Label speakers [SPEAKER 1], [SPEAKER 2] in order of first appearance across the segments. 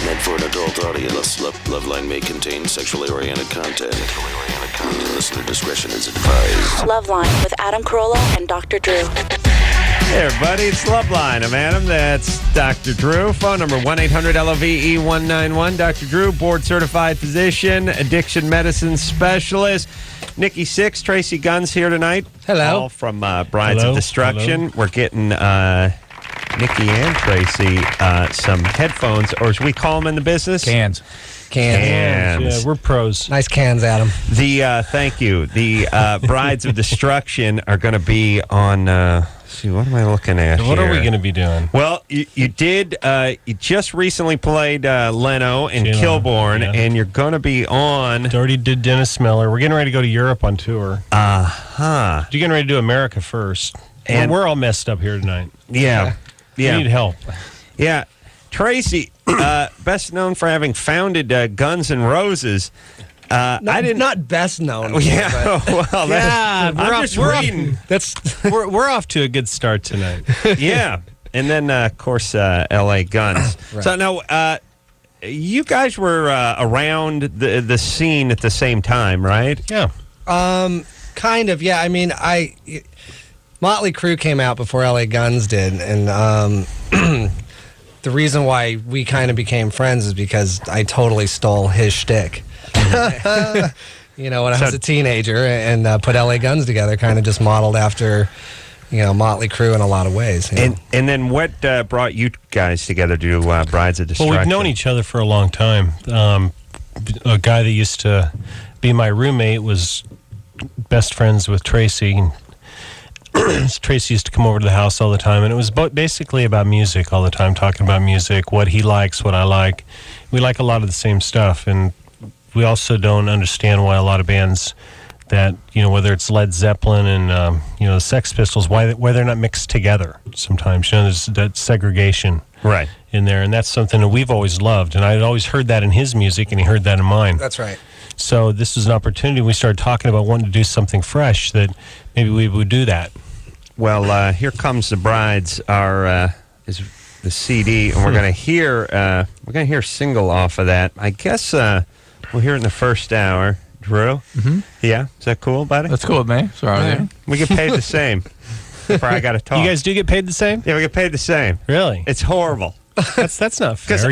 [SPEAKER 1] meant for an adult audience. LoveLine may contain sexually oriented content. Listener discretion is advised.
[SPEAKER 2] LoveLine with Adam Carolla and Dr. Drew.
[SPEAKER 3] Hey, everybody, it's LoveLine. I'm Adam. That's Dr. Drew. Phone number 1-800-LOVE-191. Dr. Drew, board-certified physician, addiction medicine specialist. Nikki, Sixx, Tracii Guns here tonight.
[SPEAKER 4] Hello.
[SPEAKER 3] All from Brides of Destruction. We're getting Nikki and Tracii some headphones, or as we call them in the business,
[SPEAKER 4] Cans.
[SPEAKER 3] Cans.
[SPEAKER 5] Yeah, we're pros.
[SPEAKER 4] Nice cans, Adam.
[SPEAKER 3] Thank you. The Brides of Destruction are going to be on. See, what am I looking at?
[SPEAKER 5] What
[SPEAKER 3] here?
[SPEAKER 5] are we going to be doing?
[SPEAKER 3] Well, you did. You just recently played Leno and Kilborn,
[SPEAKER 5] yeah.
[SPEAKER 3] and you're going to be on.
[SPEAKER 5] Already did Dennis Miller. We're getting ready to go to Europe on tour.
[SPEAKER 3] You're
[SPEAKER 5] You're getting ready to do America first.
[SPEAKER 3] And-
[SPEAKER 5] we're all messed up here tonight.
[SPEAKER 3] Yeah.
[SPEAKER 5] We need help.
[SPEAKER 3] Yeah. Tracii, best known for having founded Guns N' Roses.
[SPEAKER 4] Not best known.
[SPEAKER 3] Yeah. Well, I'm just reading.
[SPEAKER 5] We're off to a good start tonight.
[SPEAKER 3] Yeah. And then, of course, L.A. Guns.
[SPEAKER 4] Right.
[SPEAKER 3] So now, you guys were around the scene at the same time, right?
[SPEAKER 5] Yeah.
[SPEAKER 4] Kind of, yeah. I mean, Motley Crue came out before LA Guns did, and the reason why we kind of became friends is because I totally stole his shtick. When I was a teenager and put LA Guns together, kind of just modeled after, Motley Crue in a lot of ways.
[SPEAKER 3] And then what brought you guys together to do Brides of Destruction?
[SPEAKER 5] Well, we've known each other for a long time. A guy that used to be my roommate was best friends with Tracii. Tracii used to come over to the house all the time, and it was basically about music all the time, talking about music, what he likes, what I like. We like a lot of the same stuff, and we also don't understand why a lot of bands that, whether it's Led Zeppelin and, the Sex Pistols, why they're not mixed together sometimes. There's that segregation
[SPEAKER 3] right
[SPEAKER 5] in there, and that's something that we've always loved, and I'd always heard that in his music, and he heard that in mine.
[SPEAKER 4] That's right.
[SPEAKER 5] So this was an opportunity. We started talking about wanting to do something fresh, that maybe we would do that.
[SPEAKER 3] Well, Here Comes the Brides is the CD, and we're gonna hear a single off of that. I guess we'll hear it in the first hour. Drew, yeah, is that cool, buddy?
[SPEAKER 6] That's cool with me. Sorry.
[SPEAKER 3] We get paid the same. I got to talk.
[SPEAKER 5] You guys do get paid the same?
[SPEAKER 3] Yeah, we get paid the same.
[SPEAKER 5] Really?
[SPEAKER 3] It's horrible.
[SPEAKER 5] That's not fair.
[SPEAKER 3] Because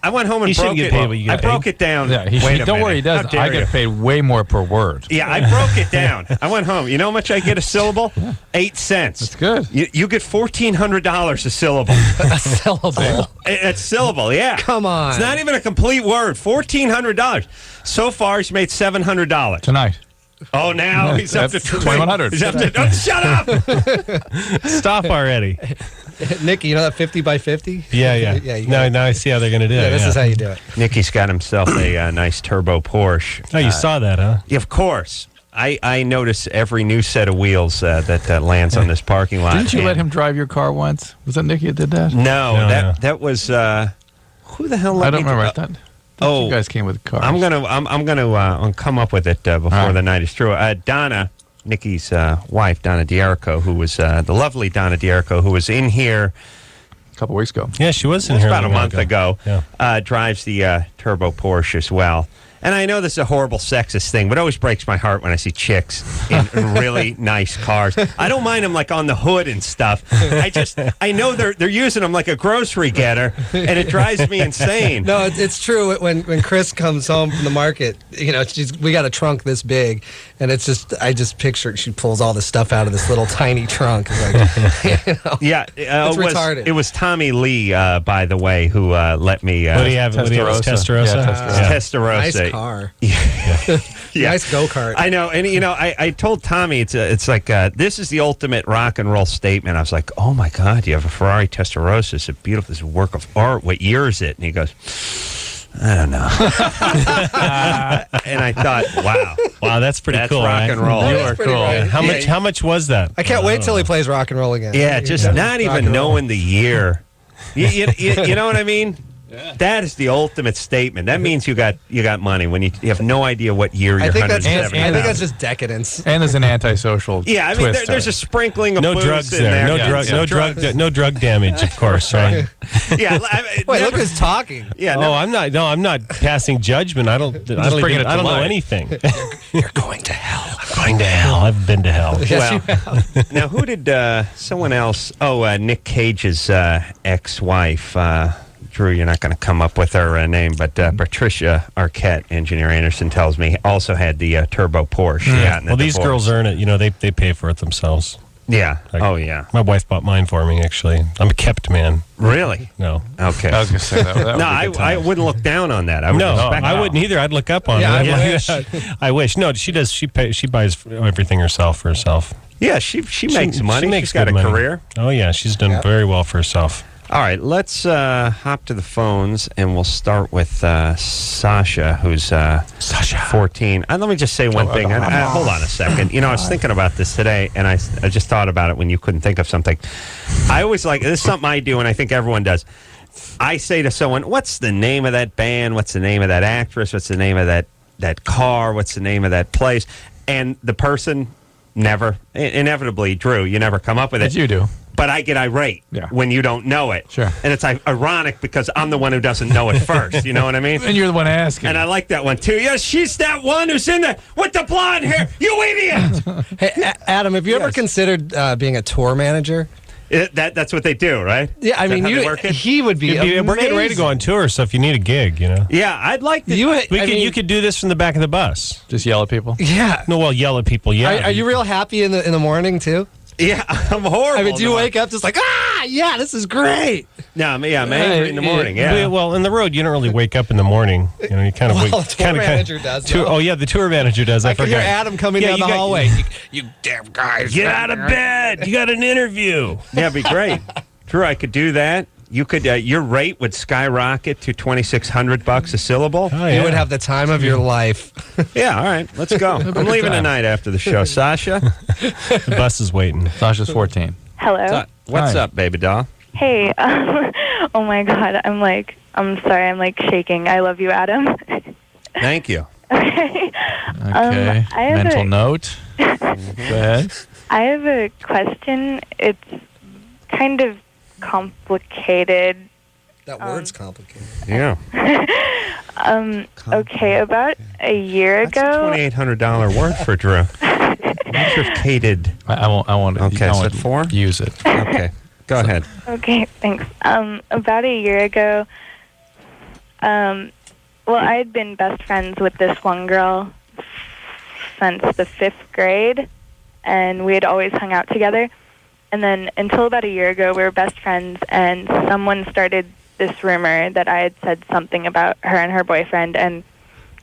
[SPEAKER 3] I went home and broke it. I broke it down.
[SPEAKER 6] Yeah,
[SPEAKER 3] Don't
[SPEAKER 6] worry, he does. I get paid way more per word.
[SPEAKER 3] Yeah, I broke it down. I went home. You know how much I get a syllable? 8 cents.
[SPEAKER 6] That's good.
[SPEAKER 3] You get $1,400 a syllable.
[SPEAKER 4] A syllable.
[SPEAKER 3] It's syllable, yeah.
[SPEAKER 4] Come on.
[SPEAKER 3] It's not even a complete word. $1,400. So far, he's made $700
[SPEAKER 6] Tonight.
[SPEAKER 3] Oh, now he's up to
[SPEAKER 6] $2,100.
[SPEAKER 3] He's up to. Oh, shut up!
[SPEAKER 5] Stop already.
[SPEAKER 4] Nikki, you know that 50 by 50?
[SPEAKER 5] Yeah. Now I see how they're going to do it.
[SPEAKER 4] This is how you do it.
[SPEAKER 3] Nicky's got himself a nice turbo Porsche.
[SPEAKER 5] Oh, you saw that, huh?
[SPEAKER 3] Yeah, of course. I notice every new set of wheels that lands on this parking lot.
[SPEAKER 6] Didn't you let him drive your car once? Was that Nikki that did that?
[SPEAKER 3] No, that was who the hell let me?
[SPEAKER 6] I don't remember that. You guys came with cars.
[SPEAKER 3] I'm gonna come up with it before the night is through. Donna, Nikki's wife, Donna D'Erico, who was the lovely Donna D'Erico, who was in here
[SPEAKER 6] a couple weeks ago.
[SPEAKER 5] Yeah, she was in here
[SPEAKER 3] about a month ago.
[SPEAKER 5] Yeah.
[SPEAKER 3] Drives the turbo Porsche as well. And I know this is a horrible sexist thing, but it always breaks my heart when I see chicks in really nice cars. I don't mind them like on the hood and stuff. I know they're using them like a grocery getter, and it drives me insane.
[SPEAKER 4] No, it's true. When Chris comes home from the market, we got a trunk this big, and I just picture she pulls all the stuff out of this little tiny trunk. It's like,
[SPEAKER 3] yeah,
[SPEAKER 4] it's retarded.
[SPEAKER 3] It was Tommy Lee, by the way, who let me.
[SPEAKER 5] What do you have? Testarossa?
[SPEAKER 6] Yeah,
[SPEAKER 3] Testarossa.
[SPEAKER 4] Nice car.
[SPEAKER 3] Yeah.
[SPEAKER 4] Nice go-kart.
[SPEAKER 3] I know, and I told Tommy it's like this is the ultimate rock and roll statement. I was like, oh my God, you have a Ferrari Testarossa. It's a beautiful, it's a work of art. What year is it? And he goes, I don't know. And I thought, wow,
[SPEAKER 5] that's pretty cool.
[SPEAKER 3] Rock
[SPEAKER 5] right?
[SPEAKER 3] and roll.
[SPEAKER 5] You are cool.
[SPEAKER 4] Right.
[SPEAKER 5] How much was that?
[SPEAKER 4] I can't wait till he plays rock and roll again.
[SPEAKER 3] Yeah, just not even knowing the year. You know what I mean? That is the ultimate statement. That means you got money when you have no idea what year
[SPEAKER 4] I
[SPEAKER 3] you're
[SPEAKER 4] think that's
[SPEAKER 3] $170,000.
[SPEAKER 4] just decadence.
[SPEAKER 6] And there's an antisocial.
[SPEAKER 3] Yeah, I mean,
[SPEAKER 6] twist
[SPEAKER 3] there's
[SPEAKER 6] to
[SPEAKER 3] a sprinkling of
[SPEAKER 5] No
[SPEAKER 3] booze
[SPEAKER 5] drugs
[SPEAKER 3] in
[SPEAKER 5] there.
[SPEAKER 3] there.
[SPEAKER 5] No drug damage, of course, right?
[SPEAKER 3] Yeah,
[SPEAKER 4] Wait, look who's talking.
[SPEAKER 3] Yeah,
[SPEAKER 5] Oh, I'm not passing judgment. I don't know anything.
[SPEAKER 4] You're going to hell.
[SPEAKER 5] I'm going to hell. I've been to hell.
[SPEAKER 3] Well, now who did someone else? Oh, Nick Cage's ex-wife. Drew, you're not going to come up with her name, but Patricia Arquette, Engineer Anderson tells me, also had the turbo Porsche. Yeah.
[SPEAKER 5] Well, these girls earn it. They pay for it themselves.
[SPEAKER 3] Yeah.
[SPEAKER 5] Like,
[SPEAKER 3] oh, yeah.
[SPEAKER 5] My wife bought mine for me, actually. I'm a kept man.
[SPEAKER 3] Really?
[SPEAKER 5] No.
[SPEAKER 3] Okay.
[SPEAKER 6] I was going to say that.
[SPEAKER 3] No, I wouldn't look down on that. I would respect
[SPEAKER 5] I
[SPEAKER 3] that.
[SPEAKER 5] wouldn't either. I'd look up on
[SPEAKER 4] Yeah,
[SPEAKER 5] it.
[SPEAKER 4] I wish.
[SPEAKER 5] I wish. No, she does. She buys everything herself for herself.
[SPEAKER 3] Yeah, she makes money.
[SPEAKER 5] She makes
[SPEAKER 3] She's got a
[SPEAKER 5] good money.
[SPEAKER 3] career.
[SPEAKER 5] Oh yeah, she's done very well for herself.
[SPEAKER 3] All right, let's hop to the phones, and we'll start with Sasha, who's 14. Let me just say one thing. Hold on a second. I was thinking about this today, and I just thought about it when you couldn't think of something. I always this is something I do, and I think everyone does. I say to someone, what's the name of that band? What's the name of that actress? What's the name of that car? What's the name of that place? And the person never, inevitably, Drew, you never come up with it.
[SPEAKER 6] As you do.
[SPEAKER 3] But I get irate when you don't know it.
[SPEAKER 6] Sure.
[SPEAKER 3] And it's ironic because I'm the one who doesn't know it first. You know what I mean?
[SPEAKER 6] And you're the one asking.
[SPEAKER 3] And I like that one, too. Yes, she's that one who's in there with the blonde hair. You idiot!
[SPEAKER 4] Hey, Adam, have you ever considered being a tour manager?
[SPEAKER 3] That's what they do, right?
[SPEAKER 4] Yeah, I mean, he would be amazing.
[SPEAKER 5] We're getting ready to go on tour, so if you need a gig,
[SPEAKER 3] Yeah, I'd like to.
[SPEAKER 5] You could do this from the back of the bus.
[SPEAKER 6] Just yell at people?
[SPEAKER 4] Yeah.
[SPEAKER 5] No, well, yell at people, yeah.
[SPEAKER 4] Are you real happy in the morning, too?
[SPEAKER 3] Yeah, I'm horrible.
[SPEAKER 4] I mean, do you wake up just like, yeah, this is great?
[SPEAKER 3] No, I'm angry in the morning, yeah.
[SPEAKER 5] Well, on the road, you don't really wake up in the morning. You kind of wake
[SPEAKER 4] the tour manager does.
[SPEAKER 5] Oh, yeah, the tour manager does. I
[SPEAKER 4] can
[SPEAKER 5] forgot.
[SPEAKER 4] hear Adam coming down the hallway. You damn guys.
[SPEAKER 5] Get out of bed. You got an interview.
[SPEAKER 3] Yeah, it'd be great. Drew, I could do that. You could, your rate would skyrocket to $2,600 a syllable.
[SPEAKER 5] Oh, yeah.
[SPEAKER 4] You would have the time of your life.
[SPEAKER 3] Yeah, all right, let's go. I'm leaving tonight after the show. Sasha?
[SPEAKER 5] The bus is waiting.
[SPEAKER 6] Sasha's 14.
[SPEAKER 7] Hello.
[SPEAKER 3] What's up, baby doll?
[SPEAKER 7] Hey. Oh my God. I'm sorry. I'm shaking. I love you, Adam.
[SPEAKER 3] Thank you.
[SPEAKER 7] Okay.
[SPEAKER 6] Okay.
[SPEAKER 7] I have
[SPEAKER 6] Mental note. Go ahead.
[SPEAKER 7] I have a question. It's kind of complicated.
[SPEAKER 4] That word's complicated.
[SPEAKER 3] Yeah.
[SPEAKER 7] Okay, about a year
[SPEAKER 3] That's a
[SPEAKER 7] ago.
[SPEAKER 3] $2,800 word for Drew. Complicated.
[SPEAKER 6] I won't.
[SPEAKER 3] Okay,
[SPEAKER 6] I
[SPEAKER 3] is
[SPEAKER 6] won't
[SPEAKER 3] it 4?
[SPEAKER 6] Use it.
[SPEAKER 3] Okay, go ahead.
[SPEAKER 7] Okay, thanks. About a year ago, I had been best friends with this one girl since the 5th grade, and we had always hung out together. And then until about a year ago, we were best friends, and someone started this rumor that I had said something about her and her boyfriend, and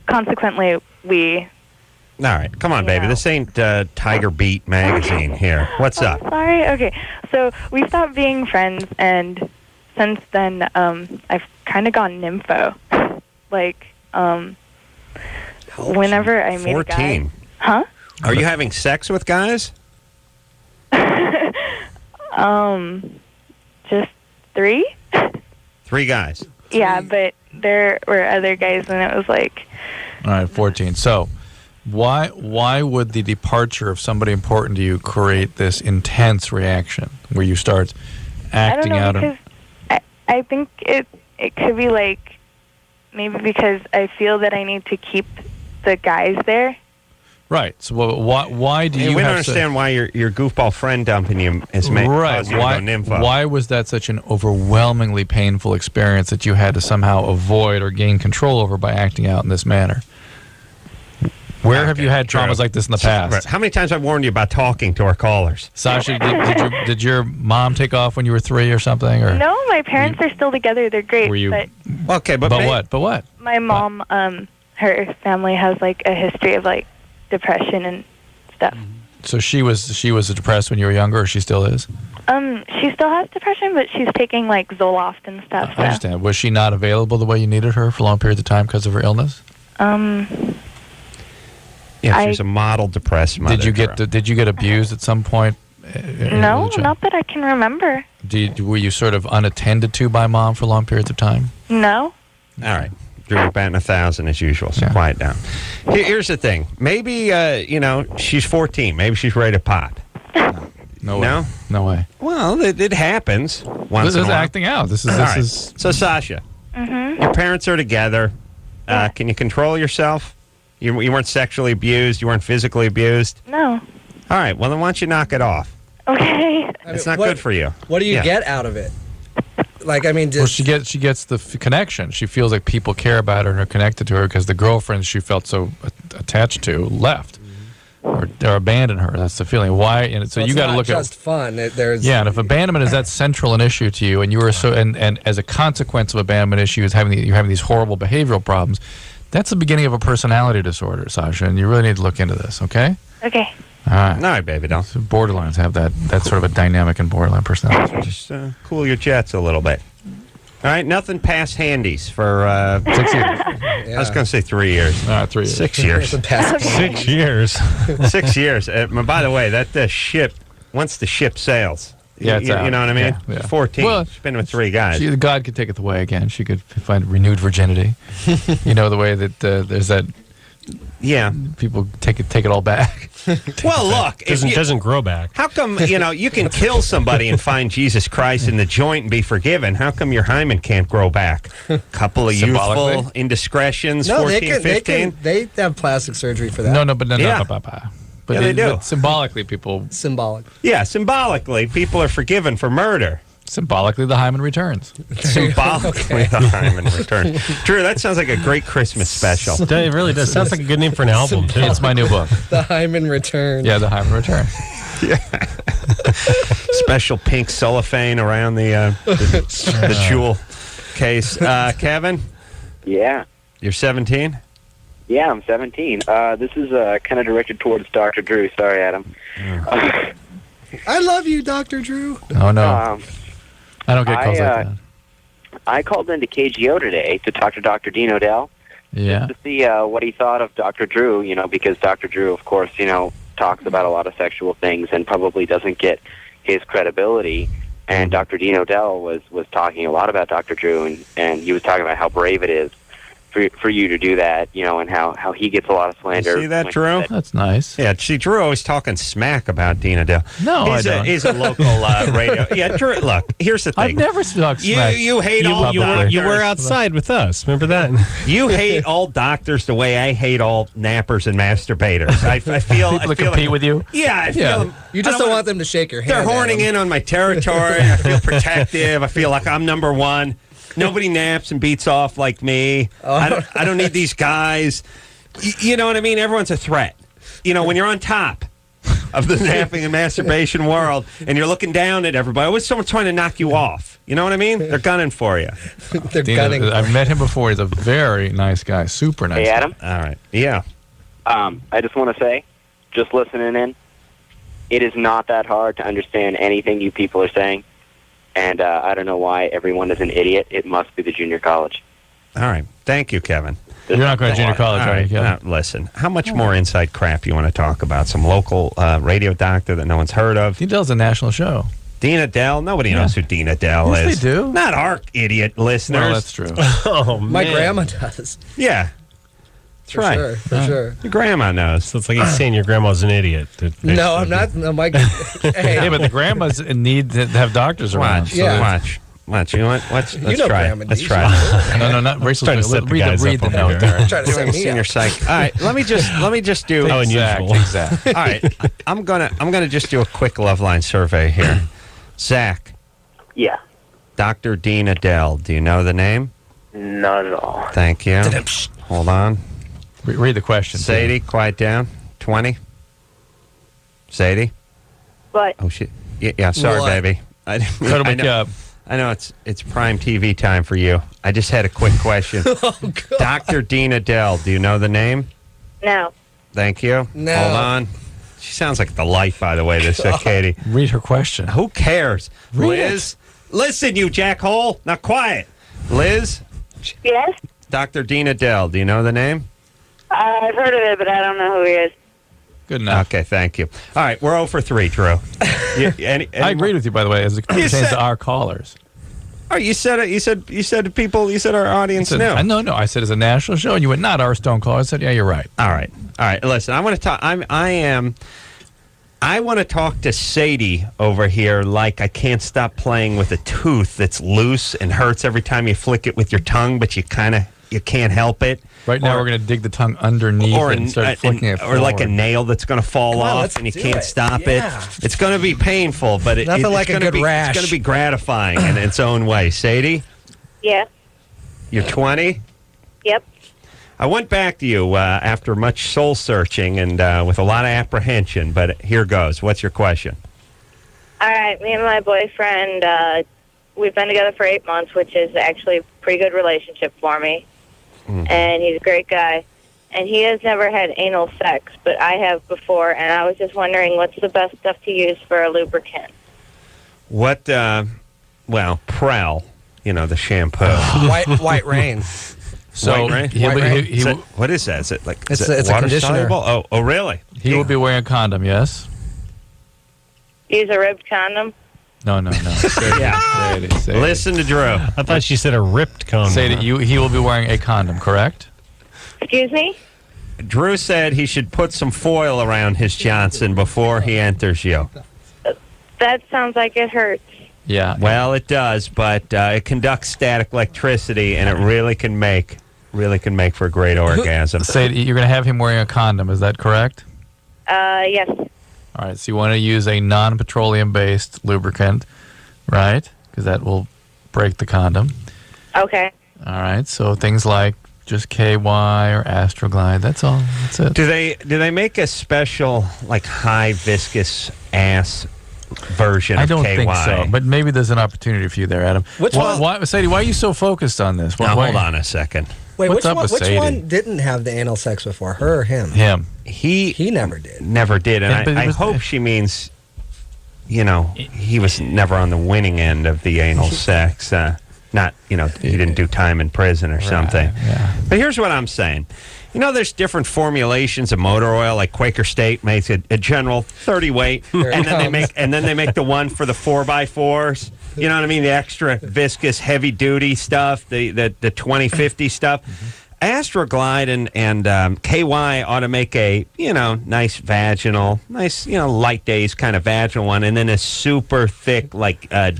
[SPEAKER 7] consequently, we...
[SPEAKER 3] All right, come on, baby. This ain't Tiger Beat magazine here. What's up?
[SPEAKER 7] Sorry. Okay, so we stopped being friends, and since then, I've kind of gone nympho. Whenever I meet a guy...
[SPEAKER 3] 14.
[SPEAKER 7] Huh?
[SPEAKER 3] Are you having sex with guys?
[SPEAKER 7] Just 3?
[SPEAKER 3] 3 guys.
[SPEAKER 7] Yeah, but there were other guys, and it was like...
[SPEAKER 6] All right, 14. So, why would the departure of somebody important to you create this intense reaction where you start acting
[SPEAKER 7] I don't know,
[SPEAKER 6] out?
[SPEAKER 7] because I think it could be maybe because I feel that I need to keep the guys there.
[SPEAKER 6] Right. So, why do you?
[SPEAKER 3] We don't
[SPEAKER 6] have
[SPEAKER 3] understand why your goofball friend dumping you is making
[SPEAKER 6] right? Why was that such an overwhelmingly painful experience that you had to somehow avoid or gain control over by acting out in this manner? Where have you had traumas like this in the past?
[SPEAKER 3] Right. How many times I've warned you about talking to our callers?
[SPEAKER 6] Sasha, did your mom take off when you were 3 or something? Or
[SPEAKER 7] No, my parents are still together. They're great.
[SPEAKER 6] Were you?
[SPEAKER 7] But
[SPEAKER 3] Okay, but
[SPEAKER 6] what? But what?
[SPEAKER 7] my mom, her family has a history of depression and stuff.
[SPEAKER 6] So she was depressed when you were younger, or she still is?
[SPEAKER 7] She still has depression, but she's taking Zoloft and stuff.
[SPEAKER 6] I understand. Was she not available the way you needed her for long periods of time because of her illness?
[SPEAKER 3] Yeah, she was a model depressed mother.
[SPEAKER 6] Did you get abused at some point
[SPEAKER 7] No, not that I can remember.
[SPEAKER 6] Were you sort of unattended to by mom for long periods of time?
[SPEAKER 7] No.
[SPEAKER 3] All right. Drew batting 1,000 as usual, so quiet down. Here's the thing. Maybe, she's 14. Maybe she's ready to pop.
[SPEAKER 6] No way. No way.
[SPEAKER 3] Well, it happens once
[SPEAKER 6] This
[SPEAKER 3] in a
[SPEAKER 6] is
[SPEAKER 3] while.
[SPEAKER 6] acting out. This
[SPEAKER 3] All right.
[SPEAKER 6] is.
[SPEAKER 3] So, Sasha, your parents are together. Can you control yourself? You weren't sexually abused. You weren't physically abused.
[SPEAKER 7] No.
[SPEAKER 3] All right. Well, then why don't you knock it off?
[SPEAKER 7] Okay.
[SPEAKER 3] It's not good for you.
[SPEAKER 4] What do you get out of it? Like, I mean,
[SPEAKER 6] Well, she gets the connection. She feels like people care about her and are connected to her because the girlfriends she felt so attached to left or abandoned her. That's the feeling. Why? And so you got to look at
[SPEAKER 4] just fun. There's
[SPEAKER 6] and if abandonment is that central an issue to you, and you are so and as a consequence of abandonment issues, you're having these horrible behavioral problems. That's the beginning of a personality disorder, Sasha, and you really need to look into this. Okay.
[SPEAKER 7] Okay.
[SPEAKER 6] All right.
[SPEAKER 3] All right, baby doll.
[SPEAKER 6] So borderlines have that sort of a dynamic and borderline personality.
[SPEAKER 3] Just cool your jets a little bit. All right, nothing past handies for
[SPEAKER 6] 6 years.
[SPEAKER 3] I was going to say 3 years.
[SPEAKER 6] 3 years.
[SPEAKER 3] 6 years.
[SPEAKER 4] the past
[SPEAKER 5] 6 years.
[SPEAKER 3] 6 years. By the way, that ship, once the ship sails,
[SPEAKER 6] Yeah, it's
[SPEAKER 3] you
[SPEAKER 6] out.
[SPEAKER 3] know what I mean?
[SPEAKER 6] Yeah.
[SPEAKER 3] 14.
[SPEAKER 6] Well,
[SPEAKER 3] She's been with 3 guys.
[SPEAKER 6] God could take it away again. She could find renewed virginity. You know the way that there's that
[SPEAKER 3] yeah.
[SPEAKER 6] people take it all back.
[SPEAKER 3] Well, look.
[SPEAKER 5] Doesn't grow back.
[SPEAKER 3] How come, you can kill somebody and find Jesus Christ in the joint and be forgiven? How come your hymen can't grow back? Couple of
[SPEAKER 6] Symbolically?
[SPEAKER 3] youthful indiscretions,
[SPEAKER 4] No,
[SPEAKER 3] 14, 15?
[SPEAKER 4] they have plastic surgery for that.
[SPEAKER 6] No, but
[SPEAKER 3] Yeah.
[SPEAKER 6] But
[SPEAKER 3] Yeah, they do.
[SPEAKER 6] but symbolically, people.
[SPEAKER 4] Symbolic.
[SPEAKER 3] Yeah, symbolically, people are forgiven for murder.
[SPEAKER 6] Symbolically, the hymen returns.
[SPEAKER 3] Symbolically, the hymen returns. Drew, that sounds like a great Christmas special.
[SPEAKER 5] It really does. Sounds like a good name for an album, too.
[SPEAKER 6] It's my new book.
[SPEAKER 4] The hymen return.
[SPEAKER 6] Yeah, the hymen returns.
[SPEAKER 3] Special pink cellophane around the jewel case. Kevin,
[SPEAKER 8] Yeah.
[SPEAKER 3] you're 17?
[SPEAKER 8] Yeah, I'm 17. This is kind of directed towards Dr. Drew. Sorry, Adam.
[SPEAKER 4] I love you, Dr. Drew.
[SPEAKER 6] Oh, no. I don't get calls like that.
[SPEAKER 8] I called into KGO today to talk to Dr. Dean Odell
[SPEAKER 6] Yeah.
[SPEAKER 8] to see what he thought of Dr. Drew, because Dr. Drew, of course, talks about a lot of sexual things and probably doesn't get his credibility. And Dr. Dean Odell was talking a lot about Dr. Drew, and he was talking about how brave it is for you to do that, and how he gets a lot of slander.
[SPEAKER 3] You see that, Drew?
[SPEAKER 6] That's nice.
[SPEAKER 3] Yeah, see, Drew always talking smack about Dean Adele.
[SPEAKER 6] No, I don't.
[SPEAKER 3] He's a local radio. Yeah, Drew, look, here's the thing.
[SPEAKER 6] I've never talked smack.
[SPEAKER 3] You hate all
[SPEAKER 5] You
[SPEAKER 3] doctors.
[SPEAKER 5] were outside with us. Remember that?
[SPEAKER 3] You hate all doctors the way I hate all nappers and masturbators. I feel
[SPEAKER 6] People
[SPEAKER 3] I feel
[SPEAKER 6] compete
[SPEAKER 3] like,
[SPEAKER 6] with you?
[SPEAKER 3] Yeah, I feel
[SPEAKER 4] You just don't want them to shake your hand.
[SPEAKER 3] they're horning in on my territory. I feel protective. I feel like I'm number one. Nobody naps and beats off like me. I don't need these guys. You know what I mean? Everyone's a threat. When you're on top of the napping and masturbation world and you're looking down at everybody, always someone's trying to knock you off. You know what I mean? They're gunning for you.
[SPEAKER 4] They're
[SPEAKER 6] Dean,
[SPEAKER 4] gunning.
[SPEAKER 6] I've met him before. He's a very nice guy. Super nice
[SPEAKER 8] Hey, Adam.
[SPEAKER 3] All right. Yeah.
[SPEAKER 8] I just want to say, just listening in, it is not that hard to understand anything you people are saying. And I don't know why everyone is an idiot. It must be the junior college.
[SPEAKER 3] All right. Thank you, Kevin.
[SPEAKER 6] You're not going to junior college,
[SPEAKER 3] All
[SPEAKER 6] are
[SPEAKER 3] right.
[SPEAKER 6] you?
[SPEAKER 3] Now, listen, how much more inside crap you want to talk about? Some local radio doctor that no one's heard of?
[SPEAKER 6] He does a national show.
[SPEAKER 3] Dean Adele? Nobody knows who Dean Adele
[SPEAKER 6] Yes,
[SPEAKER 3] is.
[SPEAKER 6] they do.
[SPEAKER 3] Not our idiot listeners.
[SPEAKER 6] Well, that's true.
[SPEAKER 5] Oh, man.
[SPEAKER 4] My grandma does.
[SPEAKER 3] Yeah. That's
[SPEAKER 4] For
[SPEAKER 3] right.
[SPEAKER 4] sure. For sure.
[SPEAKER 3] Your grandma knows.
[SPEAKER 5] So it's like he's saying your grandma's an idiot.
[SPEAKER 4] No, I'm not. No, my.
[SPEAKER 6] Hey,
[SPEAKER 4] Hey,
[SPEAKER 6] but the grandmas need to have doctors around.
[SPEAKER 3] Watch.
[SPEAKER 6] so
[SPEAKER 4] Yeah.
[SPEAKER 3] Watch. You know what? Let's
[SPEAKER 4] know
[SPEAKER 3] try it.
[SPEAKER 4] Grandma
[SPEAKER 3] Let's
[SPEAKER 4] D.
[SPEAKER 3] try it.
[SPEAKER 6] No, not racial.
[SPEAKER 5] Trying to set the guys
[SPEAKER 6] read
[SPEAKER 5] up
[SPEAKER 6] the
[SPEAKER 5] over
[SPEAKER 6] note
[SPEAKER 5] here.
[SPEAKER 6] there.
[SPEAKER 4] trying to
[SPEAKER 3] Doing
[SPEAKER 4] set
[SPEAKER 3] a
[SPEAKER 4] me
[SPEAKER 3] senior
[SPEAKER 4] up.
[SPEAKER 3] psych. All right. Let me just do.
[SPEAKER 5] How unusual.
[SPEAKER 6] Exact.
[SPEAKER 3] All right. I'm gonna just do a quick LoveLine survey here. Zach,
[SPEAKER 8] Yeah.
[SPEAKER 3] Dr. Dean Adele. Do you know the name?
[SPEAKER 8] Not at all.
[SPEAKER 3] Thank you. Hold on.
[SPEAKER 6] Read the question. too.
[SPEAKER 3] Sadie, quiet down. 20. Sadie.
[SPEAKER 7] What?
[SPEAKER 3] Oh shit. Yeah. Sorry,
[SPEAKER 4] What?
[SPEAKER 3] baby. I
[SPEAKER 6] Try to wake you up.
[SPEAKER 3] I know it's prime TV time for you. I just had a quick question.
[SPEAKER 4] Oh, God.
[SPEAKER 3] Dr. Dean Adele, do you know the name?
[SPEAKER 7] No.
[SPEAKER 3] Thank you.
[SPEAKER 4] No.
[SPEAKER 3] Hold on. She sounds like the light, by the way, this Katie.
[SPEAKER 6] Read her question.
[SPEAKER 3] Who cares?
[SPEAKER 6] Read
[SPEAKER 3] Liz? Listen, you jackhole. Now quiet. Liz?
[SPEAKER 7] Yes?
[SPEAKER 3] Dr. Dean Adele, do you know the name?
[SPEAKER 7] I've heard of it, but I don't know who he is.
[SPEAKER 6] Good enough.
[SPEAKER 3] Okay, thank you. All right, we're 0 for 3, Drew.
[SPEAKER 6] I agreed with you, by the way, as it pertains to our callers.
[SPEAKER 3] Oh, you said it. You said to people. You said our audience knew.
[SPEAKER 6] No. I said it's a national show, and you went, not our Stone Caller. I said, yeah, you're right.
[SPEAKER 3] All right. Listen, I want to talk. I want to talk to Sadie over here like I can't stop playing with a tooth that's loose and hurts every time you flick it with your tongue, but you can't help it.
[SPEAKER 6] Right now, we're going to dig the tongue underneath and start flicking it forward.
[SPEAKER 3] Or like a nail that's going to fall off and you can't stop it. It's going to be painful, but it's going to be gratifying in its own way. Sadie?
[SPEAKER 7] Yeah.
[SPEAKER 3] You're 20?
[SPEAKER 7] Yep.
[SPEAKER 3] I went back to you after much soul searching and with a lot of apprehension, but here goes. What's your question?
[SPEAKER 7] All right. Me and my boyfriend, we've been together for 8 months, which is actually a pretty good relationship for me. Mm-hmm. And he's a great guy. And he has never had anal sex, but I have before. And I was just wondering, what's the best stuff to use for a lubricant?
[SPEAKER 3] What, Prel, the shampoo.
[SPEAKER 4] White Rain.
[SPEAKER 3] So
[SPEAKER 4] White Rain?
[SPEAKER 3] What is that? Is it like
[SPEAKER 4] it's
[SPEAKER 3] a
[SPEAKER 4] water conditioner?
[SPEAKER 3] Soluble? Oh, really?
[SPEAKER 6] He will be wearing a condom, yes?
[SPEAKER 7] Use a ribbed condom?
[SPEAKER 6] No. Sadie.
[SPEAKER 3] Listen to Drew.
[SPEAKER 5] I thought she said a ripped condom.
[SPEAKER 6] Sadie, he will be wearing a condom, correct?
[SPEAKER 7] Excuse me?
[SPEAKER 3] Drew said he should put some foil around his Johnson before he enters you.
[SPEAKER 7] That sounds like it hurts.
[SPEAKER 6] Yeah.
[SPEAKER 3] Well, it does, but it conducts static electricity, and it really can make for a great orgasm.
[SPEAKER 6] Sadie, you're going to have him wearing a condom, is that correct?
[SPEAKER 7] Yes.
[SPEAKER 6] All right, so you want to use a non-petroleum-based lubricant, right? Because that will break the condom.
[SPEAKER 7] Okay.
[SPEAKER 6] All right, so things like just KY or Astroglide, that's all. That's it.
[SPEAKER 3] Do they make a special high viscous ass version of KY?
[SPEAKER 6] I don't think so, but maybe there's an opportunity for you there, Adam. Sadie, why are you so focused on this?
[SPEAKER 3] Now, hold on a second.
[SPEAKER 4] Wait,
[SPEAKER 6] What's up with
[SPEAKER 4] which
[SPEAKER 6] Sadie?
[SPEAKER 4] one didn't have the anal sex before? Her or him?
[SPEAKER 6] Him.
[SPEAKER 4] He never did.
[SPEAKER 3] Never did, and I hope she means, he was never on the winning end of the anal sex. Not, he didn't do time in prison or something.
[SPEAKER 6] Yeah.
[SPEAKER 3] But here's what I'm saying. There's different formulations of motor oil. Like Quaker State makes a general 30 weight, and then they make the one for the 4x4s. You know what I mean? The extra viscous, heavy duty stuff, the 2050 stuff. Mm-hmm. Astroglide and KY ought to make a nice vaginal, light days kind of vaginal one, and then a super thick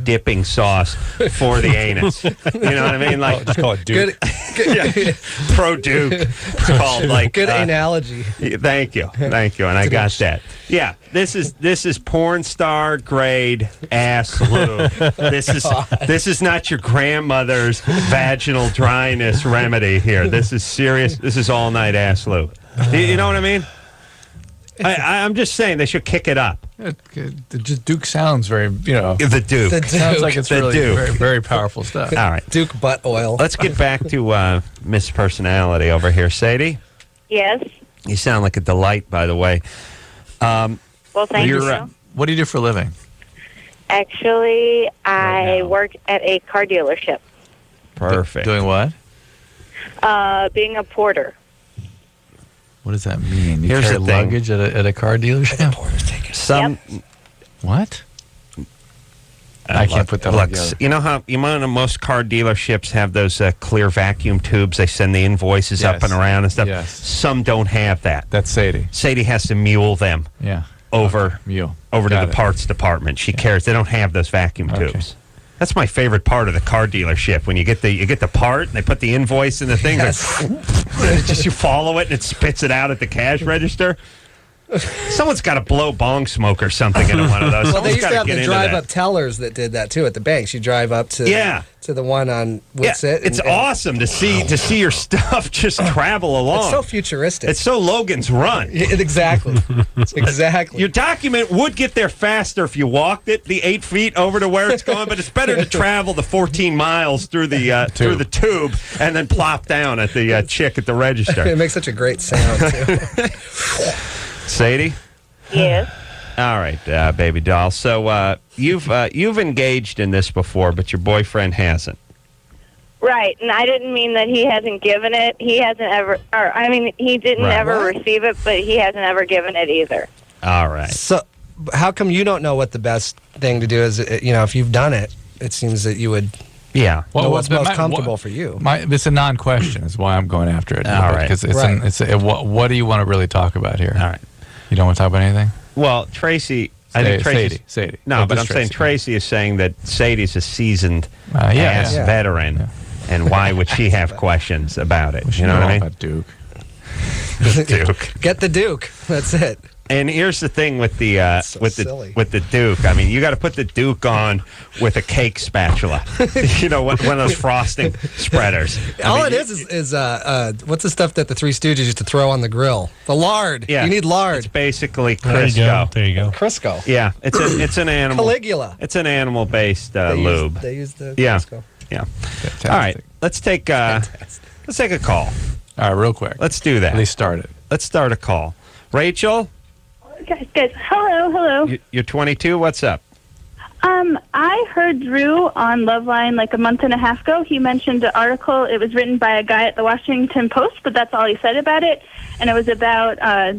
[SPEAKER 3] dipping sauce for the anus. You know what I mean?
[SPEAKER 5] Just call it Duke.
[SPEAKER 3] Good, Pro Duke. It's called
[SPEAKER 4] good analogy.
[SPEAKER 3] Thank you, and I got that. Yeah, this is porn star grade ass lube. This is not your grandmother's vaginal dryness remedy here. This is serious. This is all night ass lube. You know what I mean? I'm just saying they should kick it up.
[SPEAKER 6] Just Duke sounds very,
[SPEAKER 3] The Duke.
[SPEAKER 6] Sounds like it's really very, very powerful stuff.
[SPEAKER 3] All right,
[SPEAKER 4] Duke butt oil.
[SPEAKER 3] Let's get back to Miss Personality over here, Sadie.
[SPEAKER 7] Yes.
[SPEAKER 3] You sound like a delight, by the way.
[SPEAKER 7] Well, thank you.
[SPEAKER 6] What do you do for a living?
[SPEAKER 7] Actually, I work at a car dealership.
[SPEAKER 3] Perfect.
[SPEAKER 6] Doing what?
[SPEAKER 7] Being a porter.
[SPEAKER 6] What does that mean? You
[SPEAKER 3] Here's
[SPEAKER 6] carry
[SPEAKER 3] the thing.
[SPEAKER 6] luggage at a car dealership? What? I can't put that together.
[SPEAKER 3] You know how most car dealerships have those clear vacuum tubes? They send the invoices up and around and stuff.
[SPEAKER 6] Yes.
[SPEAKER 3] Some don't have that.
[SPEAKER 6] That's Sadie.
[SPEAKER 3] Sadie has to mule them.
[SPEAKER 6] Yeah.
[SPEAKER 3] Over to the parts department. She cares. They don't have those vacuum tubes. That's my favorite part of the car dealership. When you get the part and they put the invoice in the thing, you follow it and it spits it out at the cash register. Someone's got to blow bong smoke or something into one of those.
[SPEAKER 4] Well, they used to have the
[SPEAKER 3] drive
[SPEAKER 4] up tellers that did that too at the banks. You drive up to the one on Witsit.
[SPEAKER 3] It's awesome to see your stuff just travel along.
[SPEAKER 4] It's so futuristic.
[SPEAKER 3] It's so Logan's Run.
[SPEAKER 4] Exactly. Exactly.
[SPEAKER 3] Your document would get there faster if you walked it the 8 feet over to where it's going, but it's better to travel the 14 miles through the tube and then plop down at the chick at the register.
[SPEAKER 4] It makes such a great sound too.
[SPEAKER 3] Sadie?
[SPEAKER 7] Yes.
[SPEAKER 3] All right, baby doll. So you've engaged in this before, but your boyfriend hasn't.
[SPEAKER 7] Right, and I didn't mean that he hasn't given it. He hasn't ever, or I mean, he didn't ever receive it, but he hasn't ever given it either.
[SPEAKER 3] All right.
[SPEAKER 4] So, how come you don't know what the best thing to do is? If you've done it, it seems that you would.
[SPEAKER 3] Yeah.
[SPEAKER 4] Know what's most comfortable for you.
[SPEAKER 6] It's a non-question. Is why I'm going after it.
[SPEAKER 3] All right.
[SPEAKER 6] Because what do you want to really talk about here?
[SPEAKER 3] All right.
[SPEAKER 6] You don't want to talk about anything?
[SPEAKER 3] Well, Tracii. I think
[SPEAKER 6] Sadie.
[SPEAKER 3] No, but I'm saying Tracii is saying that Sadie's a seasoned veteran.
[SPEAKER 6] Yeah.
[SPEAKER 3] And why would she have questions about it? You know what I mean?
[SPEAKER 6] About Duke.
[SPEAKER 3] Duke.
[SPEAKER 4] Get the Duke. That's it.
[SPEAKER 3] And here's the thing with the
[SPEAKER 4] silly.
[SPEAKER 3] with the Duke. I mean, you got to put the Duke on with a cake spatula. One of those frosting spreaders.
[SPEAKER 4] All it is what's the stuff that the Three Stooges used to throw on the grill? The lard.
[SPEAKER 3] Yeah,
[SPEAKER 4] you need lard.
[SPEAKER 3] It's basically Crisco.
[SPEAKER 5] There you go.
[SPEAKER 4] Crisco.
[SPEAKER 3] Yeah, it's an animal.
[SPEAKER 4] Caligula.
[SPEAKER 3] It's an animal based lube.
[SPEAKER 4] They use the
[SPEAKER 3] Yeah.
[SPEAKER 4] Crisco.
[SPEAKER 3] Yeah.
[SPEAKER 6] Fantastic.
[SPEAKER 3] All right. Let's take a call.
[SPEAKER 6] All right, real quick.
[SPEAKER 3] Let's do that.
[SPEAKER 6] At least start it.
[SPEAKER 3] Let's start a call. Rachel,
[SPEAKER 7] Okay, good. Hello.
[SPEAKER 3] you're 22. What's up?
[SPEAKER 7] I heard Drew on LoveLine like a month and a half ago. He mentioned an article. It was written by a guy at the Washington Post, but that's all he said about it. And it was about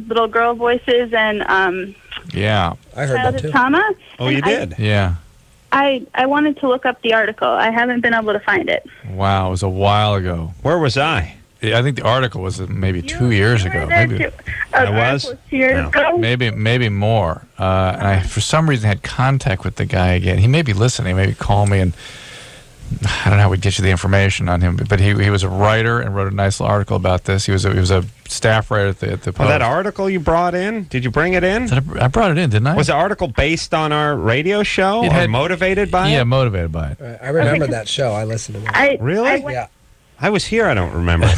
[SPEAKER 7] little girl voices and
[SPEAKER 6] Yeah.
[SPEAKER 4] I heard that
[SPEAKER 7] childhood
[SPEAKER 4] too.
[SPEAKER 7] trauma.
[SPEAKER 3] Oh, you did?
[SPEAKER 6] Yeah.
[SPEAKER 7] I wanted to look up the article. I haven't been able to find it.
[SPEAKER 6] Wow. It was a while ago.
[SPEAKER 3] Where was I?
[SPEAKER 6] I think the article was maybe 2 years ago. Maybe.
[SPEAKER 3] I was?
[SPEAKER 7] 2 years ago.
[SPEAKER 6] Maybe more. And I, for some reason, had contact with the guy again. He may be listening. Maybe call me, and I don't know how we'd get you the information on him. But he was a writer and wrote a nice little article about this. He was a staff writer at the Post.
[SPEAKER 3] Oh, that article you brought in? Did you bring it in?
[SPEAKER 6] I brought it in, didn't I?
[SPEAKER 3] Was the article based on our radio show or motivated by it?
[SPEAKER 6] Yeah, motivated by it.
[SPEAKER 4] I remember that show. I listened to that.
[SPEAKER 3] Really?
[SPEAKER 4] Yeah.
[SPEAKER 3] I was here. I don't remember.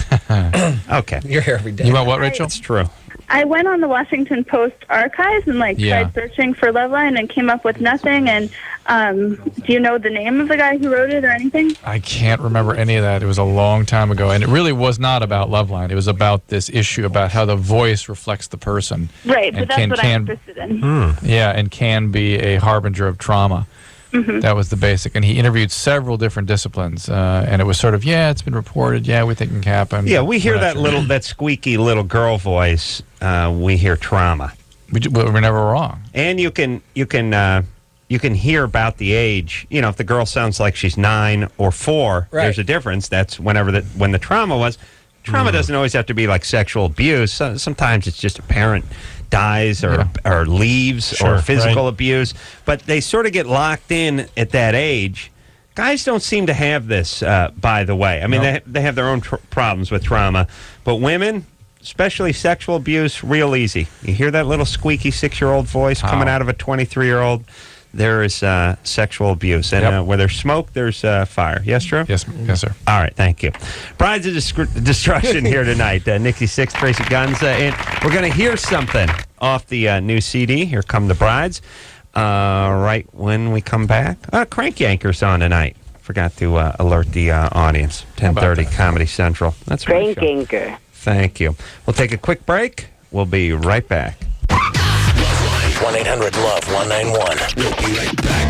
[SPEAKER 3] Okay.
[SPEAKER 4] You're here every day.
[SPEAKER 6] You want what, Rachel?
[SPEAKER 3] It's true.
[SPEAKER 7] I went on the Washington Post archives and tried searching for LoveLine and came up with nothing. And do you know the name of the guy who wrote it or anything?
[SPEAKER 6] I can't remember any of that. It was a long time ago, and it really was not about LoveLine. It was about this issue about how the voice reflects the person.
[SPEAKER 7] Right, but that's what I'm interested in.
[SPEAKER 6] Yeah, and can be a harbinger of trauma. Mm-hmm. That was the basic. And he interviewed several different disciplines, and it was sort of, it's been reported, we think it can happen.
[SPEAKER 3] Yeah, we hear that squeaky little girl voice. We hear trauma.
[SPEAKER 6] We're never wrong.
[SPEAKER 3] And you can hear about the age. If the girl sounds like she's 9 or 4, there's a difference. That's when the trauma was. Trauma doesn't always have to be like sexual abuse. Sometimes it's just a parent dies or leaves or physical abuse. But they sort of get locked in at that age. Guys don't seem to have this, by the way. I mean, they have their own problems with trauma. But women, especially sexual abuse, real easy. You hear that little squeaky 6-year-old voice coming out of a 23-year-old. There is sexual abuse. And where there's smoke, there's fire. Yes, Drew?
[SPEAKER 6] Yes, sir.
[SPEAKER 3] All right, thank you. Brides of Destruction here tonight. Nikki, Sixx, Tracii Guns. And we're going to hear something off the new CD. Here Come the Brides. Right when we come back. Crank Yanker's on tonight. Forgot to alert the audience. 10:30 Comedy Central. That's right.
[SPEAKER 8] Crank Yanker.
[SPEAKER 3] Thank you. We'll take a quick break. We'll be right back.
[SPEAKER 1] 1-800-LOVE-191. We'll be right back.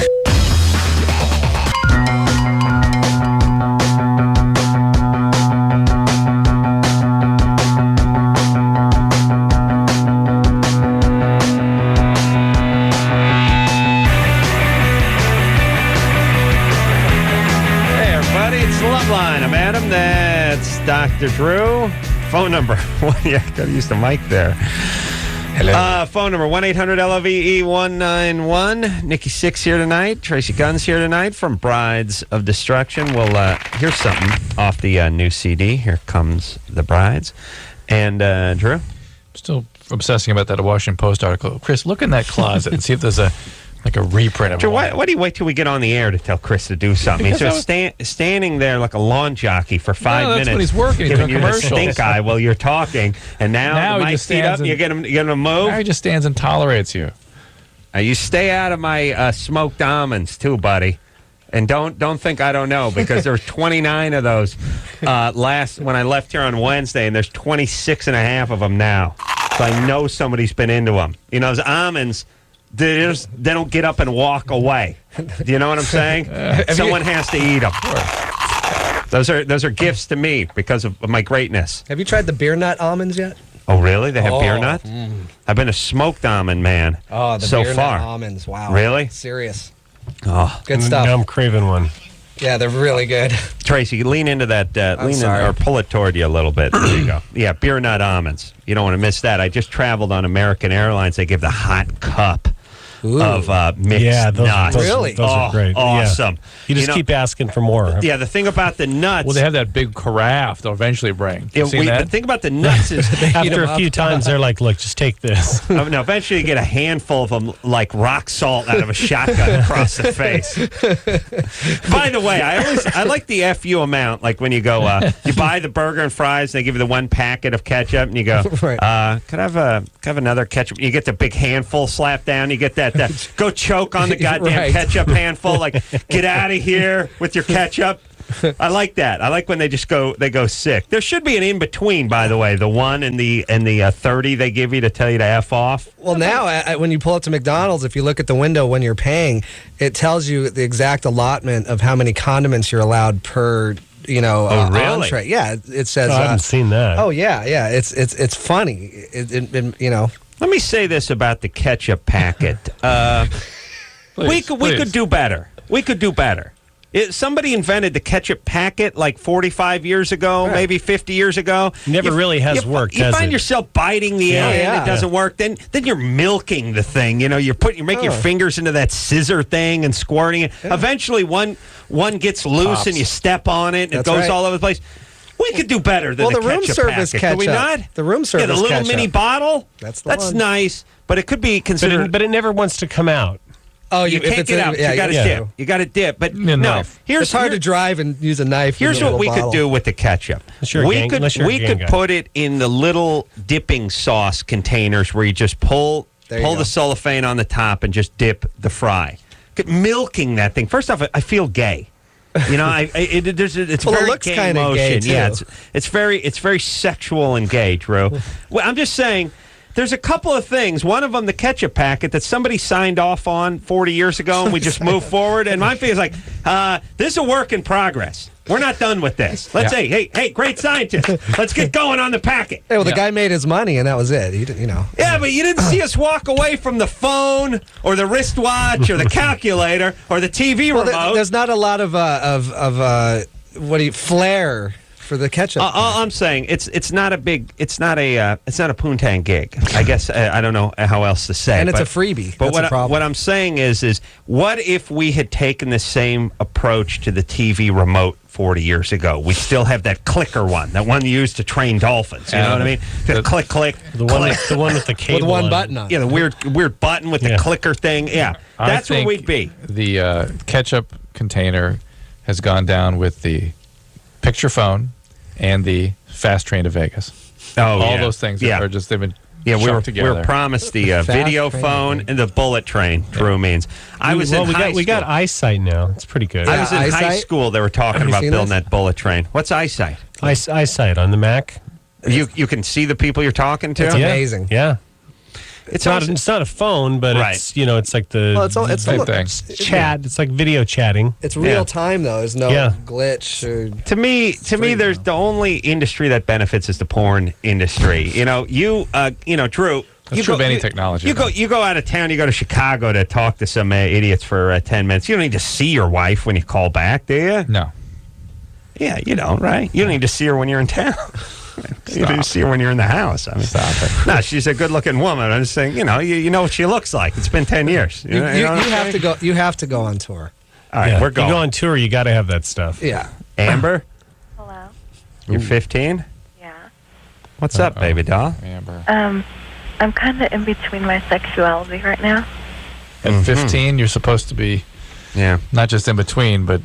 [SPEAKER 3] Hey, everybody, it's LoveLine. I'm Adam. That's Dr. Drew. Phone number. I gotta use the mic there.
[SPEAKER 6] Hello.
[SPEAKER 3] Phone number 1-800-LOVE-191. Nikki Sixx here tonight. Tracii Guns here tonight from Brides of Destruction. We'll hear something off the new CD. Here Comes the Brides. And Drew?
[SPEAKER 6] Still obsessing about that Washington Post article. Chris, look in that closet and see if there's a reprint of it.
[SPEAKER 3] Drew, why do you wait till we get on the air to tell Chris to do something? He's just standing there like a lawn jockey for 5 minutes.
[SPEAKER 6] That's when he's working,
[SPEAKER 3] giving
[SPEAKER 6] doing
[SPEAKER 3] you the
[SPEAKER 6] commercials.
[SPEAKER 3] stink eye while you're talking. And now the
[SPEAKER 6] he
[SPEAKER 3] mic's
[SPEAKER 6] just
[SPEAKER 3] feet up,
[SPEAKER 6] stands
[SPEAKER 3] you get him to move.
[SPEAKER 6] Now he just stands and tolerates you.
[SPEAKER 3] You stay out of my smoked almonds too, buddy. And don't think I don't know, because there's 29 of those when I left here on Wednesday, and there's 26 and a half of them now. So I know somebody's been into them. Those almonds, they don't get up and walk away. Do you know what I'm saying? Someone has to eat them. Those are gifts to me because of my greatness.
[SPEAKER 4] Have you tried the beer nut almonds yet?
[SPEAKER 3] Oh, really? They have beer nut?
[SPEAKER 4] Mm.
[SPEAKER 3] I've been a smoked almond man.
[SPEAKER 4] Oh, the
[SPEAKER 3] so
[SPEAKER 4] beer
[SPEAKER 3] far.
[SPEAKER 4] nut almonds. Wow.
[SPEAKER 3] Really?
[SPEAKER 4] Serious.
[SPEAKER 3] Oh,
[SPEAKER 4] Good stuff.
[SPEAKER 5] Now I'm craving one.
[SPEAKER 4] Yeah, they're really good.
[SPEAKER 3] Tracii, lean into that.
[SPEAKER 4] sorry.
[SPEAKER 3] Or pull it toward you a little bit. There you go. Yeah, beer nut almonds. You don't want to miss that. I just traveled on American Airlines. They give the hot cup of mixed nuts.
[SPEAKER 4] Really?
[SPEAKER 5] Those are great.
[SPEAKER 3] Awesome.
[SPEAKER 5] Yeah. You just keep asking for more.
[SPEAKER 3] Yeah, the thing about the nuts.
[SPEAKER 6] Well, they have that big carafe they'll eventually bring.
[SPEAKER 3] Yeah,
[SPEAKER 6] You seen that?
[SPEAKER 3] the thing about the nuts is
[SPEAKER 5] After a few times, they're like, look, just take this.
[SPEAKER 3] no, eventually you get a handful of them like rock salt out of a shotgun across the face. By the way, I like the FU amount. Like when you go, you buy the burger and fries, they give you the one packet of ketchup, and you go,
[SPEAKER 4] Right.
[SPEAKER 3] could I have another ketchup? You get the big handful slapped down. You get that go choke on the goddamn
[SPEAKER 4] Right.
[SPEAKER 3] ketchup handful. Like, get out of here with your ketchup. I like that. I like when they just go sick. There should be an in between, by the way. The 1 and the 30 they give you to tell you to F off.
[SPEAKER 4] Well, now when you pull up to McDonald's, if you look at the window when you're paying, it tells you the exact allotment of how many condiments you're allowed per.
[SPEAKER 3] Really?
[SPEAKER 4] Entree. Yeah, it says.
[SPEAKER 5] I haven't seen that.
[SPEAKER 4] Oh yeah. It's funny.
[SPEAKER 3] Let me say this about the ketchup packet. We could do better. We could do better. Somebody invented the ketchup packet like 45 years ago, maybe 50 years ago.
[SPEAKER 5] Never really has worked,
[SPEAKER 3] You
[SPEAKER 5] has
[SPEAKER 3] find
[SPEAKER 5] it?
[SPEAKER 3] yourself biting the end,
[SPEAKER 4] yeah.
[SPEAKER 3] it doesn't work. Then you're milking the thing. You know, you're making your fingers into that scissor thing and squirting it.
[SPEAKER 4] Yeah.
[SPEAKER 3] Eventually, one gets loose
[SPEAKER 6] Pops.
[SPEAKER 3] and you step on it and
[SPEAKER 4] That's
[SPEAKER 3] it goes
[SPEAKER 4] right.
[SPEAKER 3] all over the place. We could do better than
[SPEAKER 4] Well,
[SPEAKER 3] the
[SPEAKER 4] the room
[SPEAKER 3] ketchup
[SPEAKER 4] service
[SPEAKER 3] packet. Could we
[SPEAKER 4] ketchup.
[SPEAKER 3] not?
[SPEAKER 4] The room
[SPEAKER 3] Yeah,
[SPEAKER 4] service
[SPEAKER 3] the little
[SPEAKER 4] ketchup.
[SPEAKER 3] mini bottle.
[SPEAKER 4] That's the one.
[SPEAKER 3] nice, but it could be considered.
[SPEAKER 5] But it never wants to come out.
[SPEAKER 4] Oh,
[SPEAKER 3] You take it out. You got to dip. You got to dip. But no,
[SPEAKER 6] knife.
[SPEAKER 4] It's hard to drive and use a knife.
[SPEAKER 3] Here's what we could do with the ketchup.
[SPEAKER 5] Unless you're a gang- unless you're a
[SPEAKER 3] we
[SPEAKER 5] gang
[SPEAKER 3] could
[SPEAKER 5] guy.
[SPEAKER 3] put it in the little dipping sauce containers where you just pull
[SPEAKER 4] There you go.
[SPEAKER 3] the cellophane on the top and just dip the fry. Milking that thing. First off, I feel gay. You know, it's
[SPEAKER 4] Well, it
[SPEAKER 3] very
[SPEAKER 4] looks
[SPEAKER 3] gay
[SPEAKER 4] kinda
[SPEAKER 3] motion.
[SPEAKER 4] gay, too.
[SPEAKER 3] Yeah, it's very sexual and gay, Drew. Well, I'm just saying. There's a couple of things. One of them, the ketchup packet that somebody signed off on 40 years ago, and we just moved forward. And my thing is like, this is a work in progress. We're not done with this. Let's say, hey, great scientist, let's get going on the packet.
[SPEAKER 4] Hey, well, the guy made his money, and that was it. He didn't,
[SPEAKER 3] Yeah, but you didn't see us walk away from the phone or the wristwatch or the calculator or the TV
[SPEAKER 4] Well,
[SPEAKER 3] remote.
[SPEAKER 4] there's not a lot of flair for the ketchup.
[SPEAKER 3] All I'm saying, it's not a poontang gig. I guess I don't know how else to say.
[SPEAKER 4] And it's
[SPEAKER 3] but,
[SPEAKER 4] a freebie.
[SPEAKER 3] But
[SPEAKER 4] That's a problem.
[SPEAKER 3] what I'm saying is what if we had taken the same approach to the TV remote 40 years ago? We still have that clicker one, that one used to train dolphins. You know what I mean? The click, click,
[SPEAKER 5] The one with the cable.
[SPEAKER 4] with one
[SPEAKER 5] on it.
[SPEAKER 4] button on.
[SPEAKER 3] Yeah, the weird button with the clicker thing. Yeah, that's where we'd be.
[SPEAKER 6] The ketchup container has gone down with the picture phone and the fast train to Vegas.
[SPEAKER 3] Oh,
[SPEAKER 6] All those things are just, they've been
[SPEAKER 3] Yeah, we
[SPEAKER 6] chucked together.
[SPEAKER 3] were promised the video
[SPEAKER 4] train,
[SPEAKER 3] phone and the bullet train. Drew means I was in high
[SPEAKER 5] we got
[SPEAKER 3] school.
[SPEAKER 5] eyesight now. It's pretty good.
[SPEAKER 3] I was in high
[SPEAKER 4] Eyesight?
[SPEAKER 3] school. They were talking
[SPEAKER 4] Have you
[SPEAKER 3] about
[SPEAKER 4] seen
[SPEAKER 3] building
[SPEAKER 4] this?
[SPEAKER 3] that bullet train. What's eyesight?
[SPEAKER 5] eyesight on the Mac.
[SPEAKER 3] You can see the people you're talking to.
[SPEAKER 4] It's amazing.
[SPEAKER 5] Yeah.
[SPEAKER 3] It's
[SPEAKER 5] It's not a phone, but
[SPEAKER 3] Right.
[SPEAKER 5] it's it's like the
[SPEAKER 4] Well, it's
[SPEAKER 6] Same thing.
[SPEAKER 5] chat. It's like video chatting.
[SPEAKER 4] It's real time though. There's no glitch or.
[SPEAKER 3] To me, there's the only industry that benefits is the porn industry. Drew.
[SPEAKER 6] That's true of any technology.
[SPEAKER 3] You go out of town. You go to Chicago to talk to some idiots for 10 minutes. You don't need to see your wife when you call back, do you?
[SPEAKER 6] No.
[SPEAKER 3] Yeah, you don't, right? You don't need to see her when you're in town. You need to see her when you're in the house. I mean,
[SPEAKER 6] Stop it.
[SPEAKER 3] No, she's a good-looking woman. I'm just saying, you know what she looks like. It's been 10 years.
[SPEAKER 4] You have to go. You have to go on tour.
[SPEAKER 3] All right, we're going.
[SPEAKER 5] You go on tour, you got to have that stuff.
[SPEAKER 4] Yeah.
[SPEAKER 3] Amber,
[SPEAKER 7] Hello.
[SPEAKER 3] you're 15.
[SPEAKER 7] Yeah.
[SPEAKER 3] What's up, baby doll?
[SPEAKER 6] Amber.
[SPEAKER 7] I'm kind of in between my sexuality right now.
[SPEAKER 6] At 15, you're supposed to be
[SPEAKER 3] Yeah,
[SPEAKER 6] not just in between, but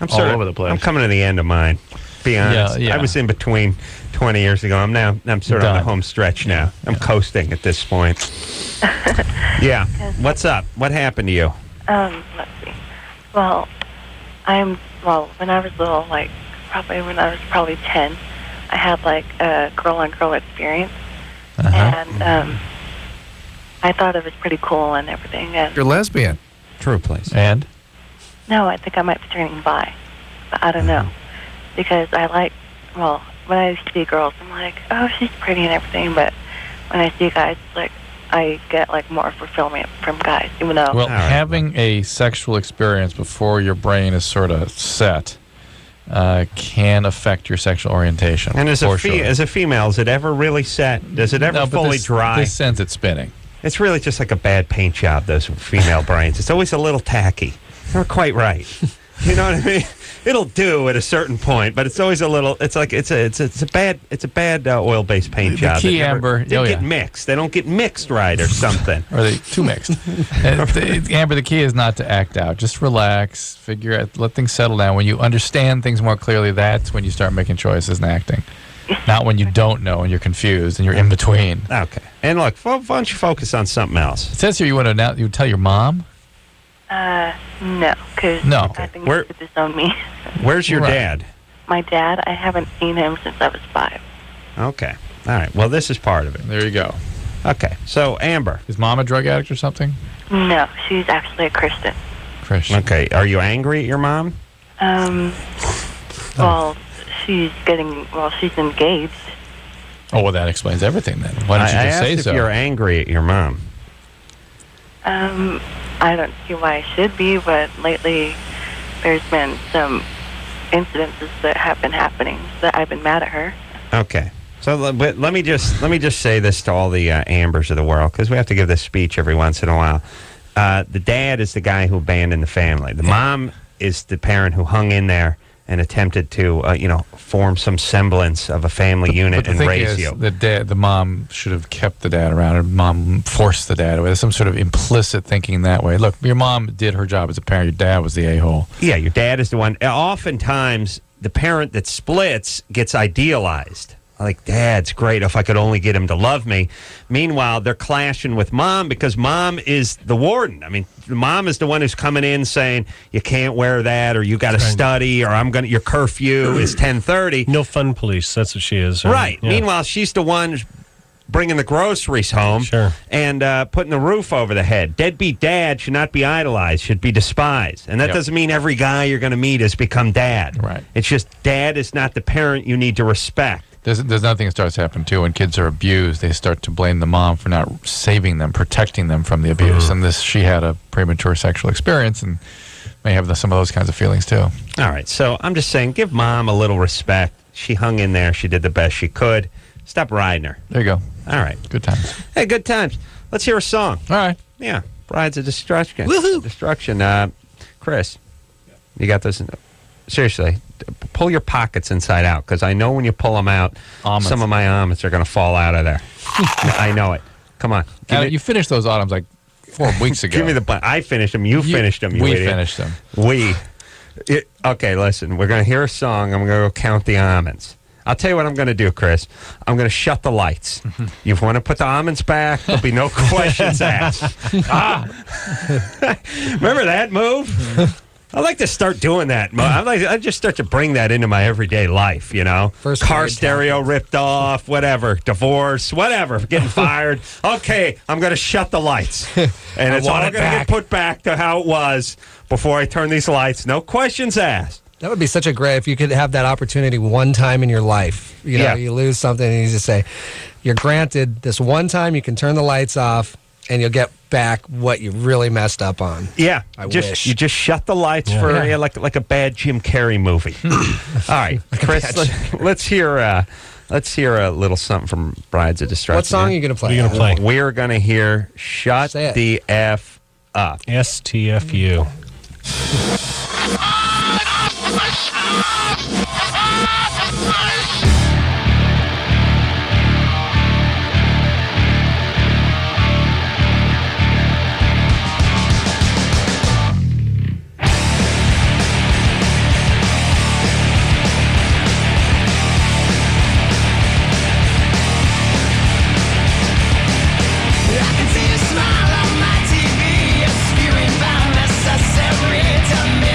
[SPEAKER 3] I'm
[SPEAKER 6] all over the place.
[SPEAKER 3] I'm coming to the end of mine. Be honest.
[SPEAKER 6] Yeah.
[SPEAKER 3] I was in between 20 years ago. I'm sort of on the
[SPEAKER 6] Done.
[SPEAKER 3] home stretch now. I'm coasting at this point. Yeah. What's up? What happened to you?
[SPEAKER 7] Let's see. Well, when I was little, when I was probably 10, I had like a girl-on-girl experience, and I thought it was pretty cool and everything. And
[SPEAKER 6] you're lesbian.
[SPEAKER 3] True place.
[SPEAKER 6] And?
[SPEAKER 7] no, I think I might be turning bi, but I don't know. because I like, well, when I see girls, I'm like, oh, she's pretty and everything, but when I see guys, like, I get like more fulfillment from guys, even though.
[SPEAKER 6] Well, having a sexual experience before your brain is sort of set can affect your sexual orientation.
[SPEAKER 3] And as a female, is it ever really set? Does it ever fully dry?
[SPEAKER 6] This sends it spinning.
[SPEAKER 3] It's really just like a bad paint job, those female brains. It's always a little tacky. Not quite right. You know what I mean? It'll do at a certain point, but it's always a little. It's like it's a bad oil-based paint job.
[SPEAKER 6] The key, Amber,
[SPEAKER 3] they get mixed. They don't get mixed right or something.
[SPEAKER 6] Or they too mixed. Amber, the key is not to act out. Just relax, figure out, let things settle down. When you understand things more clearly, that's when you start making choices and acting. Not when you don't know and you're confused and you're in between.
[SPEAKER 3] Okay. And look, why don't you focus on something else?
[SPEAKER 6] It says here you want to you would tell your mom.
[SPEAKER 7] No, because I think he should disown me.
[SPEAKER 3] Where's your dad?
[SPEAKER 7] My dad, I haven't seen him since I was 5.
[SPEAKER 3] Okay. All right. Well, this is part of it.
[SPEAKER 6] There you go.
[SPEAKER 3] Okay. So, Amber.
[SPEAKER 6] Is Mom a drug addict or something?
[SPEAKER 7] No, she's actually a Christian.
[SPEAKER 3] Okay. Are you angry at your mom?
[SPEAKER 7] Well, she's engaged.
[SPEAKER 6] Oh, well, that explains everything then. Why don't you just say so?
[SPEAKER 3] If you're angry at your mom.
[SPEAKER 7] I don't see why I should be, but lately there's been some incidences that have been happening that I've been mad at her.
[SPEAKER 3] Okay. So let me just say this to all the Ambers of the world, because we have to give this speech every once in a while. The dad is the guy who abandoned the family. The mom is the parent who hung in there and attempted to, form some semblance of a family unit and raise you.
[SPEAKER 6] The mom should have kept the dad around, or mom forced the dad away. There's some sort of implicit thinking that way. Look, your mom did her job as a parent. Your dad was the a-hole.
[SPEAKER 3] Yeah, your dad is the one. Oftentimes, the parent that splits gets idealized. Like, Dad's great if I could only get him to love me. Meanwhile, they're clashing with Mom because Mom is the warden. I mean, Mom is the one who's coming in saying, you can't wear that, or you got to study, or your curfew is 10:30.
[SPEAKER 5] No fun police. That's what she is.
[SPEAKER 3] Right.
[SPEAKER 5] Yeah.
[SPEAKER 3] Meanwhile, she's the one bringing the groceries home and putting the roof over the head. Deadbeat dad should not be idolized, should be despised. And that doesn't mean every guy you're going to meet has become dad.
[SPEAKER 6] Right.
[SPEAKER 3] It's just dad is not the parent you need to respect.
[SPEAKER 6] There's another thing that starts to happen, too. When kids are abused, they start to blame the mom for not saving them, protecting them from the abuse. And she had a premature sexual experience and may have some of those kinds of feelings, too.
[SPEAKER 3] All right. So I'm just saying, give Mom a little respect. She hung in there. She did the best she could. Stop riding her.
[SPEAKER 6] There you go.
[SPEAKER 3] All right.
[SPEAKER 6] Good times.
[SPEAKER 3] Hey, good times. Let's hear a song.
[SPEAKER 6] All right.
[SPEAKER 3] Yeah. Brides of Destruction.
[SPEAKER 4] Woohoo!
[SPEAKER 3] Destruction. Chris, you got this? Seriously, pull your pockets inside out, because I know when you pull them out, some of my almonds are going to fall out of there. I know it. Come on.
[SPEAKER 6] You finished those autumns like 4 weeks ago.
[SPEAKER 3] Give me the... I finished them. You finished them.
[SPEAKER 6] We finished them.
[SPEAKER 3] Okay, listen. We're going to hear a song. I'm going to go count the almonds. I'll tell you what I'm going to do, Chris. I'm going to shut the lights. You want to put the almonds back? There'll be no questions asked. Remember that move? I like to start doing that. I just start to bring that into my everyday life,
[SPEAKER 4] First
[SPEAKER 3] car stereo ripped off, whatever, divorce, whatever, getting fired. Okay, I'm going to shut the lights. And it's all going to get put back to how it was before I turn these lights. No questions asked.
[SPEAKER 4] That would be such a great, if you could have that opportunity one time in your life. You lose something and you just say, you're granted this one time, you can turn the lights off and you'll get back what you really messed up on.
[SPEAKER 3] Yeah.
[SPEAKER 4] I wish.
[SPEAKER 3] You just shut the lights for like a bad Jim Carrey movie. All right, Chris, let's hear a little something from Brides of Destruction.
[SPEAKER 4] What song are you going to play?
[SPEAKER 5] What are you going to play?
[SPEAKER 3] We're going to hear Shut the F Up.
[SPEAKER 5] STFU.
[SPEAKER 9] I can see you smile on my TV. You're spewing by necessary to me.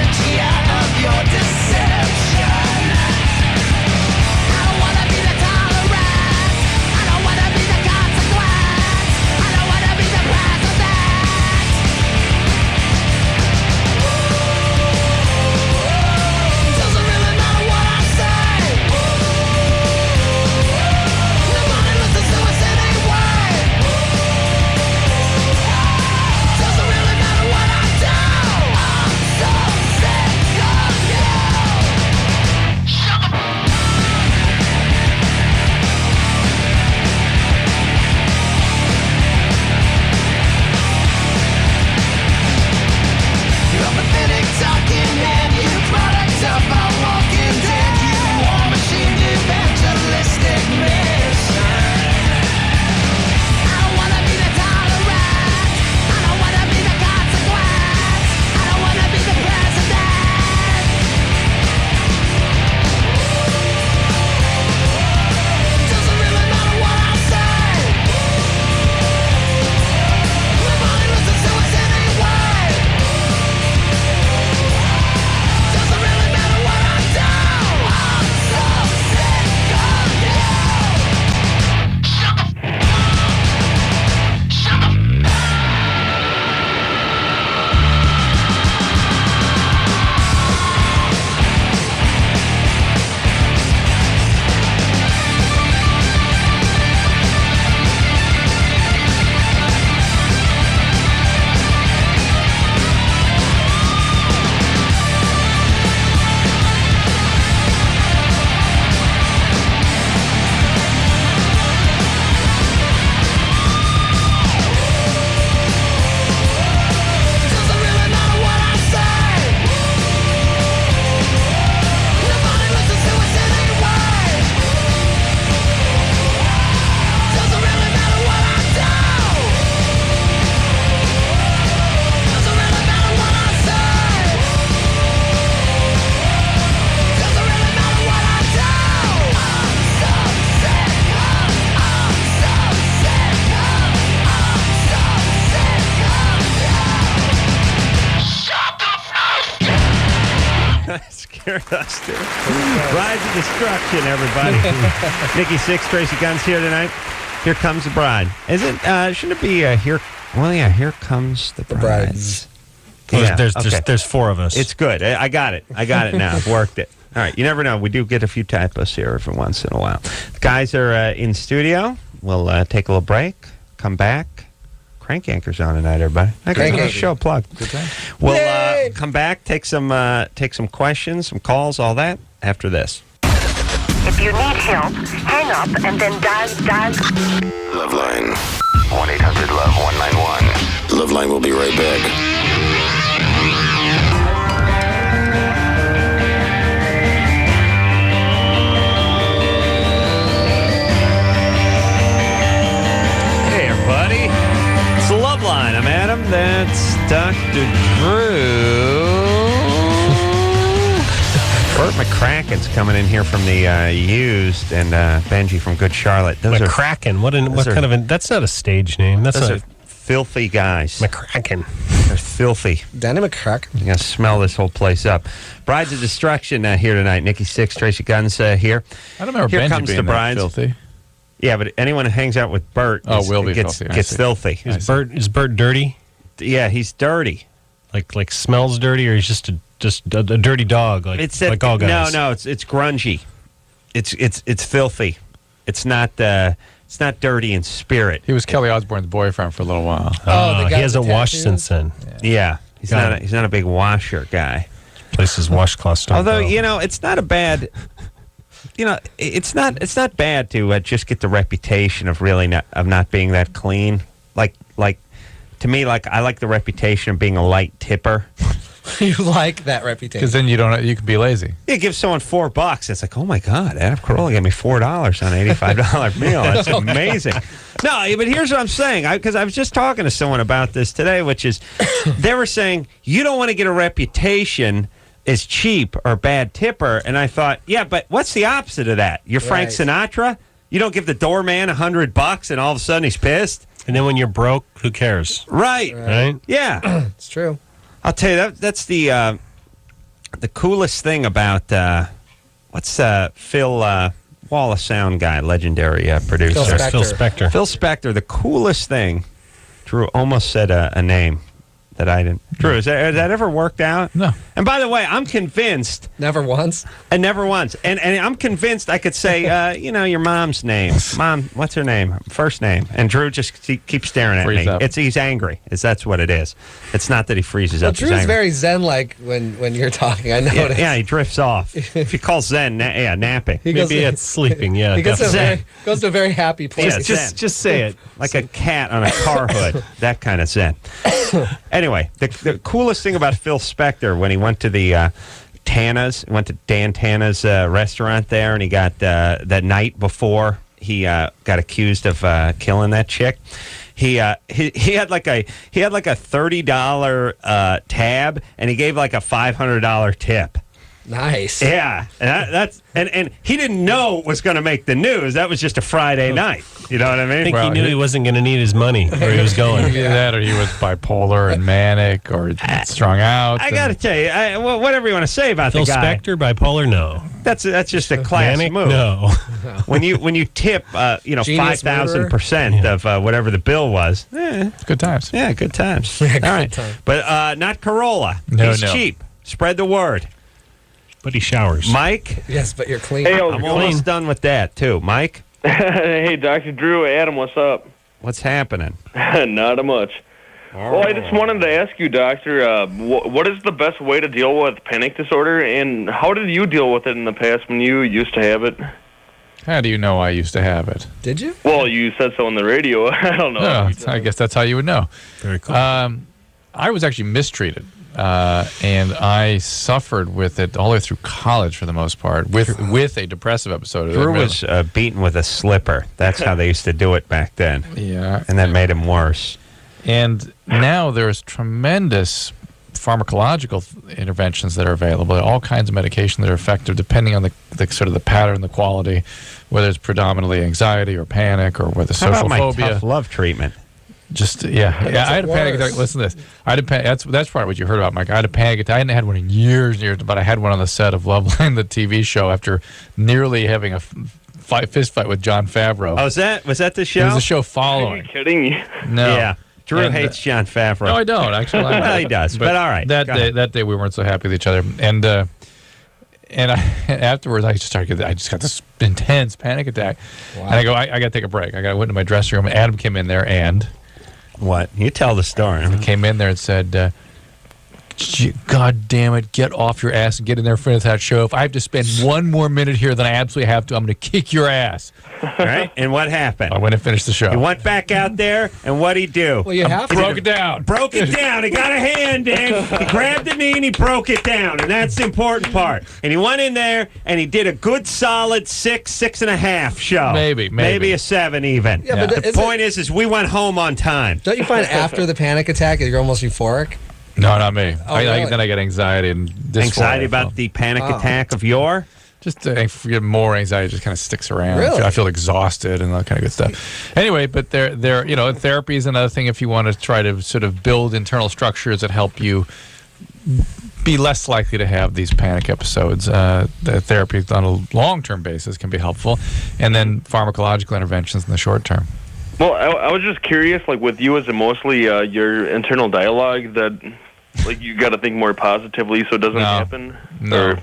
[SPEAKER 3] There it does, too. Brides of Destruction, everybody. Nikki Sixx, Tracii Guns here tonight. Here Comes the Bride. Shouldn't it be here? Well, yeah, Here Comes the Brides.
[SPEAKER 5] Yeah, there's four of us.
[SPEAKER 3] It's good. I got it now. I've worked it. All right. You never know. We do get a few typos here every once in a while. The guys are in studio. We'll take a little break. Come back. Crank Anchor's on tonight, everybody. Nice show plug. Good time. We'll come back, take some questions, some calls, all that after this.
[SPEAKER 9] If you need help, hang up and then dial.
[SPEAKER 1] LoveLine. 1-800-LOVE-191. LoveLine will be right back.
[SPEAKER 3] Hey, everybody. It's LoveLine. I'm Adam. That's Dr. Drew. Bert McCracken's coming in here from the used, and Benji from Good Charlotte. Those
[SPEAKER 5] McCracken. What kind of a... That's not a stage name. Those
[SPEAKER 3] are filthy guys.
[SPEAKER 5] McCracken.
[SPEAKER 3] They're filthy.
[SPEAKER 4] Danny McCracken.
[SPEAKER 3] You're going to smell this whole place up. Brides of Destruction here tonight. Nikki Sixx, Tracii Guns here.
[SPEAKER 6] I don't remember
[SPEAKER 3] Here
[SPEAKER 6] Benji
[SPEAKER 3] comes
[SPEAKER 6] being
[SPEAKER 3] the
[SPEAKER 6] that
[SPEAKER 3] brides.
[SPEAKER 6] filthy.
[SPEAKER 3] Yeah, but anyone who hangs out with Bert
[SPEAKER 6] will be
[SPEAKER 3] gets filthy.
[SPEAKER 5] Is Bert dirty?
[SPEAKER 3] Yeah, he's dirty.
[SPEAKER 5] Like smells dirty, or he's just a dirty dog, like all guys?
[SPEAKER 3] No, it's grungy. It's filthy. It's not dirty in spirit.
[SPEAKER 6] He was Kelly Osbourne's boyfriend for a little while.
[SPEAKER 5] He hasn't washed since then.
[SPEAKER 3] Yeah, he's not a big washer guy.
[SPEAKER 5] Places washcloths don't
[SPEAKER 3] Although
[SPEAKER 5] go.
[SPEAKER 3] it's not a bad. It's not bad to just get the reputation of not being that clean. Like to me, I like the reputation of being a light tipper.
[SPEAKER 4] You like that reputation
[SPEAKER 6] because then you can be lazy.
[SPEAKER 3] You give someone $4. It's like, oh my God, Adam Carolla gave me $4 on an $85 meal. That's amazing. No, but here's what I'm saying, because I was just talking to someone about this today, which is they were saying you don't want to get a reputation as cheap or bad tipper, and I thought, yeah, but what's the opposite of that? You're Frank Sinatra. You don't give the doorman $100, and all of a sudden he's pissed.
[SPEAKER 5] And then when you're broke, who cares?
[SPEAKER 3] Right? Yeah,
[SPEAKER 4] it's true.
[SPEAKER 3] I'll tell you that's the coolest thing about what's Phil Wall of Sound guy, legendary producer
[SPEAKER 5] Phil Spector.
[SPEAKER 3] Phil Spector. The coolest thing. Drew almost said a name that I didn't. Drew, has that ever worked out?
[SPEAKER 6] No.
[SPEAKER 3] And by the way, I'm convinced.
[SPEAKER 4] Never once?
[SPEAKER 3] Never once. And I'm convinced I could say, your mom's name. Mom, what's her name? First name. And Drew just keeps staring at me. He's angry. That's what it is. It's not that he freezes up.
[SPEAKER 4] Drew's very zen-like when you're talking. I noticed.
[SPEAKER 3] Yeah, he drifts off. If you call zen, napping.
[SPEAKER 5] Maybe it's sleeping,
[SPEAKER 4] He goes to a very happy place.
[SPEAKER 3] Yeah, just say it. Like a cat on a car hood. That kind of zen. Anyway, the coolest thing about Phil Spector, when he went to the went to Dan Tana's restaurant there, and he got that night before he got accused of killing that chick. He had like a $30 tab, and he gave like a $500 tip.
[SPEAKER 4] Nice.
[SPEAKER 3] Yeah, and he didn't know it was going to make the news. That was just a Friday night. You know what I mean?
[SPEAKER 5] I think he knew he wasn't going to need his money where he was going.
[SPEAKER 6] Either that, or he was bipolar and manic, or strung out.
[SPEAKER 3] I got to tell you, whatever you want to say about
[SPEAKER 5] Phil
[SPEAKER 3] the guy.
[SPEAKER 5] Spector, bipolar, no.
[SPEAKER 3] That's just a class
[SPEAKER 5] manic,
[SPEAKER 3] move.
[SPEAKER 5] No.
[SPEAKER 3] When you tip 5,000% of whatever the bill was,
[SPEAKER 6] good times.
[SPEAKER 3] Yeah, good times. All right, but not Carolla. He's cheap. Spread the word.
[SPEAKER 5] But he showers.
[SPEAKER 3] Mike?
[SPEAKER 4] Yes, but you're clean.
[SPEAKER 10] Hey,
[SPEAKER 3] I'm almost done with that, too. Mike?
[SPEAKER 10] Hey, Dr. Drew, Adam, what's up?
[SPEAKER 3] What's happening?
[SPEAKER 10] Not much. Well, I just wanted to ask you, Doctor, what is the best way to deal with panic disorder, and how did you deal with it in the past when you used to have it?
[SPEAKER 6] How do you know I used to have it?
[SPEAKER 4] Did you?
[SPEAKER 10] Well, you said so on the radio. I don't know.
[SPEAKER 6] No, I guess that's how you would know.
[SPEAKER 5] Very cool.
[SPEAKER 6] I was actually mistreated. And I suffered with it all the way through college for the most part, with a depressive episode.
[SPEAKER 3] Drew was beaten with a slipper. That's how they used to do it back then.
[SPEAKER 6] Yeah.
[SPEAKER 3] And that made him worse.
[SPEAKER 6] And now there's tremendous pharmacological interventions that are available, all kinds of medication that are effective depending on the sort of the pattern, the quality, whether it's predominantly anxiety or panic or whether social
[SPEAKER 3] How about my
[SPEAKER 6] phobia.
[SPEAKER 3] tough love treatment?
[SPEAKER 6] I had a panic attack. Listen to this. I had a that's part of what you heard about, Mike. I had a panic attack. I hadn't had one in years and years, but I had one on the set of LoveLine, the TV show, after nearly having a fist fight with Jon Favreau.
[SPEAKER 3] Oh, was that the show?
[SPEAKER 6] It was the show following.
[SPEAKER 10] Are you kidding me?
[SPEAKER 6] No.
[SPEAKER 3] Yeah. Drew hates Jon Favreau.
[SPEAKER 6] No, I don't. Actually,
[SPEAKER 3] well, he does. But all right.
[SPEAKER 6] That day we weren't so happy with each other, and afterwards I just got this intense panic attack, and I go, I got to take a break. I went into my dressing room, and Adam came in there, and
[SPEAKER 3] what? You tell the story.
[SPEAKER 6] He came in there and said, God damn it, get off your ass and get in there and finish that show. If I have to spend one more minute here than I absolutely have to, I'm going to kick your ass.
[SPEAKER 3] Right? And what happened?
[SPEAKER 6] I went and finished the show.
[SPEAKER 3] He went back out there, and what'd he do?
[SPEAKER 4] Well, you have
[SPEAKER 6] broke it down.
[SPEAKER 3] Broke it down. He got a hand in. He grabbed the knee, and he broke it down. And that's the important part. And he went in there, and he did a good, solid 6.5 show. Maybe a 7 even.
[SPEAKER 4] Yeah, but
[SPEAKER 3] the point is we went home on time.
[SPEAKER 4] Don't you find after the panic attack you're almost euphoric?
[SPEAKER 6] No, not me.
[SPEAKER 4] Oh, really?
[SPEAKER 6] Then I get anxiety and dysphoria.
[SPEAKER 3] Anxiety about the panic attack of your?
[SPEAKER 6] Just I get more anxiety. Just kind of sticks around.
[SPEAKER 4] Really?
[SPEAKER 6] I feel exhausted and that kind of good stuff. Anyway, but therapy is another thing if you want to try to sort of build internal structures that help you be less likely to have these panic episodes. The therapy on a long-term basis can be helpful, and then pharmacological interventions in the short term.
[SPEAKER 10] Well, I was just curious, like with you, is it mostly your internal dialogue that, like, you got to think more positively so it doesn't happen?
[SPEAKER 6] No.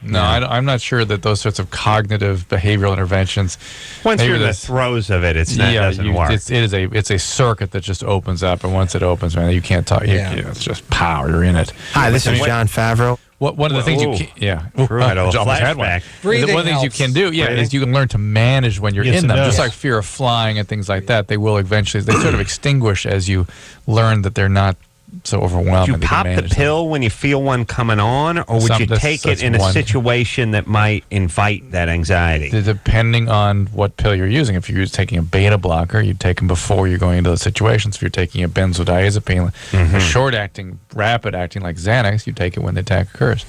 [SPEAKER 6] I'm not sure that those sorts of cognitive behavioral interventions.
[SPEAKER 3] Once you're in the throes of it, doesn't work.
[SPEAKER 6] It's a circuit that just opens up, and once it opens, man, you can't talk. It's just power. You're in it.
[SPEAKER 11] Hi, this is Jon Favreau.
[SPEAKER 6] One of the things you can,
[SPEAKER 3] had a flashback.
[SPEAKER 6] One of the things you can do, is you can learn to manage when you're in them. Just like fear of flying and things like that, they will eventually, they sort of extinguish as you learn that they're not so overwhelming.
[SPEAKER 3] Do you pop the pill when you feel one coming on, or would you take it in a situation that might invite that anxiety?
[SPEAKER 6] Depending on what pill you're using. If you're taking a beta blocker, you take them before you're going into those situations. If you're taking a benzodiazepine, a short-acting, rapid-acting like Xanax, you take it when the attack occurs.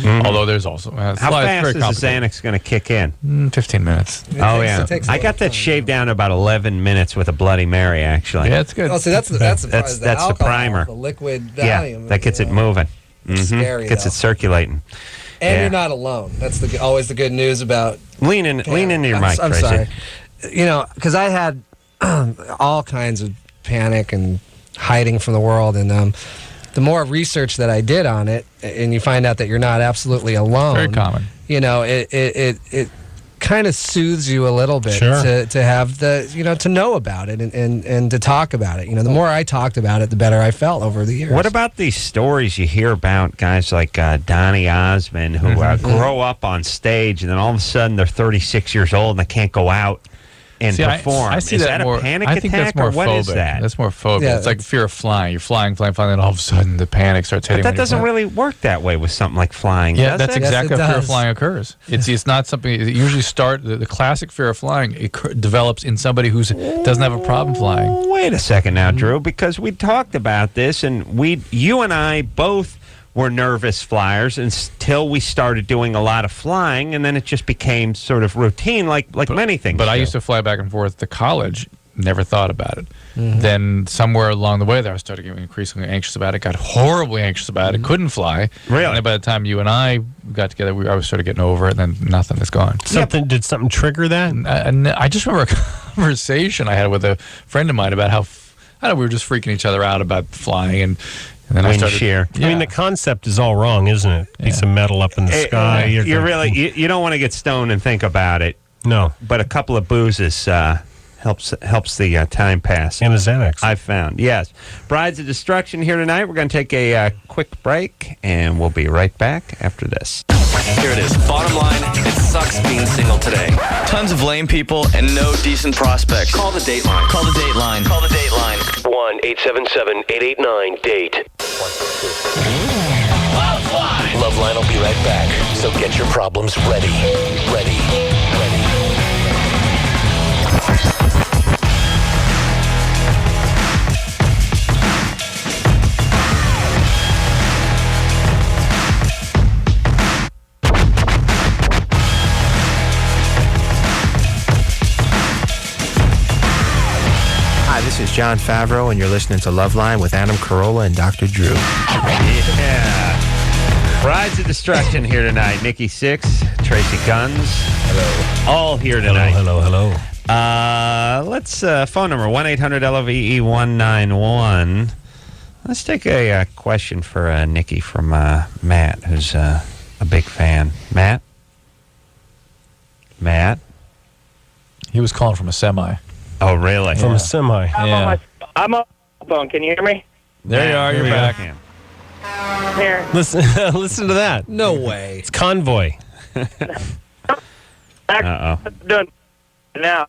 [SPEAKER 6] Although there's also...
[SPEAKER 3] How fast is the Xanax going to kick in?
[SPEAKER 6] 15 minutes.
[SPEAKER 3] I got that shaved down to about 11 minutes with a Bloody Mary, actually.
[SPEAKER 6] Yeah, it's good.
[SPEAKER 4] Oh, so that's the
[SPEAKER 3] primer.
[SPEAKER 4] The liquid Valium.
[SPEAKER 3] That gets it moving.
[SPEAKER 4] Scary,
[SPEAKER 3] gets it circulating.
[SPEAKER 4] And you're not alone. That's always the good news about...
[SPEAKER 3] Lean into your mic,
[SPEAKER 4] I'm
[SPEAKER 3] Tracii.
[SPEAKER 4] Sorry. Because I had all kinds of panic and hiding from the world, and the more research that I did on it, and you find out that you're not absolutely alone.
[SPEAKER 6] Very common.
[SPEAKER 4] It kind of soothes you a little bit to have to know about it and to talk about it. The more I talked about it, the better I felt over the years.
[SPEAKER 3] What about these stories you hear about guys like Donny Osmond who grow up on stage and then all of a sudden they're 36 years old and they can't go out and perform?
[SPEAKER 6] I see
[SPEAKER 3] is
[SPEAKER 6] that
[SPEAKER 3] a panic
[SPEAKER 6] I think
[SPEAKER 3] attack,
[SPEAKER 6] that's more
[SPEAKER 3] or what
[SPEAKER 6] phobic.
[SPEAKER 3] is that?
[SPEAKER 6] That's more phobia. It's like fear of flying. You're flying, and all of a sudden the panic starts hitting.
[SPEAKER 3] But that doesn't really work that way with something like flying.
[SPEAKER 6] Yeah,
[SPEAKER 3] does
[SPEAKER 6] that's
[SPEAKER 3] it?
[SPEAKER 6] exactly how fear of flying occurs. It's not something. It usually the classic fear of flying develops in somebody who doesn't have a problem flying.
[SPEAKER 3] Wait a second now, Drew, because we talked about this, and you and I both were nervous flyers until we started doing a lot of flying, and then it just became sort of routine, like many things.
[SPEAKER 6] But I used to fly back and forth to college. Never thought about it. Then somewhere along the way there, I started getting increasingly anxious about it. Got horribly anxious about it. Couldn't fly.
[SPEAKER 3] Really?
[SPEAKER 6] And then by the time you and I got together, I was sort of getting over it. And then nothing is gone.
[SPEAKER 5] Did something trigger that?
[SPEAKER 6] I just remember a conversation I had with a friend of mine about how we were just freaking each other out about flying and then I started.
[SPEAKER 3] Shear.
[SPEAKER 5] I mean, the concept is all wrong, isn't it? Piece of metal up in the sky.
[SPEAKER 3] You don't want to get stoned and think about it.
[SPEAKER 5] No.
[SPEAKER 3] But a couple of boozes helps the time pass.
[SPEAKER 5] And a Xanax.
[SPEAKER 3] I've found, yes. Brides of Destruction here tonight. We're going to take a quick break, and we'll be right back after this.
[SPEAKER 12] Here it is. Bottom line, it sucks being single today. Tons of lame people and no decent prospects. Call the Dateline. Call the Dateline. Call the Dateline.
[SPEAKER 1] 1-877-889-DATE. LoveLine will be right back. So get your problems ready. Ready.
[SPEAKER 11] This This is John Favreau, and you're listening to LoveLine with Adam Carolla and Dr. Drew.
[SPEAKER 3] Yeah. Brides of Destruction here tonight. Nikki Sixx, Tracii Guns. Hello. All here tonight.
[SPEAKER 5] Hello.
[SPEAKER 3] Let's phone number 1-800-LOVE-191. Let's take a question for Nikki from Matt, who's a big fan. Matt?
[SPEAKER 6] He was calling from a semi.
[SPEAKER 3] Oh, really?
[SPEAKER 5] From a semi.
[SPEAKER 6] Yeah.
[SPEAKER 13] I'm on my phone. Can you hear me?
[SPEAKER 6] There you are. You're back.
[SPEAKER 13] Here.
[SPEAKER 5] Listen to that.
[SPEAKER 4] No way.
[SPEAKER 5] It's Convoy.
[SPEAKER 3] Uh-oh.
[SPEAKER 13] Doing now.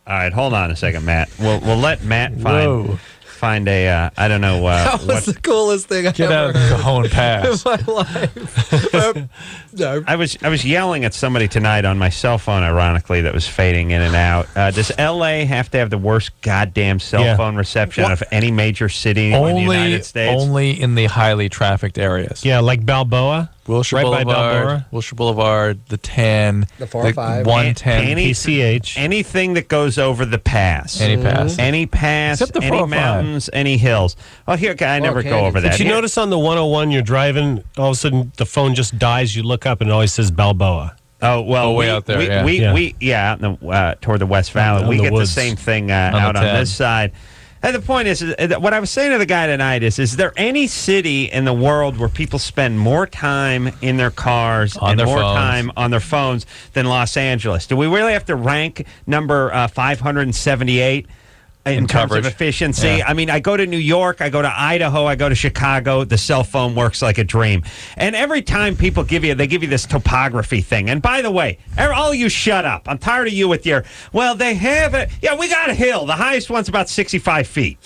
[SPEAKER 3] All right, hold on a second, Matt. We'll let Matt find a I don't know
[SPEAKER 4] That was the coolest thing I've
[SPEAKER 6] Get
[SPEAKER 4] ever
[SPEAKER 6] out of the
[SPEAKER 4] heard
[SPEAKER 6] cajon pass.
[SPEAKER 4] in my life.
[SPEAKER 3] I was yelling at somebody tonight on my cell phone, ironically, that was fading in and out. Does L.A. have to have the worst goddamn cell phone reception of any major city in the United States?
[SPEAKER 6] Only in the highly trafficked areas.
[SPEAKER 5] Yeah, like Balboa.
[SPEAKER 6] Wilshire
[SPEAKER 5] By
[SPEAKER 6] Boulevard,
[SPEAKER 5] Balboa.
[SPEAKER 6] Wilshire Boulevard, the 10,
[SPEAKER 4] The 405.
[SPEAKER 6] 110,
[SPEAKER 5] PCH.
[SPEAKER 3] Anything that goes over the pass.
[SPEAKER 6] Any pass.
[SPEAKER 3] Any pass,
[SPEAKER 6] Except the
[SPEAKER 3] any
[SPEAKER 6] 405.
[SPEAKER 3] mountains, any hills. Oh, here, I never go over that.
[SPEAKER 5] Did you
[SPEAKER 3] Here-
[SPEAKER 5] notice on the 101 you're driving, all of a sudden the phone just dies, you look up and it always says Balboa.
[SPEAKER 3] Oh, well,
[SPEAKER 6] way out there, yeah.
[SPEAKER 3] we out in the, toward the West Valley.
[SPEAKER 5] On
[SPEAKER 3] We
[SPEAKER 5] the
[SPEAKER 3] get
[SPEAKER 5] woods.
[SPEAKER 3] the same thing
[SPEAKER 6] the
[SPEAKER 3] out on
[SPEAKER 6] 10.
[SPEAKER 3] this side. And the point is, what I was saying to the guy tonight is there any city in the world where people spend more time in their cars
[SPEAKER 6] On
[SPEAKER 3] and
[SPEAKER 6] their
[SPEAKER 3] more
[SPEAKER 6] phones.
[SPEAKER 3] time on their phones than Los Angeles? Do we really have to rank number 578? In terms
[SPEAKER 6] coverage.
[SPEAKER 3] of efficiency,
[SPEAKER 6] Yeah.
[SPEAKER 3] I mean, I go to New York, I go to Idaho, I go to Chicago. The cell phone works like a dream. And every time people give you this topography thing. And by the way, all you shut up. I'm tired of you with your, well, they have it. Yeah, we got a hill. The highest one's about 65 feet.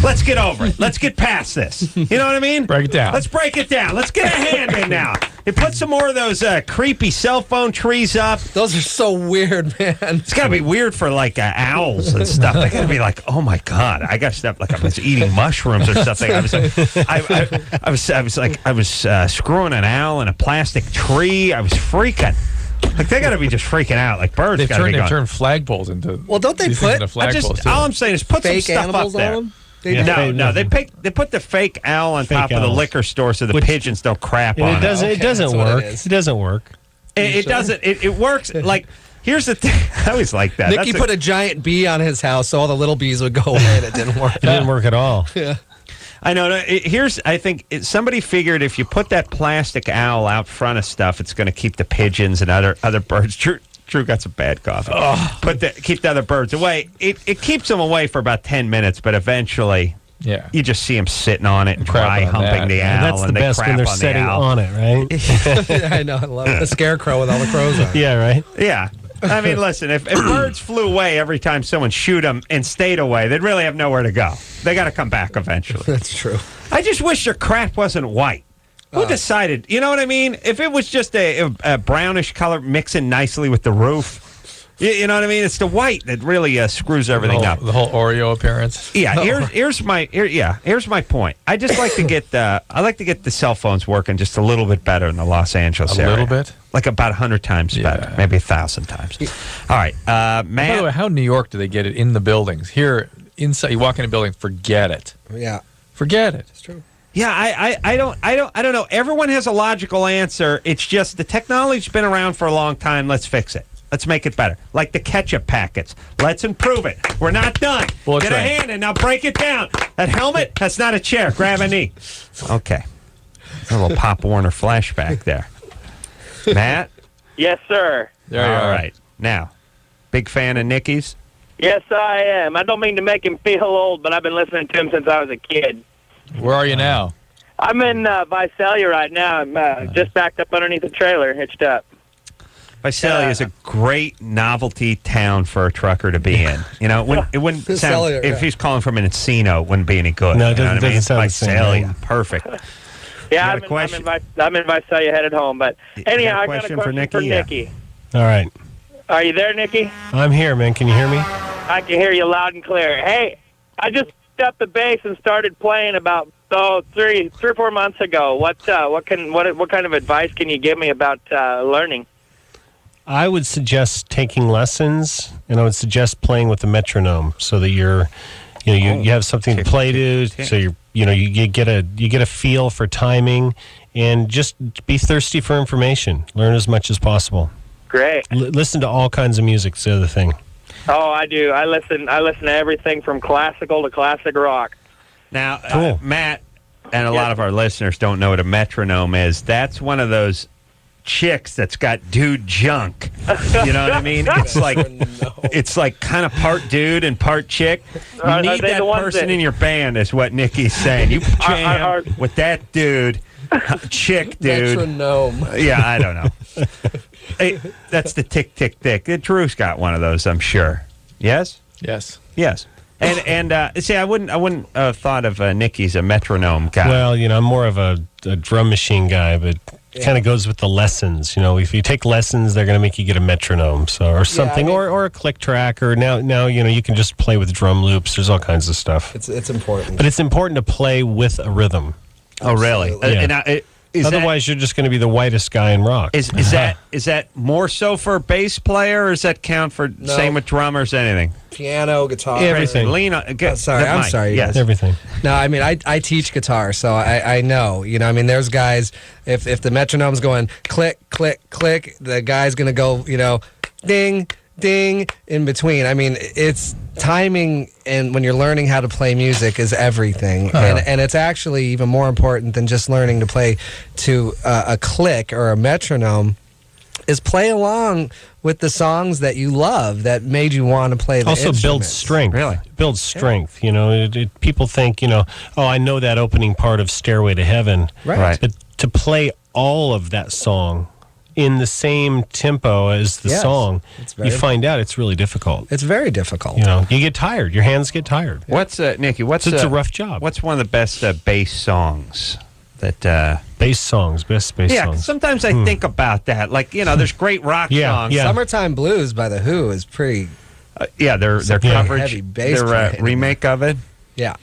[SPEAKER 3] Let's get over it. Let's get past this. You know what I mean?
[SPEAKER 6] Break it down.
[SPEAKER 3] Let's break it down. Let's get a hand in now. And put some more of those creepy cell phone trees up.
[SPEAKER 4] Those are so weird, man.
[SPEAKER 3] It's got to be weird for like owls and stuff. They got to be like, oh my god, I got stuff like I was eating mushrooms or something. I was screwing an owl in a plastic tree. I was freaking. Like they got to be just freaking out. Like birds got to be going.
[SPEAKER 6] They've turned flagpoles into.
[SPEAKER 4] Well, don't they
[SPEAKER 6] these things
[SPEAKER 4] put-
[SPEAKER 6] into flagpoles, too.
[SPEAKER 3] All I'm saying is put some
[SPEAKER 4] Fake
[SPEAKER 3] stuff up
[SPEAKER 4] animals
[SPEAKER 3] there.
[SPEAKER 4] on them? They
[SPEAKER 3] No, they put the fake owl on
[SPEAKER 5] Fake
[SPEAKER 3] top of the
[SPEAKER 5] owls.
[SPEAKER 3] liquor store so the pigeons don't crap on
[SPEAKER 5] It doesn't.
[SPEAKER 4] Okay,
[SPEAKER 5] It doesn't
[SPEAKER 4] that's what it
[SPEAKER 5] work.
[SPEAKER 4] is.
[SPEAKER 5] It doesn't work.
[SPEAKER 3] It doesn't. It works. Like here's the thing. I always like that.
[SPEAKER 4] Nikki put a giant bee on his house so all the little bees would go away and it didn't work.
[SPEAKER 5] It didn't work at all.
[SPEAKER 4] Yeah.
[SPEAKER 3] I know. I think somebody figured if you put that plastic owl out front of stuff, it's going to keep the pigeons and other birds. Drew got some bad coffee. Keep the other birds away. It keeps them away for about 10 minutes, but eventually,
[SPEAKER 6] you
[SPEAKER 3] just see them sitting on it and dry
[SPEAKER 6] Crapping on
[SPEAKER 3] humping
[SPEAKER 6] that.
[SPEAKER 3] the
[SPEAKER 5] And
[SPEAKER 3] owl,
[SPEAKER 5] that's the
[SPEAKER 3] and they
[SPEAKER 5] best
[SPEAKER 3] crap
[SPEAKER 5] when they're
[SPEAKER 3] on the
[SPEAKER 5] setting
[SPEAKER 3] owl.
[SPEAKER 5] on it, right?
[SPEAKER 4] Yeah, I know. I love it. The scarecrow with all the crows on it.
[SPEAKER 5] Yeah, right.
[SPEAKER 3] Yeah. I mean, listen, if birds flew away every time someone shoot them and stayed away, they'd really have nowhere to go. They got to come back eventually.
[SPEAKER 4] That's true.
[SPEAKER 3] I just wish your crap wasn't white. Who decided? You know what I mean? If it was just a brownish color mixing nicely with the roof, you know what I mean? It's the white that really screws everything up.
[SPEAKER 6] The whole Oreo appearance.
[SPEAKER 3] Yeah, here's my point. I just like to get the cell phones working just a little bit better in the Los Angeles area.
[SPEAKER 6] A little bit?
[SPEAKER 3] Like about 100 times better, maybe 1,000 times. All right,
[SPEAKER 6] By the way,
[SPEAKER 3] Matt.
[SPEAKER 6] how in New York do they get it in the buildings? Here, inside, you walk in a building, forget it.
[SPEAKER 4] Yeah.
[SPEAKER 6] Forget it.
[SPEAKER 4] It's true.
[SPEAKER 3] Yeah, I don't know. Everyone has a logical answer. It's just the technology's been around for a long time. Let's fix it. Let's make it better. Like the ketchup packets. Let's improve it. We're not done.
[SPEAKER 6] Bullet
[SPEAKER 3] Get a
[SPEAKER 6] train.
[SPEAKER 3] hand and now break it down. That helmet, that's not a chair. Grab a knee. Okay. A little Pop Warner flashback there. Matt?
[SPEAKER 13] Yes, sir.
[SPEAKER 6] There you
[SPEAKER 3] All
[SPEAKER 6] are.
[SPEAKER 3] right. Now, big fan of Nikki's?
[SPEAKER 13] Yes, I am. I don't mean to make him feel old, but I've been listening to him since I was a kid.
[SPEAKER 6] Where are you now?
[SPEAKER 13] I'm in Visalia right now. I'm just backed up underneath a trailer, hitched up.
[SPEAKER 3] Visalia is a great novelty town for a trucker to be in. You know, it wouldn't sound,
[SPEAKER 4] Visalia,
[SPEAKER 3] if he's calling from an Encino, it wouldn't be any good.
[SPEAKER 5] No, it
[SPEAKER 3] You know what I mean?
[SPEAKER 5] doesn't sound the same,
[SPEAKER 3] Visalia,
[SPEAKER 5] right?
[SPEAKER 3] perfect.
[SPEAKER 13] Yeah,
[SPEAKER 3] You got a question?
[SPEAKER 13] I'm in Visalia headed home. But anyhow, I got a
[SPEAKER 3] question
[SPEAKER 13] question
[SPEAKER 3] for Nikki? Yeah.
[SPEAKER 13] Nikki.
[SPEAKER 5] All right.
[SPEAKER 13] Are you there, Nikki?
[SPEAKER 5] I'm here, man. Can you hear me?
[SPEAKER 13] I can hear you loud and clear. Hey, I just picked up the bass and started playing about 3 or 4 months ago. What kind of advice can you give me about learning?
[SPEAKER 5] I would suggest taking lessons, and I would suggest playing with the metronome so that you're you have something to play to, so you get a feel for timing, and just be thirsty for information. Learn as much as possible.
[SPEAKER 13] Great.
[SPEAKER 5] Listen to all kinds of music. It's the other thing.
[SPEAKER 13] Oh, I do. I listen to everything from classical to classic rock.
[SPEAKER 3] Now,
[SPEAKER 5] Cool.
[SPEAKER 3] Matt, and a lot of our listeners don't know what a metronome is. That's one of those chicks that's got dude junk. You know what I mean? It's like kind of part dude and part chick. You need that person in your band, is what Nikki's saying. You jam with that dude, chick dude.
[SPEAKER 4] Metronome.
[SPEAKER 3] Yeah, I don't know. Hey, that's the tick tick tick. Drew's got one of those, I'm sure. Yes.
[SPEAKER 6] Yes.
[SPEAKER 3] Yes. And see, I wouldn't have thought of Nikki's a metronome guy.
[SPEAKER 5] Well, I'm more of a drum machine guy, but it kind of goes with the lessons. If you take lessons, they're going to make you get a metronome, or something, or a click track, or now you can just play with drum loops. There's all kinds of stuff.
[SPEAKER 4] It's important,
[SPEAKER 5] but it's important to play with a rhythm.
[SPEAKER 3] Oh, really?
[SPEAKER 5] Yeah. Otherwise, you're just going to be the whitest guy in rock.
[SPEAKER 3] Is that more so for a bass player, or does that count for same with drummers? Anything?
[SPEAKER 4] Piano, guitar,
[SPEAKER 5] everything.
[SPEAKER 3] Lean on.
[SPEAKER 4] I'm sorry.
[SPEAKER 3] Yes,
[SPEAKER 5] everything.
[SPEAKER 4] No, I mean I teach guitar, so I know. There's guys. If the metronome's going click click click, the guy's gonna go ding ding in between. I mean, it's timing, and when you're learning how to play music is everything. And it's actually even more important than just learning to play to a click or a metronome, is play along with the songs that you love that made you want to play the
[SPEAKER 5] also
[SPEAKER 4] instruments.
[SPEAKER 5] builds strength.
[SPEAKER 4] Really?
[SPEAKER 5] Builds strength. People think, I know that opening part of Stairway to Heaven.
[SPEAKER 4] Right.
[SPEAKER 5] But to play all of that song in the same tempo as the song, you find out it's really difficult.
[SPEAKER 4] It's very difficult.
[SPEAKER 5] You get tired. Your hands get tired.
[SPEAKER 3] What's Nikki? It's
[SPEAKER 5] a rough job.
[SPEAKER 3] What's one of the best bass songs? Best bass songs. Yeah, sometimes I think about that. Like, there's great rock songs.
[SPEAKER 4] Yeah. Summertime Blues by The Who is pretty...
[SPEAKER 3] their coverage,
[SPEAKER 4] heavy bass
[SPEAKER 3] their
[SPEAKER 4] playing.
[SPEAKER 3] remake of it.
[SPEAKER 4] Yeah.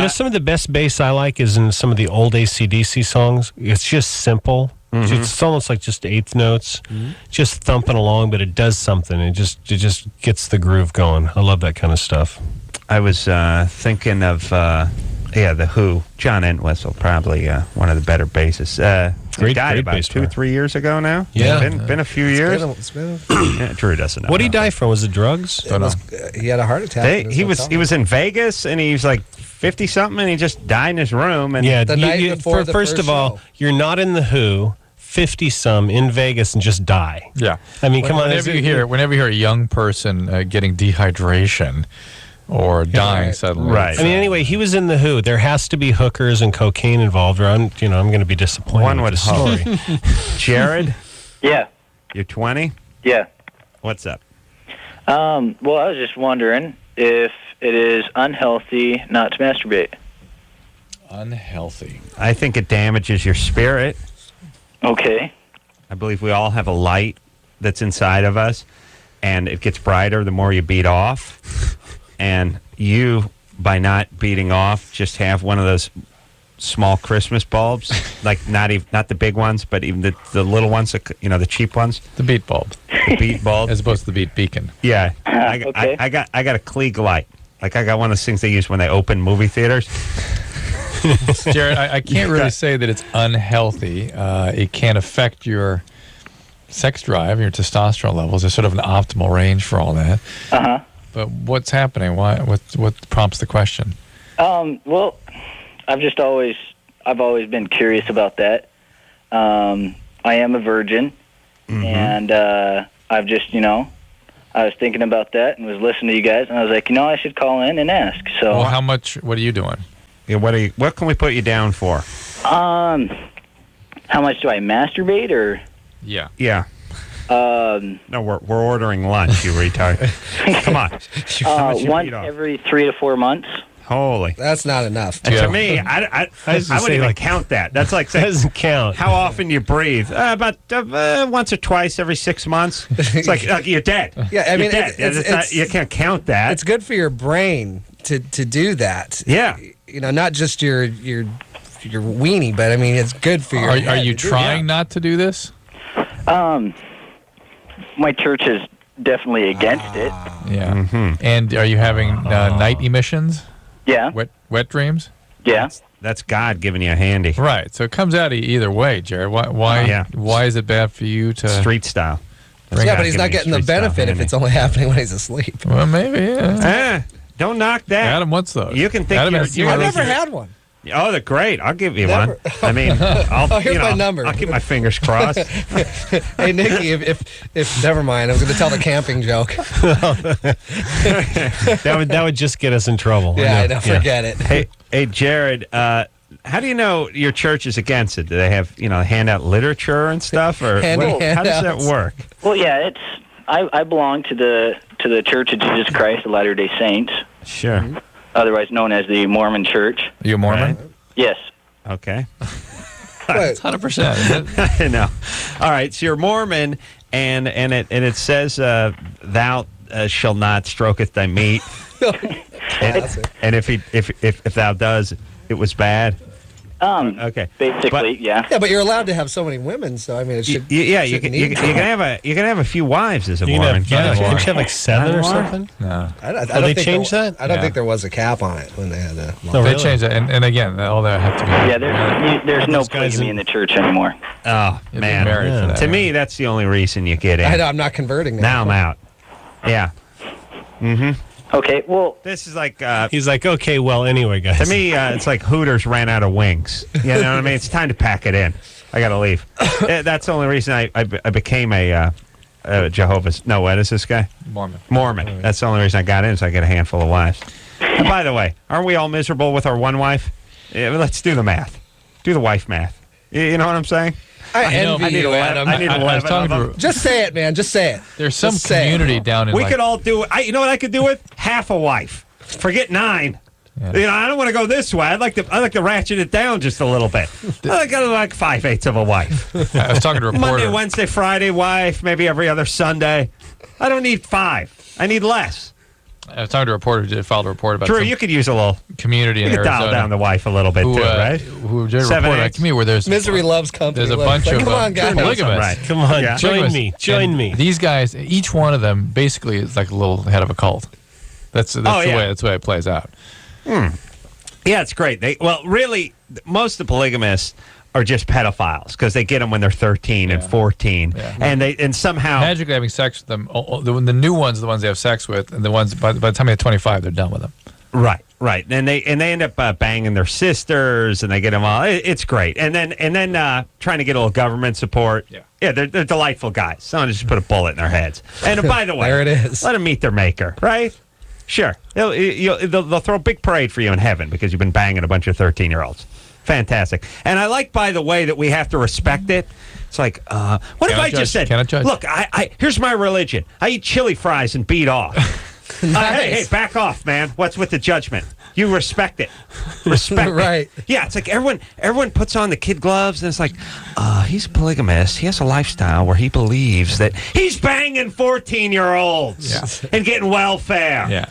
[SPEAKER 5] Some of the best bass I like is in some of the old AC/DC songs. It's just simple.
[SPEAKER 3] Mm-hmm.
[SPEAKER 5] It's almost like just eighth notes, just thumping along, but it does something. It just gets the groove going. I love that kind of stuff.
[SPEAKER 3] I was thinking of The Who. John Entwistle, probably one of the better bassists. He died about
[SPEAKER 5] bass player.
[SPEAKER 3] 2-3 years ago now.
[SPEAKER 5] Yeah.
[SPEAKER 3] Been a few years.
[SPEAKER 4] It's been
[SPEAKER 3] Drew doesn't know.
[SPEAKER 5] What did he die from? Was it drugs?
[SPEAKER 4] he had a heart attack.
[SPEAKER 3] He was in Vegas, and he was like 50 something, and he just died in his room. And
[SPEAKER 4] the night before the
[SPEAKER 5] first of all,
[SPEAKER 4] show.
[SPEAKER 5] you're not in The Who. 50-some in Vegas and just die.
[SPEAKER 6] Yeah.
[SPEAKER 5] I mean, come on.
[SPEAKER 6] Whenever you hear a young person getting dehydration or dying suddenly.
[SPEAKER 3] Right.
[SPEAKER 5] I mean, anyway, he was in The Who. There has to be hookers and cocaine involved, or I'm going to be disappointed.
[SPEAKER 3] One would
[SPEAKER 5] with the
[SPEAKER 3] hope.
[SPEAKER 5] story.
[SPEAKER 3] Jared,
[SPEAKER 14] Yeah.
[SPEAKER 3] you're 20?
[SPEAKER 14] Yeah.
[SPEAKER 3] What's up?
[SPEAKER 14] Well, I was just wondering if it is unhealthy not to masturbate.
[SPEAKER 6] Unhealthy.
[SPEAKER 3] I think it damages your spirit.
[SPEAKER 14] Okay.
[SPEAKER 3] I believe we all have a light that's inside of us, and it gets brighter the more you beat off. And you, by not beating off, just have one of those small Christmas bulbs, like not the big ones, but even the little ones, the cheap ones.
[SPEAKER 6] The beat bulb.
[SPEAKER 3] The beat bulb.
[SPEAKER 6] As opposed to the beat beacon.
[SPEAKER 3] Yeah.
[SPEAKER 14] Okay.
[SPEAKER 3] I got a Klieg light. Like I got one of those things they use when they open movie theaters.
[SPEAKER 6] Jared, I can't really say that it's unhealthy. It can affect your sex drive, your testosterone levels. There's sort of an optimal range for all that.
[SPEAKER 14] Uh-huh.
[SPEAKER 6] But what's happening? What prompts the question?
[SPEAKER 14] Well, I've always been curious about that. I am a virgin, and I've just, I was thinking about that and was listening to you guys, and I was like, I should call in and ask. So,
[SPEAKER 6] well, what are you doing?
[SPEAKER 3] Yeah, what can we put you down for?
[SPEAKER 14] how much do I masturbate, or?
[SPEAKER 6] Yeah.
[SPEAKER 3] Yeah. No, we're ordering lunch, you retard. Come on.
[SPEAKER 14] Once every 3 to 4 months.
[SPEAKER 3] Holy.
[SPEAKER 4] That's not enough.
[SPEAKER 3] To me, I wouldn't even count that. That's like saying,
[SPEAKER 5] doesn't count.
[SPEAKER 3] How often you breathe? About once or twice every 6 months. It's like you're dead.
[SPEAKER 4] Yeah, I mean,
[SPEAKER 3] you're dead. You can't count that.
[SPEAKER 4] It's good for your brain to do that.
[SPEAKER 3] Yeah.
[SPEAKER 4] Not just your weenie, but I mean, it's good for your.
[SPEAKER 6] Are you trying not to do this?
[SPEAKER 14] My church is definitely against it.
[SPEAKER 6] Yeah. And are you having night emissions?
[SPEAKER 14] Yeah.
[SPEAKER 6] Wet dreams?
[SPEAKER 14] Yeah.
[SPEAKER 3] That's God giving you a handy.
[SPEAKER 6] Right. So it comes out either way, Jared. Why is it bad for you to
[SPEAKER 3] street style?
[SPEAKER 4] Yeah, but he's not getting the benefit if it's only happening when he's asleep.
[SPEAKER 6] Well, maybe. Yeah.
[SPEAKER 3] Don't knock that.
[SPEAKER 6] Adam wants those.
[SPEAKER 3] You can think
[SPEAKER 6] Adam
[SPEAKER 3] you're,
[SPEAKER 6] has
[SPEAKER 3] you're
[SPEAKER 4] I've never had one.
[SPEAKER 3] Oh, they're great. I'll give you
[SPEAKER 4] Never.
[SPEAKER 3] one. I mean,
[SPEAKER 4] Here's my number.
[SPEAKER 3] I'll keep my fingers crossed.
[SPEAKER 4] Hey, Nikki, if never mind, I was going to tell the camping joke.
[SPEAKER 5] that would just get us in trouble.
[SPEAKER 4] Yeah, I know. Forget it.
[SPEAKER 3] Hey, Jared. How do you know your church is against it? Do they have hand out literature and stuff, or how does that work?
[SPEAKER 14] Well, yeah, I belong to the Church of Jesus Christ of Latter-day Saints.
[SPEAKER 3] Sure.
[SPEAKER 14] Otherwise known as the Mormon Church.
[SPEAKER 6] Are you a Mormon?
[SPEAKER 3] Right.
[SPEAKER 14] Yes.
[SPEAKER 3] Okay.
[SPEAKER 6] It's 100%.
[SPEAKER 3] I know. All right, so you're Mormon, and it says, "Thou shall not stroketh thy meat," and if thou does, it was bad. Okay.
[SPEAKER 14] Basically, yeah.
[SPEAKER 4] Yeah, but you're allowed to have so many women, so I mean, it should.
[SPEAKER 3] You can have a few wives as a Mormon.
[SPEAKER 5] Can't you have like 7 or something?
[SPEAKER 6] No.
[SPEAKER 4] I don't
[SPEAKER 5] they
[SPEAKER 4] think
[SPEAKER 5] changed that?
[SPEAKER 4] I don't think there was a cap on it when they had the.
[SPEAKER 5] No,
[SPEAKER 6] They
[SPEAKER 5] really?
[SPEAKER 6] changed it, and again, all that have to be.
[SPEAKER 14] Yeah, there's no polygamy in the church anymore.
[SPEAKER 3] Oh
[SPEAKER 6] You'll be
[SPEAKER 3] man,
[SPEAKER 6] married for that,
[SPEAKER 3] to
[SPEAKER 6] yeah.
[SPEAKER 3] me that's the only reason you get in.
[SPEAKER 4] I know, I'm not converting now.
[SPEAKER 3] Now I'm out. Yeah. Mm-hmm.
[SPEAKER 14] Okay, well,
[SPEAKER 3] this is like
[SPEAKER 5] he's like, okay, well, anyway, guys.
[SPEAKER 3] To me, it's like Hooters ran out of wings. You know what I mean? It's time to pack it in. I got to leave. That's the only reason I became a Jehovah's. No, what is this guy? Mormon. That's the only reason I got in, so I get a handful of wives. And by the way, aren't we all miserable with our one wife? Yeah, let's do the math. Do the wife math. You know what I'm saying?
[SPEAKER 4] I envy
[SPEAKER 3] need
[SPEAKER 4] you,
[SPEAKER 3] 11.
[SPEAKER 4] Adam.
[SPEAKER 3] I need 11 of them.
[SPEAKER 4] Just say it, man. Just say it.
[SPEAKER 6] There's some
[SPEAKER 4] Just say it.
[SPEAKER 6] community down in.
[SPEAKER 3] We could all do it. You know what I could do with? Half a wife. Forget 9.
[SPEAKER 6] Yeah.
[SPEAKER 3] I don't want to go this way. I'd like to ratchet it down just a little bit. I like 5/8 of a wife.
[SPEAKER 6] I was talking to a reporter.
[SPEAKER 3] Monday, Wednesday, Friday, wife. Maybe every other Sunday. I don't need 5. I need less.
[SPEAKER 6] I was talking to a reporter who filed a report about
[SPEAKER 3] Drew,
[SPEAKER 6] some
[SPEAKER 3] you could use a little
[SPEAKER 6] community in
[SPEAKER 3] you could
[SPEAKER 6] Arizona.
[SPEAKER 3] dial down the wife a little bit too, right?
[SPEAKER 6] Who did a
[SPEAKER 3] 7/8.
[SPEAKER 6] report about community where there's
[SPEAKER 4] Misery loves company.
[SPEAKER 6] There's a bunch of
[SPEAKER 4] come on, guys.
[SPEAKER 6] polygamists.
[SPEAKER 3] Right.
[SPEAKER 5] Come on,
[SPEAKER 3] Yeah.
[SPEAKER 5] join me. Join
[SPEAKER 6] And
[SPEAKER 5] me.
[SPEAKER 6] These guys, each one of them, basically is like a little head of a cult. That's the way. That's the way it plays out.
[SPEAKER 3] Yeah, it's great. Really, most of the polygamists are just pedophiles because they get them when they're 13 and 14, and somehow
[SPEAKER 6] magically having sex with them. The new ones are the ones they have sex with, and the ones by the time they're 25, they're done with them.
[SPEAKER 3] Right, and they end up banging their sisters, and they get them all. It's great, and then trying to get a little government support. Yeah, they're delightful guys. Someone just put a bullet in their heads. And by the way,
[SPEAKER 4] there it is.
[SPEAKER 3] Let them meet their maker, right? Sure, they'll throw a big parade for you in heaven because you've been banging a bunch of 13-year-olds. Fantastic, and I like, by the way, that we have to respect it. It's like, what if I just said, look, I here's my religion. I eat chili fries and beat off. Hey, back off, man. What's with the judgment? You respect it. Respect
[SPEAKER 4] right.
[SPEAKER 3] it. Yeah, it's like everyone puts on the kid gloves, and it's like, he's a polygamist. He has a lifestyle where he believes that he's banging 14-year-olds and getting welfare.
[SPEAKER 6] Yeah.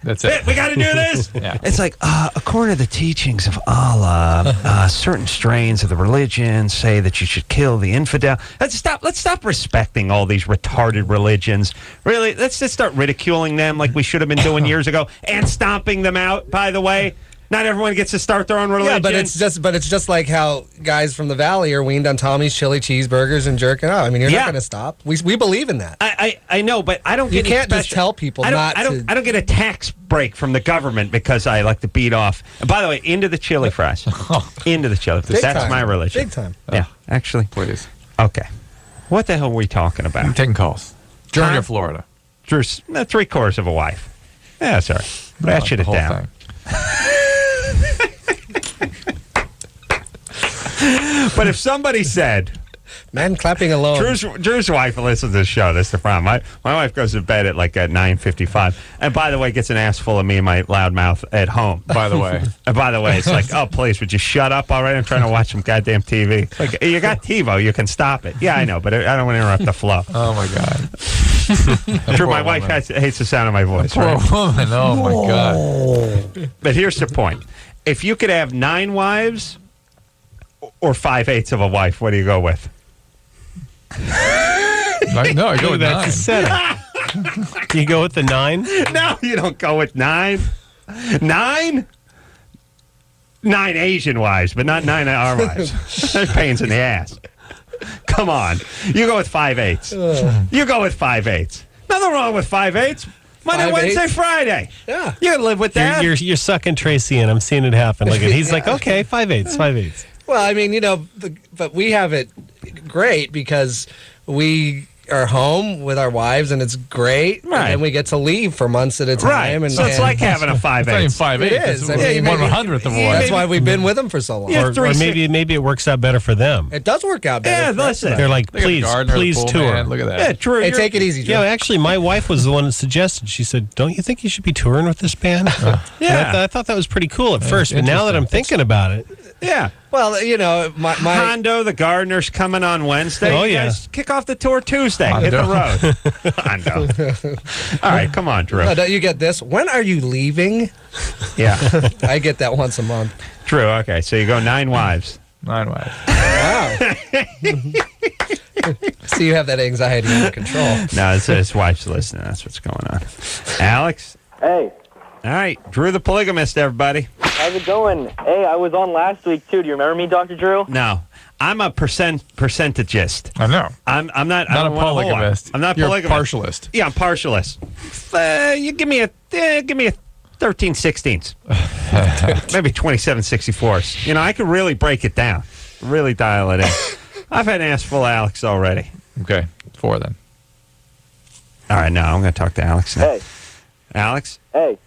[SPEAKER 3] That's it. We got to do this.
[SPEAKER 6] Yeah.
[SPEAKER 3] It's like, according to the teachings of Allah, certain strains of the religion say that you should kill the infidel. Let's stop respecting all these retarded religions. Really, let's just start ridiculing them like we should have been doing years ago and stomping them out. By the way, not everyone gets to start their own religion.
[SPEAKER 4] Yeah, but it's just like how guys from the valley are weaned on Tommy's chili cheeseburgers and jerking out. I mean, you're not going to stop. We believe in that.
[SPEAKER 3] I know, but I don't.
[SPEAKER 4] You can't just tell people
[SPEAKER 3] I don't get a tax break from the government because I like to beat off. And by the way, into the chili fries. Into the chili fries. That's my religion.
[SPEAKER 4] Big time.
[SPEAKER 3] Yeah, actually.
[SPEAKER 6] Please.
[SPEAKER 3] Okay. What the hell were we talking about?
[SPEAKER 6] I'm taking calls. Georgia, Florida.
[SPEAKER 3] Drew's 3/4 of a wife. Yeah, that's all right. Ratchet it down. But if somebody said,
[SPEAKER 4] man clapping alone.
[SPEAKER 3] Drew's wife listens to the show. That's the problem. My wife goes to bed at like at 9:55, and by the way, gets an ass full of me and my loud mouth at home.
[SPEAKER 6] By the way,
[SPEAKER 3] it's like, oh please, would you shut up already? I'm trying to watch some goddamn TV. Like, you got TiVo, you can stop it. Yeah, I know, but I don't want to interrupt the flow.
[SPEAKER 6] Oh my god.
[SPEAKER 3] Drew, my wife hates the sound of my voice.
[SPEAKER 6] Poor
[SPEAKER 3] right?
[SPEAKER 6] woman. Oh my god.
[SPEAKER 3] But here's the point: if you could have 9 wives or 5/8 of a wife, what do you go with?
[SPEAKER 6] No, I go with 9.
[SPEAKER 5] You go with the 9?
[SPEAKER 3] No, you don't go with 9. 9? 9 Asian wives, but not 9 our wives. They're pains in the ass. Come on. You go with 5/8. You go with 5/8. Nothing wrong with 5/8. Monday,
[SPEAKER 4] 5/8?
[SPEAKER 3] Wednesday, Friday.
[SPEAKER 4] Yeah.
[SPEAKER 3] You can live with that.
[SPEAKER 5] You're sucking Tracii in. I'm seeing it happen. Look at he's like, okay, 5/8.
[SPEAKER 4] Well, I mean, but we have it great because we are home with our wives, and it's great.
[SPEAKER 3] Right.
[SPEAKER 4] And then we get to leave for months at a time.
[SPEAKER 3] Right.
[SPEAKER 4] And,
[SPEAKER 3] So it's like having a 5/8.
[SPEAKER 6] It's not even 5/8.
[SPEAKER 4] It is. I mean,
[SPEAKER 6] 1/100th of a wife.
[SPEAKER 4] That's why we've been with them for so long.
[SPEAKER 3] Yeah,
[SPEAKER 5] Or maybe it works out better for them.
[SPEAKER 4] It does work out better.
[SPEAKER 3] Yeah,
[SPEAKER 4] for us.
[SPEAKER 3] listen.
[SPEAKER 5] They're like,
[SPEAKER 6] Look at the
[SPEAKER 5] please
[SPEAKER 6] gardener, the pool
[SPEAKER 5] tour.
[SPEAKER 6] man. Look at that.
[SPEAKER 3] Yeah, true.
[SPEAKER 4] Hey, take it easy, Joe.
[SPEAKER 5] Yeah, actually, my wife was the one that suggested. She said, "Don't you think you should be touring with this band?"
[SPEAKER 3] Yeah.
[SPEAKER 5] I thought that was pretty cool at first, but now that I'm thinking about it,
[SPEAKER 3] Yeah.
[SPEAKER 4] Well, my
[SPEAKER 3] Hondo, the gardener's coming on Wednesday.
[SPEAKER 5] Oh,
[SPEAKER 3] You
[SPEAKER 5] yeah.
[SPEAKER 3] guys kick off the tour Tuesday. Hit the road. Hondo. All right, come on, Drew.
[SPEAKER 4] No, don't you get this? When are you leaving?
[SPEAKER 3] Yeah.
[SPEAKER 4] I get that once a month.
[SPEAKER 3] Drew, okay. So you go 9 wives.
[SPEAKER 6] 9 wives.
[SPEAKER 4] Wow. So you have that anxiety under control.
[SPEAKER 3] No, it's his wife's listening. That's what's going on. Alex?
[SPEAKER 13] Hey,
[SPEAKER 3] All right. Drew the polygamist, everybody.
[SPEAKER 13] how's it going? Hey, I was on last week too. Do you remember me, Dr. Drew?
[SPEAKER 3] No. I'm a percentagist.
[SPEAKER 6] I know.
[SPEAKER 3] I'm not. I
[SPEAKER 6] Not a
[SPEAKER 3] don't want whole lot.
[SPEAKER 6] polygamist.
[SPEAKER 3] I'm not
[SPEAKER 6] You're a
[SPEAKER 3] polygamist.
[SPEAKER 6] partialist.
[SPEAKER 3] Yeah, I'm partialist. You give me a 13/16. Maybe 27/64. I could really break it down. Really dial it in. I've had an ass full of Alex already.
[SPEAKER 6] Okay, 4 then.
[SPEAKER 3] All right, now I'm going to talk to Alex now.
[SPEAKER 13] Hey,
[SPEAKER 3] Alex,
[SPEAKER 13] hey.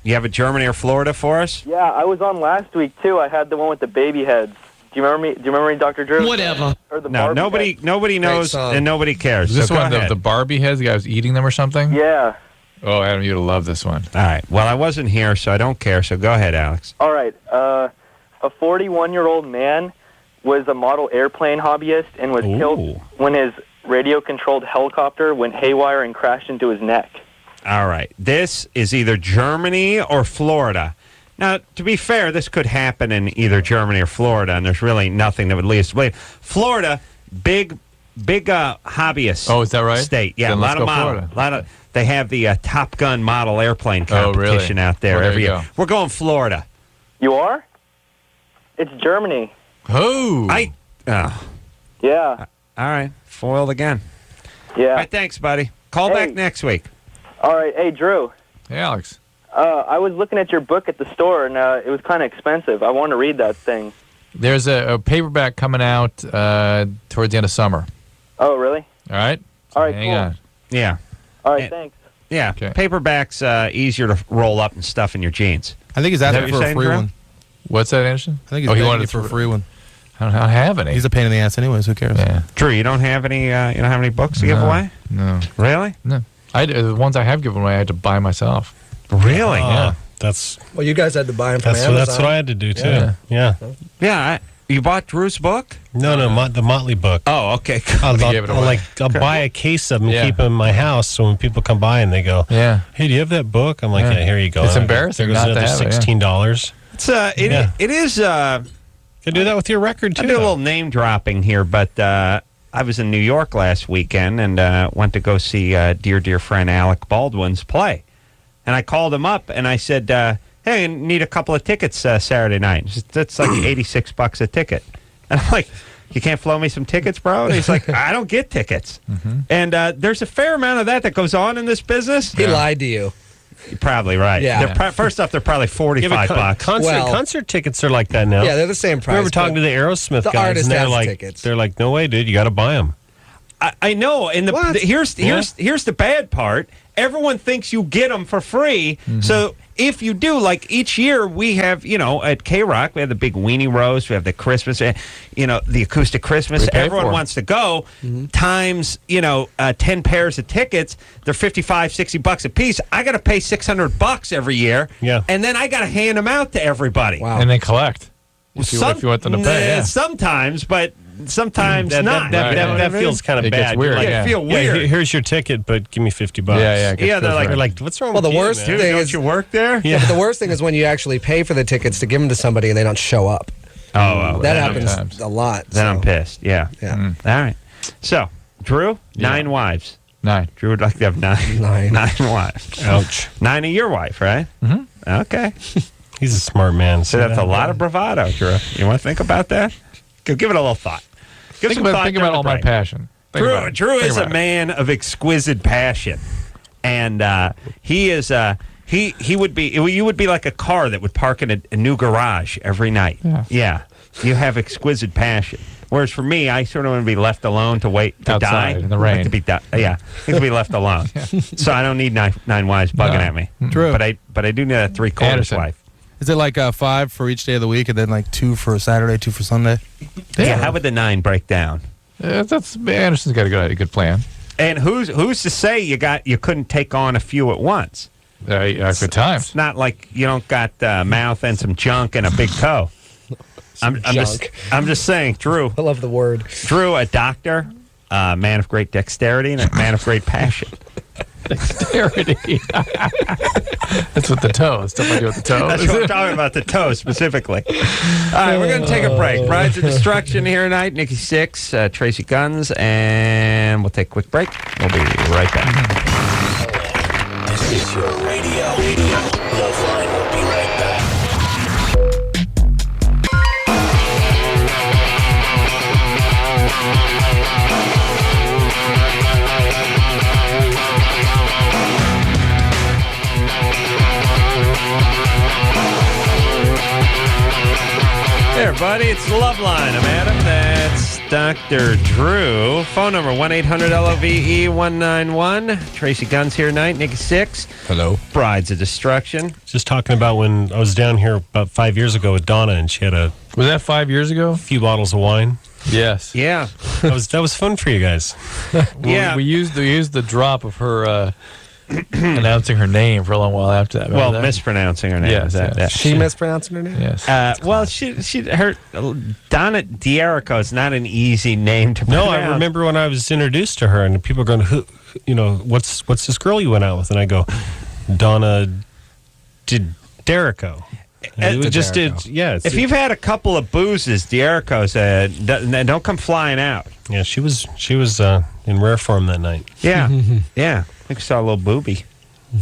[SPEAKER 3] you have a Germany or Florida for us?
[SPEAKER 13] Yeah, I was on last week too. I had the one with the baby heads. Do you remember me? Do you remember me, Dr. Drew?
[SPEAKER 15] Whatever.
[SPEAKER 13] Or the
[SPEAKER 3] No,
[SPEAKER 13] Barbie
[SPEAKER 3] nobody knows
[SPEAKER 4] song.
[SPEAKER 3] and nobody cares.
[SPEAKER 6] Is this
[SPEAKER 3] so go
[SPEAKER 6] one
[SPEAKER 3] ahead.
[SPEAKER 6] the Barbie heads? The guy was eating them or something?
[SPEAKER 13] heads? Yeah.
[SPEAKER 6] Oh, Adam, you'd love this one.
[SPEAKER 3] All right. Well, I wasn't here, so I don't care. So go ahead, Alex.
[SPEAKER 13] All right. A 41-year-old man was a model airplane hobbyist and was killed when his radio-controlled helicopter went haywire and crashed into his neck.
[SPEAKER 3] All right. This is either Germany or Florida. Now, to be fair, this could happen in either Germany or Florida, and there's really nothing that would lead us to believe. Florida, big hobbyist.
[SPEAKER 6] Oh, is that right?
[SPEAKER 3] State, yeah,
[SPEAKER 6] Then
[SPEAKER 3] a
[SPEAKER 6] let's
[SPEAKER 3] lot of
[SPEAKER 6] go
[SPEAKER 3] model,
[SPEAKER 6] Florida.
[SPEAKER 3] They have the Top Gun model airplane
[SPEAKER 6] Oh, really?
[SPEAKER 3] competition out there
[SPEAKER 6] Well, there
[SPEAKER 3] every
[SPEAKER 6] you
[SPEAKER 3] year.
[SPEAKER 6] go.
[SPEAKER 3] We're going Florida.
[SPEAKER 13] You are? It's Germany.
[SPEAKER 6] Oh.
[SPEAKER 13] Yeah.
[SPEAKER 3] All right, foiled again.
[SPEAKER 13] Yeah.
[SPEAKER 3] All right, thanks, buddy. Call
[SPEAKER 13] Hey.
[SPEAKER 3] back next week.
[SPEAKER 13] All right. Hey, Drew.
[SPEAKER 6] Hey, Alex.
[SPEAKER 13] I was looking at your book at the store, and it was kind of expensive. I want to read that thing.
[SPEAKER 6] There's a paperback coming out towards the end of summer.
[SPEAKER 13] Oh, really?
[SPEAKER 6] All right?
[SPEAKER 13] All right,
[SPEAKER 6] Hang
[SPEAKER 13] cool.
[SPEAKER 6] on.
[SPEAKER 3] Yeah.
[SPEAKER 13] All right, thanks.
[SPEAKER 3] Yeah,
[SPEAKER 6] Okay.
[SPEAKER 3] paperback's easier to roll up and stuff in your jeans.
[SPEAKER 15] I think he's
[SPEAKER 3] Is that
[SPEAKER 15] asking
[SPEAKER 3] what
[SPEAKER 15] for
[SPEAKER 3] you're
[SPEAKER 15] a free
[SPEAKER 3] saying,
[SPEAKER 15] one.
[SPEAKER 6] What's that, Anderson?
[SPEAKER 15] I think he's
[SPEAKER 6] he
[SPEAKER 15] begging
[SPEAKER 6] wanted
[SPEAKER 15] you
[SPEAKER 6] it
[SPEAKER 15] for a free one.
[SPEAKER 6] I don't have any.
[SPEAKER 15] He's a pain in the ass anyways. Who cares?
[SPEAKER 6] Yeah.
[SPEAKER 3] Drew, you don't have any. You don't have any books to give
[SPEAKER 6] No.
[SPEAKER 3] away?
[SPEAKER 6] No.
[SPEAKER 3] Really?
[SPEAKER 6] No. The ones I have given away, I had to buy myself.
[SPEAKER 3] Really?
[SPEAKER 6] Yeah.
[SPEAKER 5] That's
[SPEAKER 4] Well, you guys had to buy them from Amazon.
[SPEAKER 5] that's what I had to do too.
[SPEAKER 6] Yeah.
[SPEAKER 5] Yeah.
[SPEAKER 3] You bought Drew's book?
[SPEAKER 5] No, the Motley book.
[SPEAKER 3] Oh, okay.
[SPEAKER 5] I'll
[SPEAKER 6] give it away.
[SPEAKER 5] I'll buy a case of them and
[SPEAKER 6] Yeah.
[SPEAKER 5] keep them in my house. So when people come by and they go,
[SPEAKER 6] Yeah.
[SPEAKER 5] "Hey, do you have that book?" I'm like,
[SPEAKER 6] Yeah.
[SPEAKER 5] "Yeah, here you go."
[SPEAKER 6] It's
[SPEAKER 5] And
[SPEAKER 6] embarrassing
[SPEAKER 5] There's
[SPEAKER 6] not to
[SPEAKER 5] another
[SPEAKER 6] have it, yeah.
[SPEAKER 5] $16.
[SPEAKER 3] It's
[SPEAKER 5] Yeah.
[SPEAKER 3] it is.
[SPEAKER 5] Can do that with your record too.
[SPEAKER 3] I do a little name dropping here, but I was in New York last weekend and went to go see dear friend Alec Baldwin's play, and I called him up and I said, "Hey, I need a couple of tickets Saturday night." He said, "That's like $86 a ticket," and I'm like, "You can't flow me some tickets, bro?" And he's like, "I don't get tickets," and there's a fair amount of that goes on in this business.
[SPEAKER 4] He lied to you.
[SPEAKER 3] You're probably right.
[SPEAKER 4] Yeah.
[SPEAKER 3] First off, they're probably $45.
[SPEAKER 5] Concert tickets are like that now.
[SPEAKER 4] Yeah, they're the same price.
[SPEAKER 5] I remember talking
[SPEAKER 4] but
[SPEAKER 5] to the Aerosmith
[SPEAKER 4] the
[SPEAKER 5] guys,
[SPEAKER 4] artist
[SPEAKER 5] and they're
[SPEAKER 4] has
[SPEAKER 5] like,
[SPEAKER 4] tickets.
[SPEAKER 5] they're like, "No way, dude, you got to buy them."
[SPEAKER 3] I know, and here's the bad part. Everyone thinks you get them for free. So if you do, like each year we have, at K-Rock, we have the big Weenie Rose, we have the Christmas, the acoustic Christmas. Everyone wants to go. Times, 10 pairs of tickets, they're $55-$60 a piece. I got to pay $600 every year.
[SPEAKER 5] Yeah.
[SPEAKER 3] And then I got to hand them out to everybody.
[SPEAKER 4] Wow.
[SPEAKER 6] And then collect. If you want them to pay. Yeah.
[SPEAKER 3] Sometimes, but sometimes not.
[SPEAKER 5] That feels kind of
[SPEAKER 6] It gets
[SPEAKER 5] bad.
[SPEAKER 6] weird,
[SPEAKER 5] Like,
[SPEAKER 6] yeah.
[SPEAKER 3] feel weird.
[SPEAKER 5] Here's your ticket, but give me $50.
[SPEAKER 6] Yeah.
[SPEAKER 3] They're
[SPEAKER 5] Like, what's wrong
[SPEAKER 4] Well,
[SPEAKER 5] with
[SPEAKER 4] the
[SPEAKER 5] you,
[SPEAKER 4] worst
[SPEAKER 5] man?
[SPEAKER 4] thing
[SPEAKER 3] Don't
[SPEAKER 4] is
[SPEAKER 3] you work there?
[SPEAKER 4] Yeah, but the worst thing is when you actually pay for the tickets to give them to somebody and they don't show up.
[SPEAKER 3] Oh,
[SPEAKER 4] That
[SPEAKER 6] sometimes.
[SPEAKER 4] happens a lot.
[SPEAKER 3] Then
[SPEAKER 4] so.
[SPEAKER 3] I'm pissed. Yeah.
[SPEAKER 4] Yeah.
[SPEAKER 3] All right. So, Drew, 9 wives.
[SPEAKER 6] 9.
[SPEAKER 3] Drew would like to have 9. 9 wives.
[SPEAKER 5] Ouch.
[SPEAKER 3] 9 of your wife, right?
[SPEAKER 6] Mm-hmm.
[SPEAKER 3] Okay.
[SPEAKER 5] He's a smart man.
[SPEAKER 3] So that's a lot of bravado, Drew. You want to think about that? Give it a little thought.
[SPEAKER 6] Think about all my passion.
[SPEAKER 3] Drew is a man of exquisite passion, and he is. He would be. You would be like a car that would park in a new garage every night. Yeah. You have exquisite passion. Whereas for me, I sort of want to be left alone to wait to die
[SPEAKER 6] in the rain.
[SPEAKER 3] Like to be I to be left alone. So I don't need nine wives bugging at me.
[SPEAKER 15] True.
[SPEAKER 3] But I do need a 3/4 wife.
[SPEAKER 15] Is it like 5 for each day of the week, and then like 2 for Saturday, 2 for Sunday?
[SPEAKER 3] Yeah. How would the 9 break down?
[SPEAKER 6] That's Anderson's got a good plan.
[SPEAKER 3] And who's to say you couldn't take on a few at once?
[SPEAKER 6] Good time.
[SPEAKER 3] It's not like you don't got mouth and some junk and a big toe. I'm just saying, Drew.
[SPEAKER 4] I love the word.
[SPEAKER 3] Drew, a doctor, a man of great dexterity, and a man of great passion.
[SPEAKER 6] Dexterity. That's with the toe. Stuff I do with the toe.
[SPEAKER 3] That's what I'm talking about, the toe specifically. All right, we're going to take a break. Brides of Destruction here tonight. Nikki Sixx, Tracii Guns, and we'll take a quick break. We'll be right back.
[SPEAKER 1] This is your radio. LoveLine will be right back.
[SPEAKER 3] Hey everybody, it's LoveLine. I'm Adam. That's Dr. Drew. Phone number 1-800-LOVE-191. Tracii Guns here tonight. Nikki Sixx.
[SPEAKER 15] Hello.
[SPEAKER 3] Brides of Destruction.
[SPEAKER 5] Just talking about when I was down here about 5 years ago with Donna, and she had
[SPEAKER 6] Was that 5 years ago?
[SPEAKER 5] few bottles of wine.
[SPEAKER 6] Yes.
[SPEAKER 3] Yeah.
[SPEAKER 5] That was fun for you guys.
[SPEAKER 3] Yeah.
[SPEAKER 6] We used the drop of her announcing her name for a long while after that.
[SPEAKER 3] Well,
[SPEAKER 6] that?
[SPEAKER 3] mispronouncing her name.
[SPEAKER 6] Yes, yes.
[SPEAKER 4] She mispronouncing her name?
[SPEAKER 6] Yes.
[SPEAKER 3] Well, her Donna D'Erico is not an easy name to pronounce.
[SPEAKER 5] No, I remember when I was introduced to her, and people are going, "Who? What's this girl you went out with?" And I go, "Donna D'Erico." It just did. Yeah.
[SPEAKER 3] If you've had a couple of boozes, D'Erico's don't come flying out.
[SPEAKER 5] Yeah, she was in rare form that night.
[SPEAKER 3] Yeah, yeah. I think I saw a little booby.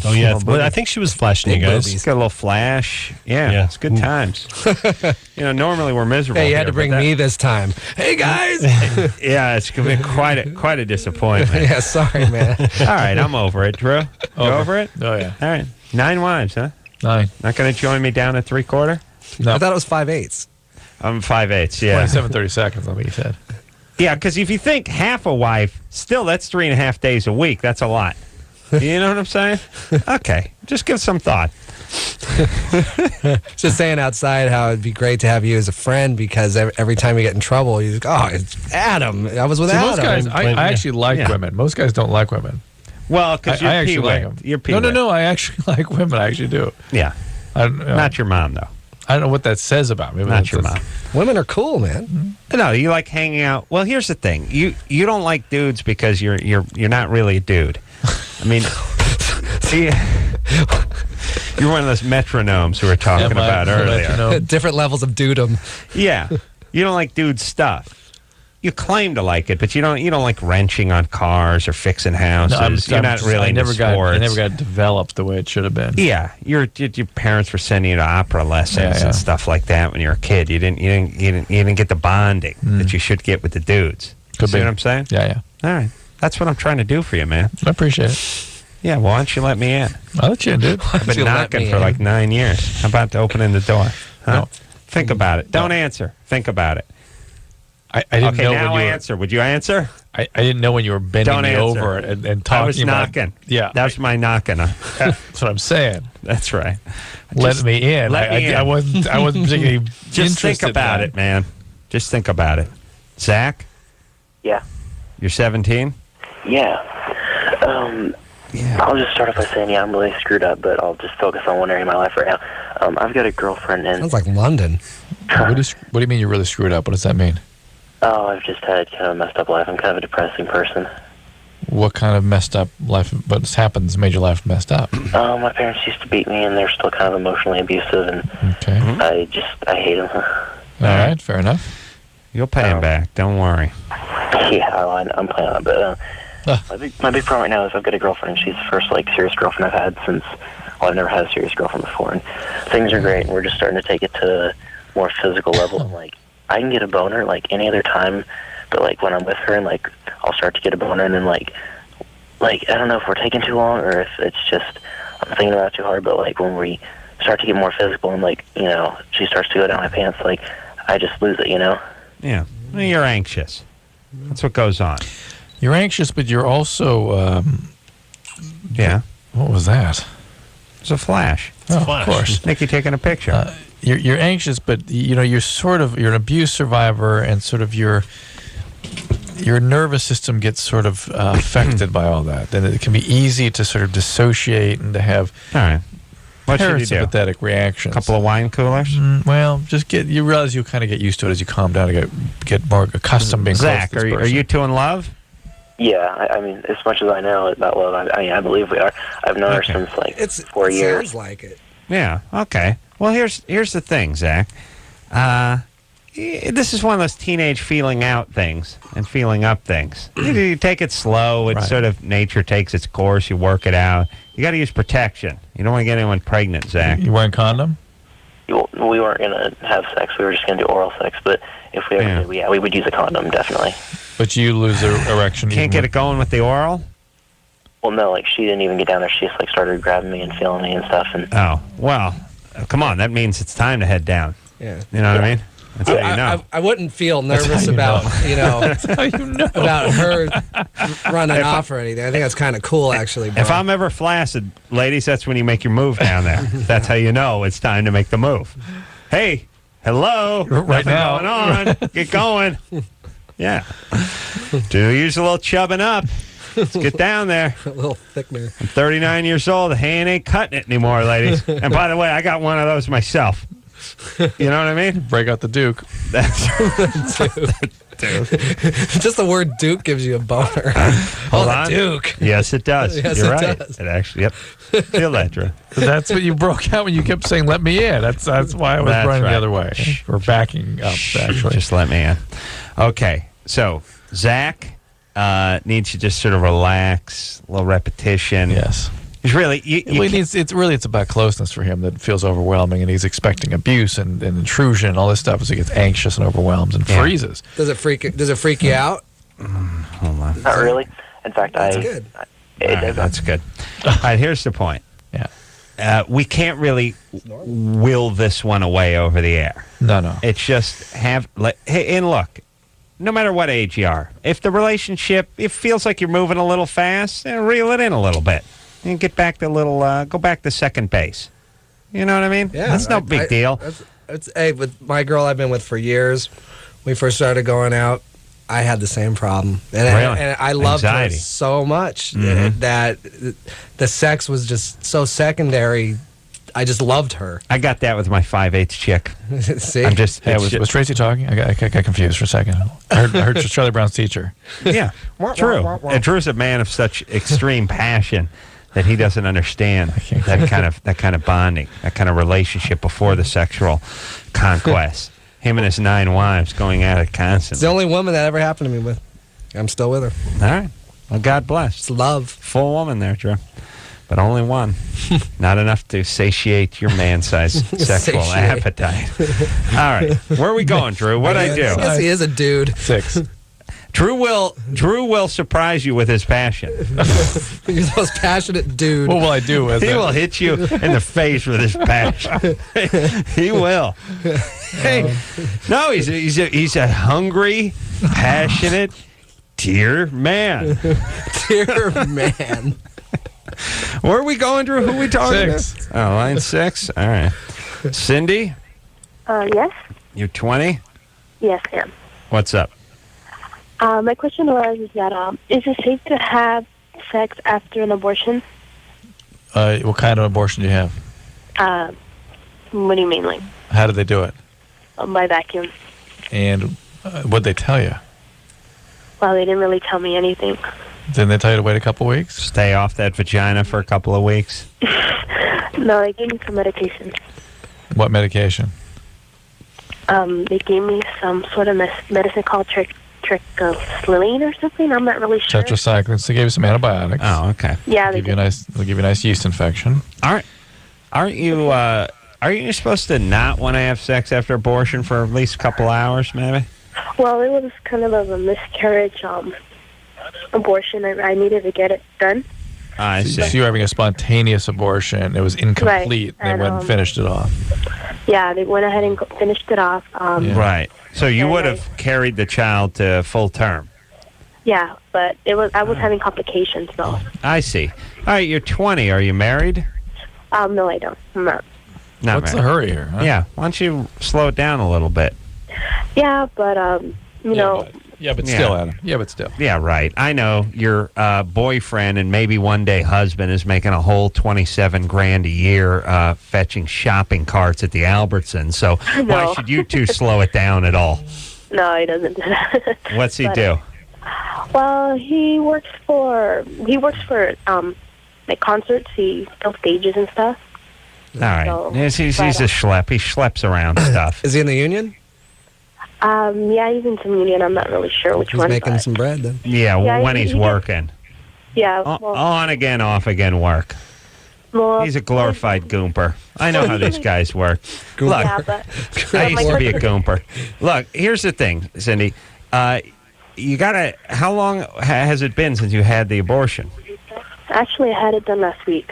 [SPEAKER 5] Oh yeah, I think she was flashing you guys.
[SPEAKER 3] She's got a little flash. Yeah, it's good times. Normally we're miserable.
[SPEAKER 4] Hey, you had to
[SPEAKER 3] here,
[SPEAKER 4] bring me this time. Hey guys.
[SPEAKER 3] Yeah, it's gonna be quite a disappointment.
[SPEAKER 4] Yeah, sorry, man.
[SPEAKER 3] All right, I'm over it, Drew. You over it?
[SPEAKER 6] Oh yeah.
[SPEAKER 3] All right, 9 wives, huh?
[SPEAKER 6] 9.
[SPEAKER 3] Not gonna join me down at 3/4?
[SPEAKER 6] No.
[SPEAKER 4] I thought it was 5/8.
[SPEAKER 3] I'm 5/8. Yeah.
[SPEAKER 6] 27:30 seconds. That's what you said.
[SPEAKER 3] Yeah, because if you think half a wife, still that's 3.5 days a week. That's a lot. You know what I'm saying? Okay, just give some thought.
[SPEAKER 4] Just saying outside how it'd be great to have you as a friend because every time you get in trouble, you go, "Oh, it's Adam. I was with Adam."
[SPEAKER 6] Most guys, I actually like women. Most guys don't like women.
[SPEAKER 3] Well, because you're
[SPEAKER 6] actually like them.
[SPEAKER 3] You're
[SPEAKER 6] No. I actually like women. I actually do.
[SPEAKER 3] Yeah. Not your mom, though.
[SPEAKER 6] I don't know what that says about me.
[SPEAKER 3] Not your mom.
[SPEAKER 4] Women are cool, man.
[SPEAKER 3] No, you like hanging out. Well, here's the thing. You don't like dudes because you're not really a dude. I mean, see, you're one of those metronomes who we were talking about earlier.
[SPEAKER 4] Different levels of dudum.
[SPEAKER 3] Yeah, you don't like dude stuff. You claim to like it, but you don't like wrenching on cars or fixing houses. You're not really into sports.
[SPEAKER 6] I never got developed the way it should have been.
[SPEAKER 3] Yeah, your parents were sending you to opera lessons and stuff like that when you were a kid. You didn't get the bonding that you should get with the dudes. See what I'm saying?
[SPEAKER 6] Yeah.
[SPEAKER 3] All right, that's what I'm trying to do for you, man.
[SPEAKER 6] I appreciate it.
[SPEAKER 3] Yeah, well, why don't you let me in?
[SPEAKER 6] I'll let you in, dude.
[SPEAKER 3] I've been knocking for like 9 years. How about opening the door? Huh?
[SPEAKER 6] No.
[SPEAKER 3] Think about it. Don't answer. Think about it.
[SPEAKER 6] I didn't know
[SPEAKER 3] now
[SPEAKER 6] when you
[SPEAKER 3] answer. Would you answer?
[SPEAKER 6] I didn't know when you were bending
[SPEAKER 3] Don't
[SPEAKER 6] me
[SPEAKER 3] answer.
[SPEAKER 6] over and talking.
[SPEAKER 3] I was knocking.
[SPEAKER 6] Yeah,
[SPEAKER 3] that was my knocking.
[SPEAKER 6] That's what I'm saying.
[SPEAKER 3] That's right.
[SPEAKER 6] Let me in.
[SPEAKER 3] Let me in.
[SPEAKER 6] I wasn't particularly
[SPEAKER 3] Just think about it, man. Just think about it. Zach?
[SPEAKER 16] Yeah.
[SPEAKER 3] You're 17?
[SPEAKER 16] Yeah. I'll just start off by saying, I'm really screwed up, but I'll just focus on one area of my life right now. I've got a girlfriend, and
[SPEAKER 4] sounds like London.
[SPEAKER 6] What do you mean you're really screwed up? What does that mean?
[SPEAKER 16] Oh, I've just had kind of a messed up life. I'm kind of a depressing person.
[SPEAKER 6] What kind of messed up life? What's happened that's made your life messed up?
[SPEAKER 16] My parents used to beat me, and they're still kind of emotionally abusive, and I hate them.
[SPEAKER 6] All right, fair enough.
[SPEAKER 3] You'll pay him back. Don't worry.
[SPEAKER 16] Yeah, I'm planning on it, but my big problem right now is I've got a girlfriend. She's the first like serious girlfriend I've had since. Well, I've never had a serious girlfriend before, and things are great. And we're just starting to take it to a more physical level. And like, I can get a boner like any other time, but like when I'm with her, and like I'll start to get a boner, and then like I don't know if we're taking too long or if it's just I'm thinking about it too hard. But like when we start to get more physical, and like she starts to go down my pants, like I just lose it.
[SPEAKER 3] Yeah, well, you're anxious. That's what goes on.
[SPEAKER 6] You're anxious, but you're also.
[SPEAKER 3] Yeah.
[SPEAKER 6] What was that?
[SPEAKER 3] It's a flash.
[SPEAKER 6] Of course.
[SPEAKER 3] Nikki taking a picture.
[SPEAKER 6] You're anxious, but you're an abuse survivor, and sort of your nervous system gets sort of affected by all that. And it can be easy to sort of dissociate and to have
[SPEAKER 3] all right. What should you do?
[SPEAKER 6] Parasympathetic reactions.
[SPEAKER 3] A couple of wine coolers?
[SPEAKER 6] Well, you realize you kind of get used to it as you calm down and get more accustomed to being
[SPEAKER 3] Zach,
[SPEAKER 6] close to this person.
[SPEAKER 3] are you two in love?
[SPEAKER 16] Yeah, I mean, as much as I know about love, I believe we are. I've known her since like 4 years.
[SPEAKER 4] Sounds like it.
[SPEAKER 3] Yeah. Okay. Well, here's the thing, Zach. This is one of those teenage feeling out things and feeling up things. You take it slow. It's sort of nature takes its course. You work it out. You got to use protection. You don't want to get anyone pregnant, Zach.
[SPEAKER 6] You wearing condom?
[SPEAKER 16] We weren't gonna have sex. We were just gonna do oral sex. But if we ever did, we would use a condom, definitely.
[SPEAKER 6] But you lose an erection.
[SPEAKER 3] Can't get it going with the oral?
[SPEAKER 16] Well, no, like she didn't even get down there. She just like started grabbing me and feeling me and stuff. And
[SPEAKER 3] oh, well, come on. That means it's time to head down.
[SPEAKER 4] Yeah.
[SPEAKER 3] You know what I mean? That's how you know.
[SPEAKER 4] I wouldn't feel nervous about
[SPEAKER 6] That's how you know.
[SPEAKER 4] about her running off or anything. I think that's kind of cool, actually. Bro.
[SPEAKER 3] If I'm ever flaccid, ladies, that's when you make your move down there. That's how you know it's time to make the move. Hey, hello.
[SPEAKER 6] Right
[SPEAKER 3] Nothing
[SPEAKER 6] now.
[SPEAKER 3] going on. Get going. Yeah. Do use a little chubbing up. Let's get down there.
[SPEAKER 4] A little thickener.
[SPEAKER 3] I'm 39 years old. The hand ain't cutting it anymore, ladies. And by the way, I got one of those myself. You know what I mean?
[SPEAKER 6] Break out the Duke.
[SPEAKER 3] That's
[SPEAKER 4] Duke. Just the word Duke gives you a boner.
[SPEAKER 3] Hold on.
[SPEAKER 4] Duke.
[SPEAKER 3] Yes, it does.
[SPEAKER 4] Yes,
[SPEAKER 3] You're
[SPEAKER 4] it
[SPEAKER 3] right.
[SPEAKER 4] does.
[SPEAKER 3] It actually, yep. Feel that, Drew.
[SPEAKER 6] That's what you broke out when you kept saying, let me in. That's why I was
[SPEAKER 3] That's
[SPEAKER 6] running
[SPEAKER 3] right.
[SPEAKER 6] the other way. We're backing up, actually.
[SPEAKER 3] Just let me in. Okay, so Zach needs to just sort of relax, a little repetition.
[SPEAKER 6] Yes.
[SPEAKER 3] He's really...
[SPEAKER 6] It's about closeness for him that feels overwhelming, and he's expecting abuse and intrusion and all this stuff as he gets anxious and overwhelmed and freezes.
[SPEAKER 4] Does it freak you out?
[SPEAKER 3] Hold on.
[SPEAKER 16] not really. In fact,
[SPEAKER 4] That's good.
[SPEAKER 3] That's good. All right, here's the point.
[SPEAKER 6] Yeah.
[SPEAKER 3] We can't really will this one away over the air.
[SPEAKER 6] No.
[SPEAKER 3] It's just hey, and look, no matter what age you are, if the relationship, it feels like you're moving a little fast, reel it in a little bit. And get back to go back to second base. You know what I mean?
[SPEAKER 4] Yeah.
[SPEAKER 3] That's no big deal.
[SPEAKER 4] Hey, with my girl I've been with for years, when we first started going out, I had the same problem. And I loved
[SPEAKER 3] Anxiety.
[SPEAKER 4] her so much
[SPEAKER 3] Mhm.
[SPEAKER 4] that the sex was just so secondary. I just loved her.
[SPEAKER 3] I got that with my 5/8 chick.
[SPEAKER 4] See?
[SPEAKER 3] I'm just...
[SPEAKER 6] Hey, was Tracii talking? I got confused for a second. I heard Charlie Brown's teacher.
[SPEAKER 3] Yeah, true. And Drew's a man of such extreme passion that he doesn't understand that kind of bonding, that kind of relationship before the sexual conquest. Him and his 9 wives going at it
[SPEAKER 4] It's
[SPEAKER 3] constantly.
[SPEAKER 4] the only woman that ever happened to me with. I'm still with her.
[SPEAKER 3] All right. Well, God bless.
[SPEAKER 4] It's love.
[SPEAKER 3] Full woman there, Drew. But only one. Not enough to satiate your man-sized sexual appetite. All right. Where are we going, Drew? What'd I do?
[SPEAKER 4] Yes, he is a dude.
[SPEAKER 6] 6.
[SPEAKER 3] Drew will surprise you with his passion.
[SPEAKER 4] You're the most passionate dude.
[SPEAKER 6] What will I do with
[SPEAKER 3] He
[SPEAKER 6] it?
[SPEAKER 3] will hit you in the face with his passion. He will. Hey, no, he's a hungry, passionate, dear man.
[SPEAKER 4] Dear man.
[SPEAKER 3] Where are we going, Drew? Who are we talking
[SPEAKER 6] 6.
[SPEAKER 3] to? Oh, line 6. All right. Cindy,
[SPEAKER 17] Yes.
[SPEAKER 3] you're 20.
[SPEAKER 17] Yes, I am.
[SPEAKER 3] What's up?
[SPEAKER 17] My question was is that is it safe to have sex after an abortion?
[SPEAKER 6] What kind of abortion do you have?
[SPEAKER 17] What do you mean, like
[SPEAKER 6] How did they do it?
[SPEAKER 17] by vacuum?
[SPEAKER 6] And what'd they tell you?
[SPEAKER 17] Well, they didn't really tell me anything.
[SPEAKER 6] Didn't they tell you to wait a couple weeks?
[SPEAKER 3] Stay off that vagina for a couple of weeks.
[SPEAKER 17] No, they gave me some medication.
[SPEAKER 6] What medication?
[SPEAKER 17] They gave me some sort of medicine called tetracycline or something. I'm not really sure.
[SPEAKER 6] Tetracycline. So they gave you some antibiotics.
[SPEAKER 3] Oh, okay.
[SPEAKER 17] Yeah,
[SPEAKER 6] They'll give you a nice yeast infection.
[SPEAKER 3] Aren't you supposed to not want to have sex after abortion for at least a couple hours, maybe?
[SPEAKER 17] Well, it was kind of a miscarriage abortion. I needed to get it done.
[SPEAKER 3] I see.
[SPEAKER 6] So you were having a spontaneous abortion. It was incomplete.
[SPEAKER 17] Right.
[SPEAKER 6] They went and finished it off.
[SPEAKER 17] Yeah, they went ahead and finished it off.
[SPEAKER 3] Right. So you would have carried the child to full term.
[SPEAKER 17] Yeah, but I was having complications, though.
[SPEAKER 3] I see. All right, you're 20. Are you married?
[SPEAKER 17] No, I don't. I'm not.
[SPEAKER 3] Not
[SPEAKER 6] What's
[SPEAKER 3] married.
[SPEAKER 6] the hurry here? Huh?
[SPEAKER 3] Yeah. Why don't you slow it down a little bit?
[SPEAKER 17] Yeah, but you know.
[SPEAKER 6] Yeah, but still, Adam. Yeah, but still.
[SPEAKER 3] Yeah, right. I know your boyfriend and maybe one day husband is making a whole $27,000 a year fetching shopping carts at the Albertsons. So why should you two slow it down at all?
[SPEAKER 17] No, he doesn't do that.
[SPEAKER 3] What's he do?
[SPEAKER 17] Well, he works for like concerts. He does stages and stuff.
[SPEAKER 3] All right.
[SPEAKER 17] So,
[SPEAKER 3] he's a schlep. He schleps around stuff.
[SPEAKER 4] Is he in the union?
[SPEAKER 17] Yeah, he's in some union. I'm not really sure which one.
[SPEAKER 4] He's making some bread then.
[SPEAKER 3] Yeah, when he's
[SPEAKER 17] he
[SPEAKER 3] working.
[SPEAKER 17] Yeah. Well,
[SPEAKER 3] On again, off again work.
[SPEAKER 17] well,
[SPEAKER 3] He's a glorified goomper. I know how these guys work. Look,
[SPEAKER 17] yeah, but
[SPEAKER 3] I used to be a goomper. Look, here's the thing, Cindy. You gotta. How long has it been since you had the abortion?
[SPEAKER 17] actually, I had it done last week.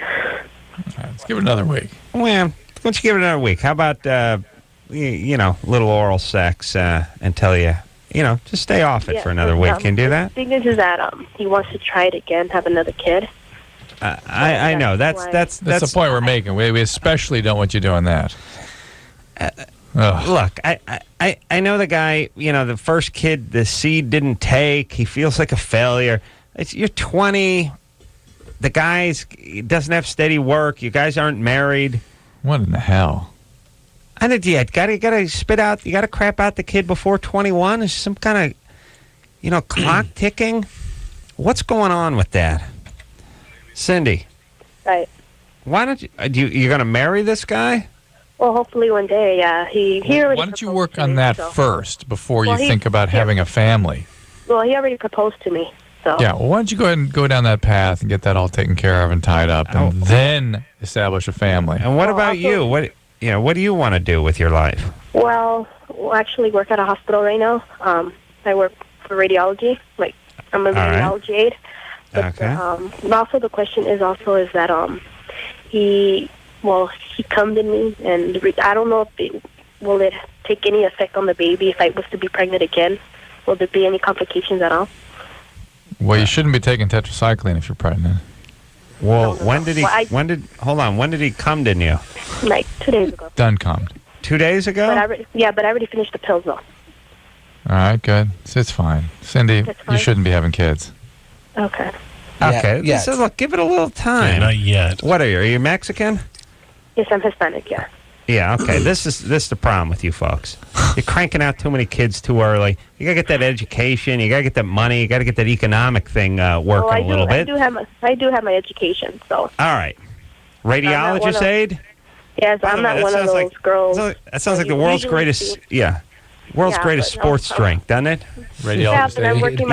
[SPEAKER 6] Let's give it another week.
[SPEAKER 3] Well, why don't you give it another week? How about little oral sex until you just stay off it for another week. Can you do that?
[SPEAKER 17] The thing is that he wants to try it again, have another kid.
[SPEAKER 3] I know that's
[SPEAKER 6] the point we're making. We especially don't want you doing that.
[SPEAKER 3] Look, I know the guy. The first kid, the seed didn't take. He feels like a failure. You're 20. The guy's doesn't have steady work. You guys aren't married.
[SPEAKER 6] What in the hell?
[SPEAKER 3] I think you gotta spit out. You gotta crap out the kid before 21. Is some kind of clock ticking? What's going on with that, Cindy?
[SPEAKER 17] Right.
[SPEAKER 3] Why don't you're gonna marry this guy?
[SPEAKER 17] Well, hopefully one day. Yeah, he already.
[SPEAKER 6] Why don't you work on that first before you
[SPEAKER 17] he-
[SPEAKER 6] think about having a family?
[SPEAKER 17] Well, he already proposed to me. So.
[SPEAKER 6] Yeah, well, why don't you go ahead and go down that path and get that all taken care of and tied up, and then establish a family.
[SPEAKER 3] And what about you? What do you want to do with your life?
[SPEAKER 17] Well, I actually work at a hospital right now. I work for radiology. Like, I'm a radiology aide. But,
[SPEAKER 3] Okay.
[SPEAKER 17] but also the question is that he cummed in me, and I don't know if will it take any effect on the baby if I was to be pregnant again. Will there be any complications at all?
[SPEAKER 6] Well, you shouldn't be taking tetracycline if you're pregnant.
[SPEAKER 3] Well, when did he come to you?
[SPEAKER 17] Like 2 days ago.
[SPEAKER 6] Done calmed.
[SPEAKER 3] 2 days ago?
[SPEAKER 17] But I already finished the pills though.
[SPEAKER 6] All right, good. It's fine. Cindy, you shouldn't be having kids.
[SPEAKER 17] Okay.
[SPEAKER 3] Okay.
[SPEAKER 4] Yeah,
[SPEAKER 3] So look, give it a little time.
[SPEAKER 5] Yeah, not yet.
[SPEAKER 3] What are you? Are you Mexican?
[SPEAKER 17] Yes, I'm Hispanic. Yeah.
[SPEAKER 3] Yeah. Okay. This is the problem with you folks. You're cranking out too many kids too early. You gotta get that education. You gotta get that money. You gotta get that economic thing working a little bit.
[SPEAKER 17] I do have my education. So.
[SPEAKER 3] All right. Radiologist aide.
[SPEAKER 17] Yes, I'm not one of those girls.
[SPEAKER 3] That sounds like the world's greatest. Yeah. World's greatest sports drink, doesn't it?
[SPEAKER 17] Yeah, but I'm working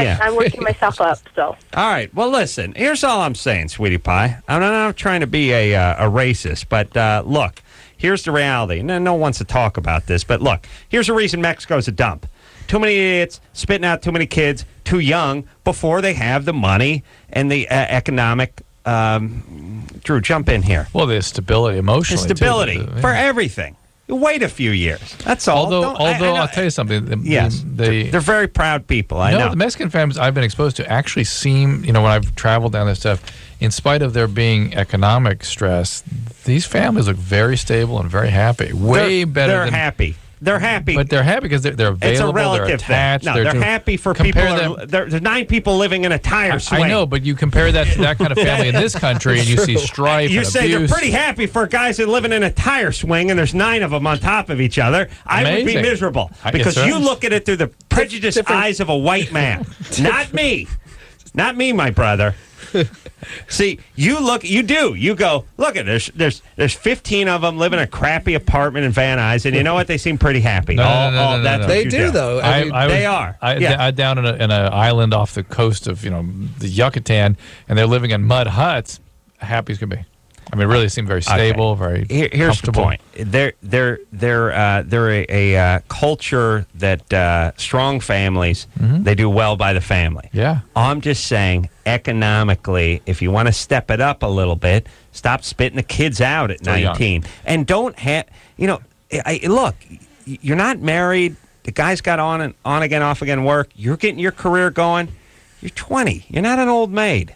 [SPEAKER 17] myself up. So.
[SPEAKER 3] All right. Well, listen. Here's all I'm saying, sweetie pie. I'm not trying to be a racist, but look. Here's the reality. No one wants to talk about this, but look. Here's the reason Mexico's a dump. Too many idiots spitting out too many kids too young before they have the money and the economic. Drew, jump in here.
[SPEAKER 6] Well, there's stability emotionally.
[SPEAKER 3] The stability for everything. Wait a few years. That's all.
[SPEAKER 6] Although I'll tell you something.
[SPEAKER 3] Yes, they're very proud people. I know.
[SPEAKER 6] The Mexican families I've been exposed to actually seem, when I've traveled down this stuff, in spite of there being economic stress, these families look very stable and very happy. Way better.
[SPEAKER 3] They're happy. They're happy.
[SPEAKER 6] But they're happy because they're available.
[SPEAKER 3] It's a relative
[SPEAKER 6] they're attached.
[SPEAKER 3] thing. No, they're happy for people. There's 9 people living in a tire swing.
[SPEAKER 6] I know, but you compare that to that kind of family in this country, and you see strife.
[SPEAKER 3] You
[SPEAKER 6] and
[SPEAKER 3] say
[SPEAKER 6] abuse.
[SPEAKER 3] they're pretty happy for guys that living in a tire swing, and there's 9 of them on top of each other. I would be
[SPEAKER 6] Amazing.
[SPEAKER 3] miserable because you look at it through the prejudiced eyes of a white man. Not me. Not me, my brother. See, you go, look at there's 15 of them living in a crappy apartment in Van Nuys, and you know what? They seem pretty happy.
[SPEAKER 6] No.
[SPEAKER 4] They do, though.
[SPEAKER 3] They are.
[SPEAKER 6] I down in an island off the coast of the Yucatan, and they're living in mud huts. Happy as can be. I mean, it really seem very stable, very
[SPEAKER 3] Here's the
[SPEAKER 6] comfortable.
[SPEAKER 3] point. They're a culture that strong families, they do well by the family.
[SPEAKER 6] Yeah.
[SPEAKER 3] I'm just saying, economically, if you want to step it up a little bit, stop spitting the kids out at 19. And don't have, look, you're not married. The guy's got on again, off again work. You're getting your career going. You're 20. You're not an old maid.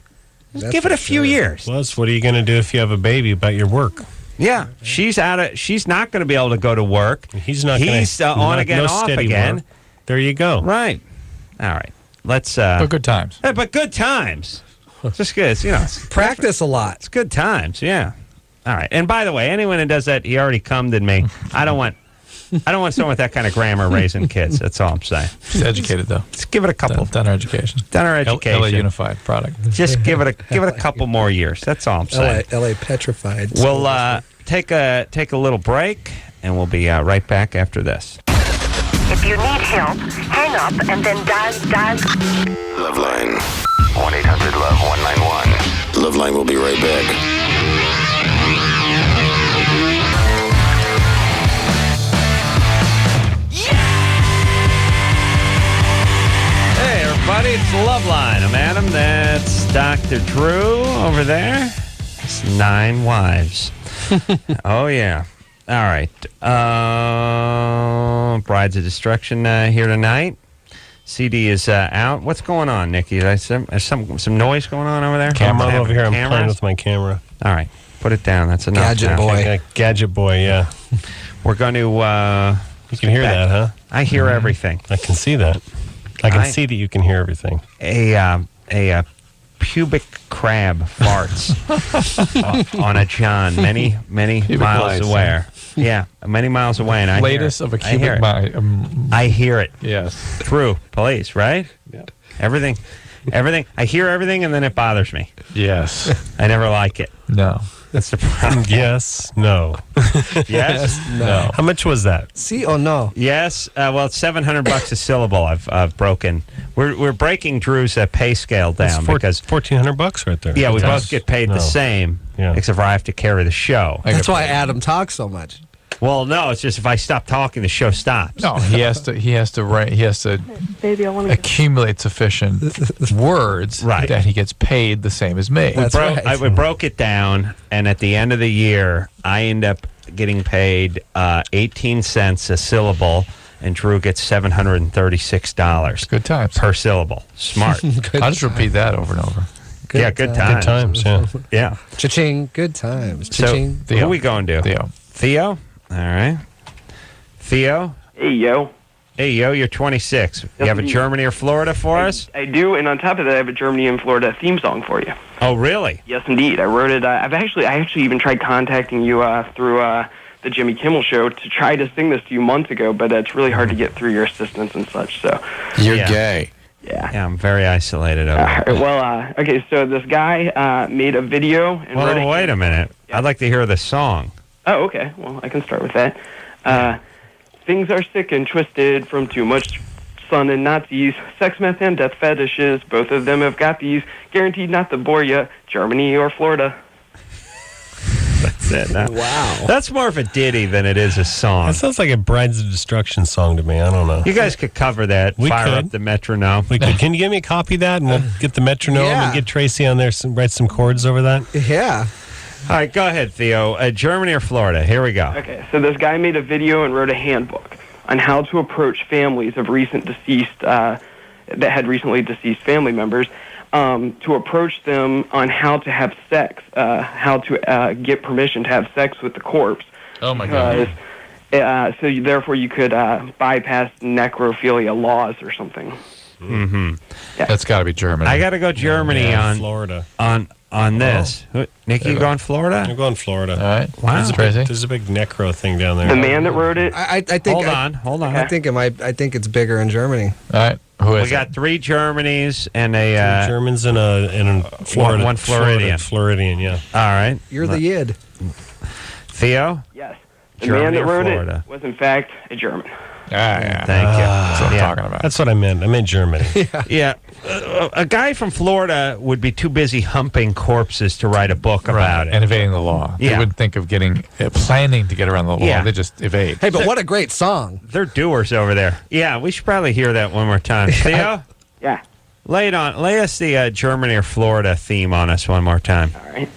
[SPEAKER 3] Just give it a few years.
[SPEAKER 5] Plus, what are you going to do if you have a baby about your work?
[SPEAKER 3] Yeah, she's not going to be able to go to work.
[SPEAKER 5] He's not.
[SPEAKER 3] He's on again, off again.
[SPEAKER 5] Work. There you go.
[SPEAKER 3] Right. All right. Let's.
[SPEAKER 6] But good times.
[SPEAKER 3] But good times. It's just good. It's,
[SPEAKER 4] practice a lot.
[SPEAKER 3] It's good times. Yeah. All right. And by the way, anyone who does that, he already cummed in me. I don't want someone with that kind of grammar raising kids. That's all I'm saying.
[SPEAKER 6] She's educated though.
[SPEAKER 3] Just give it a couple.
[SPEAKER 6] Done her education. LA Unified product.
[SPEAKER 3] Just give it a couple more years. That's all I'm saying.
[SPEAKER 4] LA petrified.
[SPEAKER 3] We'll take a little break, and we'll be right back after this.
[SPEAKER 9] If you need help, hang up and then dial.
[SPEAKER 1] LoveLine. 1-800-LOVE-191. LoveLine will be right back.
[SPEAKER 3] Hey, everybody, it's LoveLine. I'm Adam. That's Dr. Drew over there. It's 9 wives. Oh, yeah. All right. Brides of Destruction here tonight. CD is out. What's going on, Nikki? There's some noise going on over there?
[SPEAKER 5] I'm over here. I'm playing with my camera.
[SPEAKER 3] All right. Put it down. That's enough.
[SPEAKER 4] Gadget boy.
[SPEAKER 5] Gadget boy, yeah.
[SPEAKER 3] We're going to...
[SPEAKER 5] you can hear that, huh?
[SPEAKER 3] I hear everything.
[SPEAKER 5] I can see that. I can see that you can hear everything.
[SPEAKER 3] A pubic crab farts on a john many miles away. Yeah, many miles away, and I
[SPEAKER 6] latest
[SPEAKER 3] hear it.
[SPEAKER 6] of a cubic
[SPEAKER 3] I hear it.
[SPEAKER 6] Yes,
[SPEAKER 3] through police, right?
[SPEAKER 6] Yeah,
[SPEAKER 3] everything. I hear everything, and then it bothers me.
[SPEAKER 6] Yes,
[SPEAKER 3] I never like it.
[SPEAKER 6] No.
[SPEAKER 3] That's the problem.
[SPEAKER 5] Yes, no.
[SPEAKER 3] Yes,
[SPEAKER 6] no.
[SPEAKER 5] How much was that?
[SPEAKER 4] See or no?
[SPEAKER 3] Yes, well, it's $700 a syllable. I've broken. We're breaking Drew's pay scale down because
[SPEAKER 5] $1,400 right there.
[SPEAKER 3] Yeah, we both get paid the same, except for I have to carry the show.
[SPEAKER 4] That's why Adam talks so much.
[SPEAKER 3] Well, no, it's just if I stop talking, the show stops.
[SPEAKER 6] No, he has to
[SPEAKER 17] Baby, I want to
[SPEAKER 6] accumulate sufficient words that he gets paid the same as me.
[SPEAKER 3] We broke it down, and at the end of the year, I end up getting paid 18 cents a syllable, and Drew gets $736.
[SPEAKER 6] Good times
[SPEAKER 3] per syllable. Smart.
[SPEAKER 6] I'll just repeat that over and over.
[SPEAKER 3] Good times.
[SPEAKER 5] Good times. Yeah.
[SPEAKER 3] Yeah.
[SPEAKER 4] Cha-ching. Good times.
[SPEAKER 3] So,
[SPEAKER 4] Cha-ching.
[SPEAKER 3] who are we going to? Theo? All right. Theo?
[SPEAKER 10] Hey, yo.
[SPEAKER 3] Hey, yo, you're 26. You have a Germany or Florida for us?
[SPEAKER 10] I do, and on top of that, I have a Germany and Florida theme song for you.
[SPEAKER 3] Oh, really?
[SPEAKER 10] Yes, indeed. I wrote it. I actually even tried contacting you through the Jimmy Kimmel Show to try to sing this to you months ago, but it's really hard to get through your assistants and such. So
[SPEAKER 6] you're gay.
[SPEAKER 10] Yeah,
[SPEAKER 3] I'm very isolated over
[SPEAKER 10] here. Well, okay, so this guy made a video and wrote it.
[SPEAKER 3] Wait a minute. I'd like to hear the song.
[SPEAKER 10] Oh, okay. Well, I can start with that. Things are sick and twisted from too much sun and Nazis. Sex, meth, and death fetishes. Both of them have got these. Guaranteed not to bore ya. Germany or Florida.
[SPEAKER 3] That's it.
[SPEAKER 4] Wow.
[SPEAKER 3] That's more of a ditty than it is a song.
[SPEAKER 5] That sounds like a Brides of Destruction song to me. I don't know.
[SPEAKER 3] You guys could cover that. Fire up the metronome.
[SPEAKER 5] We could. Can you give me a copy of that, and we'll get the metronome and get Tracii on there, write some chords over that?
[SPEAKER 4] Yeah.
[SPEAKER 3] All right, go ahead, Theo. Germany or Florida? Here we go.
[SPEAKER 10] Okay, so this guy made a video and wrote a handbook on how to approach families of that had recently deceased family members, to approach them on how to have sex, how to get permission to have sex with the corpse.
[SPEAKER 6] Oh, my God.
[SPEAKER 10] Therefore, you could bypass necrophilia laws or something.
[SPEAKER 3] Mm-hmm.
[SPEAKER 10] Yeah.
[SPEAKER 6] That's got to be Germany.
[SPEAKER 3] I got to go Germany on
[SPEAKER 5] Florida.
[SPEAKER 3] On on this. Nikki, you going Florida?
[SPEAKER 5] I'm going Florida.
[SPEAKER 6] All right.
[SPEAKER 3] Wow.
[SPEAKER 5] There's a big necro thing down there.
[SPEAKER 10] The man that wrote it.
[SPEAKER 4] I think.
[SPEAKER 3] Hold on.
[SPEAKER 4] I think it might. I think it's bigger in Germany.
[SPEAKER 6] All right. Who is
[SPEAKER 3] We got 3 Germanys and a
[SPEAKER 5] Two Germans and a Florida.
[SPEAKER 3] one Floridian.
[SPEAKER 5] Floridian, yeah.
[SPEAKER 3] All right.
[SPEAKER 4] You're the yid.
[SPEAKER 3] Theo?
[SPEAKER 10] Yes. The
[SPEAKER 3] Germany
[SPEAKER 10] man that
[SPEAKER 3] or
[SPEAKER 10] wrote
[SPEAKER 3] Florida?
[SPEAKER 10] it was, in fact, a German.
[SPEAKER 6] yeah.
[SPEAKER 3] Thank you.
[SPEAKER 6] That's what I'm talking about.
[SPEAKER 5] That's what I meant. I meant Germany.
[SPEAKER 3] Yeah. A guy from Florida would be too busy humping corpses to write a book about it.
[SPEAKER 6] And evading the law.
[SPEAKER 3] Yeah.
[SPEAKER 6] They wouldn't think of planning to get around the law.
[SPEAKER 3] Yeah.
[SPEAKER 6] They just evade.
[SPEAKER 4] Hey, but what a great song.
[SPEAKER 3] They're doers over there. Yeah, we should probably hear that one more time. Theo?
[SPEAKER 10] Yeah.
[SPEAKER 3] Lay us the Germany or Florida theme on us one more time.
[SPEAKER 10] All right.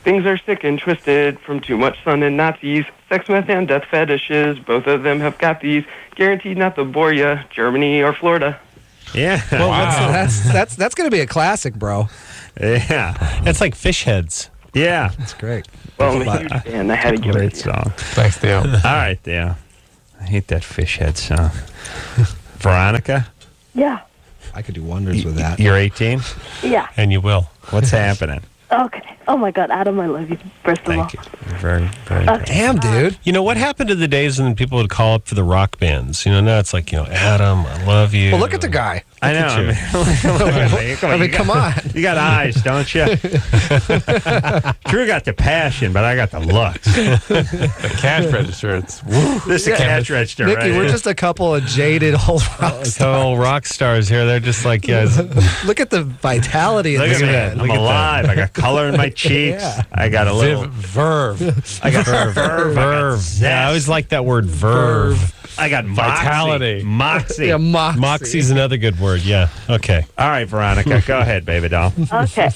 [SPEAKER 10] Things are sick and twisted from too much sun and Nazis. Sex, meth, and death fetishes. Both of them have got these. Guaranteed not to bore ya. Germany or Florida.
[SPEAKER 3] Yeah.
[SPEAKER 4] Well, that's going to be a classic, bro.
[SPEAKER 3] Yeah.
[SPEAKER 5] It's like fish heads.
[SPEAKER 3] Yeah.
[SPEAKER 4] That's great.
[SPEAKER 10] Well, I'm a huge fan. I had to give
[SPEAKER 3] Great
[SPEAKER 10] it.
[SPEAKER 3] song.
[SPEAKER 6] Thanks, Theo.
[SPEAKER 3] All right, Theo. I hate that fish head song. Veronica?
[SPEAKER 17] Yeah.
[SPEAKER 4] I could do wonders with that.
[SPEAKER 3] You're 18?
[SPEAKER 17] Yeah.
[SPEAKER 5] And you will.
[SPEAKER 3] What's happening?
[SPEAKER 17] Okay. Oh my God, Adam, I love you. First of all.
[SPEAKER 3] Thank you. You're very, very
[SPEAKER 17] Okay.
[SPEAKER 4] Damn, dude.
[SPEAKER 5] You know, what happened to the days when people would call up for the rock bands? You know, now it's like, Adam, I love you.
[SPEAKER 4] Well, look at the guy.
[SPEAKER 3] I know.
[SPEAKER 5] at you.
[SPEAKER 3] Come on. You got eyes, don't you? Drew got the passion, but I got the looks.
[SPEAKER 6] The cash register. It's
[SPEAKER 3] This is a cash register,
[SPEAKER 4] Nikki,
[SPEAKER 3] right?
[SPEAKER 4] we're just a couple of jaded old rock stars.
[SPEAKER 5] Couple rock stars here. They're just like, yeah.
[SPEAKER 4] Look at the vitality of
[SPEAKER 3] Look
[SPEAKER 4] this
[SPEAKER 3] at me.
[SPEAKER 4] man.
[SPEAKER 3] I'm alive. I got color in my cheeks.
[SPEAKER 4] Yeah.
[SPEAKER 3] I got a little
[SPEAKER 6] verve.
[SPEAKER 3] I got verve.
[SPEAKER 5] Verve. Yeah, I always like that word, verve.
[SPEAKER 3] I got
[SPEAKER 5] Vitality.
[SPEAKER 3] Moxie.
[SPEAKER 4] Yeah, moxie.
[SPEAKER 5] Moxie's another good word, yeah. Okay.
[SPEAKER 3] All right, Veronica, go ahead, baby doll.
[SPEAKER 17] Okay.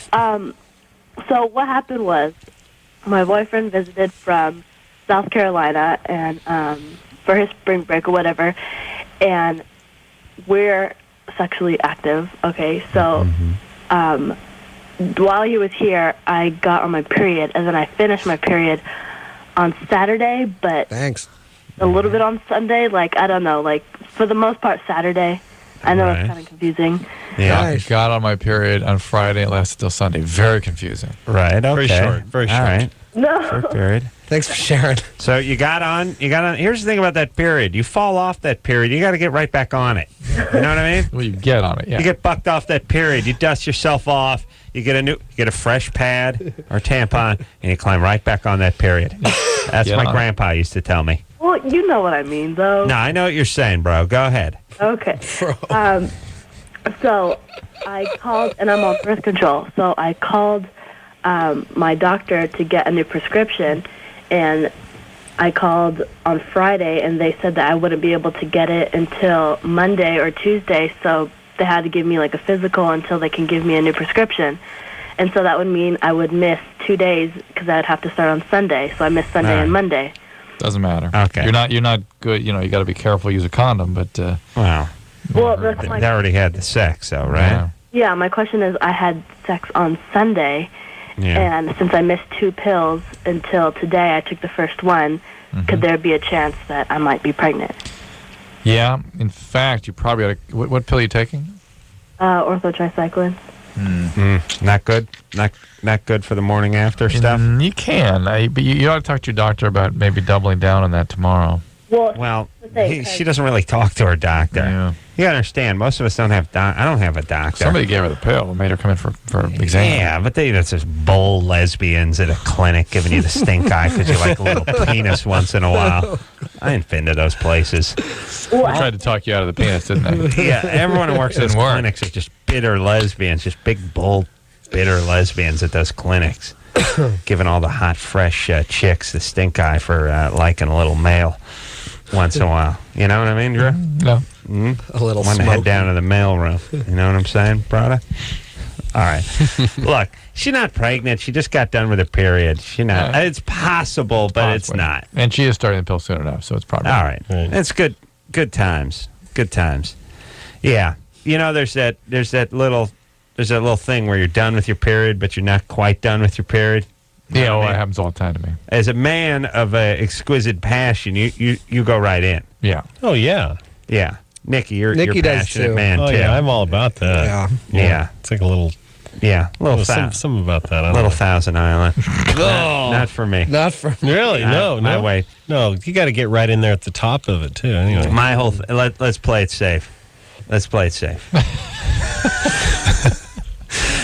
[SPEAKER 17] So what happened was my boyfriend visited from South Carolina and for his spring break or whatever, and we're sexually active. Okay, so while he was here, I got on my period, and then I finished my period on Saturday, but
[SPEAKER 4] Thanks.
[SPEAKER 17] a little bit on Sunday. Like, I don't know, like for the most part Saturday. I know
[SPEAKER 3] Right.
[SPEAKER 17] it's kind of confusing.
[SPEAKER 3] Yeah.
[SPEAKER 6] I got on my period on Friday and lasted till Sunday. Very confusing.
[SPEAKER 3] Right. Okay.
[SPEAKER 5] Very short. Very short.
[SPEAKER 3] All right.
[SPEAKER 17] No.
[SPEAKER 3] Short period.
[SPEAKER 4] Thanks for sharing.
[SPEAKER 3] So you got on. Here's the thing about that period. You fall off that period, you got to get right back on it. You know what I mean?
[SPEAKER 6] Well, you get on it, yeah.
[SPEAKER 3] You get bucked off that period. You dust yourself off. You get a fresh pad or tampon, and you climb right back on that period. That's
[SPEAKER 6] Get
[SPEAKER 3] my
[SPEAKER 6] on it.
[SPEAKER 3] grandpa used to tell me.
[SPEAKER 17] Well, you know what I mean, though.
[SPEAKER 3] No, I know what you're saying, bro. Go ahead.
[SPEAKER 17] Okay. So I called, and I'm on birth control, so I called my doctor to get a new prescription, and I called on Friday, and they said that I wouldn't be able to get it until Monday or Tuesday, so they had to give me like a physical until they can give me a new prescription. And so that would mean I would miss 2 days because I would have to start on Sunday, so I missed Sunday and Monday.
[SPEAKER 6] Doesn't matter.
[SPEAKER 3] Okay.
[SPEAKER 6] You're not good. You know, you got to be careful. Use a condom, but
[SPEAKER 3] Wow.
[SPEAKER 17] Well, that's
[SPEAKER 3] They already had the sex, though, right?
[SPEAKER 17] Yeah, my question is, I had sex on Sunday,
[SPEAKER 3] Yeah.
[SPEAKER 17] and since I missed 2 pills until today, I took the first one. Could there be a chance that I might be pregnant?
[SPEAKER 6] yeah. In fact, you probably ought to. What pill are you taking?
[SPEAKER 17] Orthotricycline.
[SPEAKER 3] Not good. Not good for the morning after stuff.
[SPEAKER 6] You can, but you ought to talk to your doctor about maybe doubling down on that tomorrow.
[SPEAKER 17] Well,
[SPEAKER 3] She doesn't really talk to her doctor.
[SPEAKER 6] Yeah.
[SPEAKER 3] You gotta understand, most of us don't have. I don't have a doctor.
[SPEAKER 6] Somebody gave her the pill and made her come in for exam.
[SPEAKER 3] Yeah, but that's just bull lesbians at a clinic giving you the stink eye because you like a little penis once in a while. I ain't been to those places.
[SPEAKER 6] I tried to talk you out of the penis, didn't I?
[SPEAKER 3] Yeah, everyone who works at those
[SPEAKER 6] Didn't work.
[SPEAKER 3] clinics is just bitter lesbians, just big bull bitter lesbians at those clinics, giving all the hot, fresh chicks the stink eye for liking a little male once in a while. You know what I mean, Drew?
[SPEAKER 6] No.
[SPEAKER 3] Mm-hmm.
[SPEAKER 4] A little
[SPEAKER 3] Want to head
[SPEAKER 4] smoky.
[SPEAKER 3] down to the mail room. You know what I'm saying, brother? All right. Look, she's not pregnant. She just got done with her period. She not. It's possible, but it's
[SPEAKER 6] Possibly.
[SPEAKER 3] not.
[SPEAKER 6] And she is starting the pill soon enough, so it's probably
[SPEAKER 3] All right. It's good. Good times. Good times. Yeah. You know, there's that little thing where you're done with your period, but you're not quite done with your period.
[SPEAKER 6] Yeah, well, that happens all the time to me.
[SPEAKER 3] As a man of exquisite passion, you go right in.
[SPEAKER 6] Yeah.
[SPEAKER 5] Oh, yeah.
[SPEAKER 3] Yeah. Nikki, you're
[SPEAKER 4] Nikki
[SPEAKER 3] a
[SPEAKER 4] does
[SPEAKER 3] passionate
[SPEAKER 4] too.
[SPEAKER 3] man,
[SPEAKER 5] Oh,
[SPEAKER 3] too.
[SPEAKER 5] yeah, I'm all about that.
[SPEAKER 4] Yeah.
[SPEAKER 3] Yeah.
[SPEAKER 5] It's like a little
[SPEAKER 3] Yeah, a little
[SPEAKER 5] some about that. I don't
[SPEAKER 3] little
[SPEAKER 5] know.
[SPEAKER 3] Thousand Island. Not for me.
[SPEAKER 4] Not for me.
[SPEAKER 5] Really? No.
[SPEAKER 3] Wait.
[SPEAKER 5] No, you got to get right in there at the top of it too. Anyway,
[SPEAKER 3] My whole. Let's play it safe. Let's play it safe.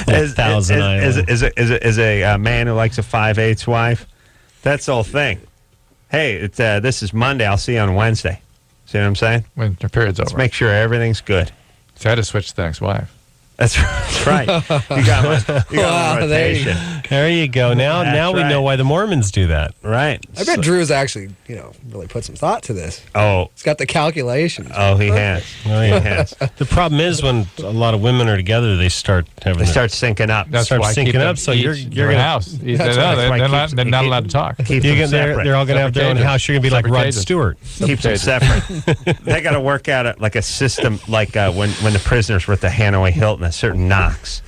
[SPEAKER 5] Thousand Island.
[SPEAKER 3] Is a man who likes a 5/8 wife. That's the whole thing. Hey, this is Monday. I'll see you on Wednesday. See what I'm saying?
[SPEAKER 6] When your period's over.
[SPEAKER 3] Let's make sure everything's good.
[SPEAKER 6] So I had to switch to the ex-wife.
[SPEAKER 3] That's right. You got my rotation.
[SPEAKER 5] There you go. Now we know why the Mormons do that.
[SPEAKER 3] Right.
[SPEAKER 4] I bet Drew's actually, really put some thought to this.
[SPEAKER 3] Oh.
[SPEAKER 4] He's got the calculations.
[SPEAKER 3] Oh, he has.
[SPEAKER 5] Oh, yeah. He has. The problem is when a lot of women are together, they start syncing
[SPEAKER 3] up.
[SPEAKER 6] That's why I keep them
[SPEAKER 5] So
[SPEAKER 6] each
[SPEAKER 5] you're
[SPEAKER 6] their
[SPEAKER 5] gonna
[SPEAKER 6] house. They're not allowed to talk.
[SPEAKER 5] They're all gonna have their own house. You're gonna be like Rod Stewart.
[SPEAKER 3] Keeps them separate. They got to work out like a system, like when the prisoners were at the Hanoi Hilton, a certain knocks.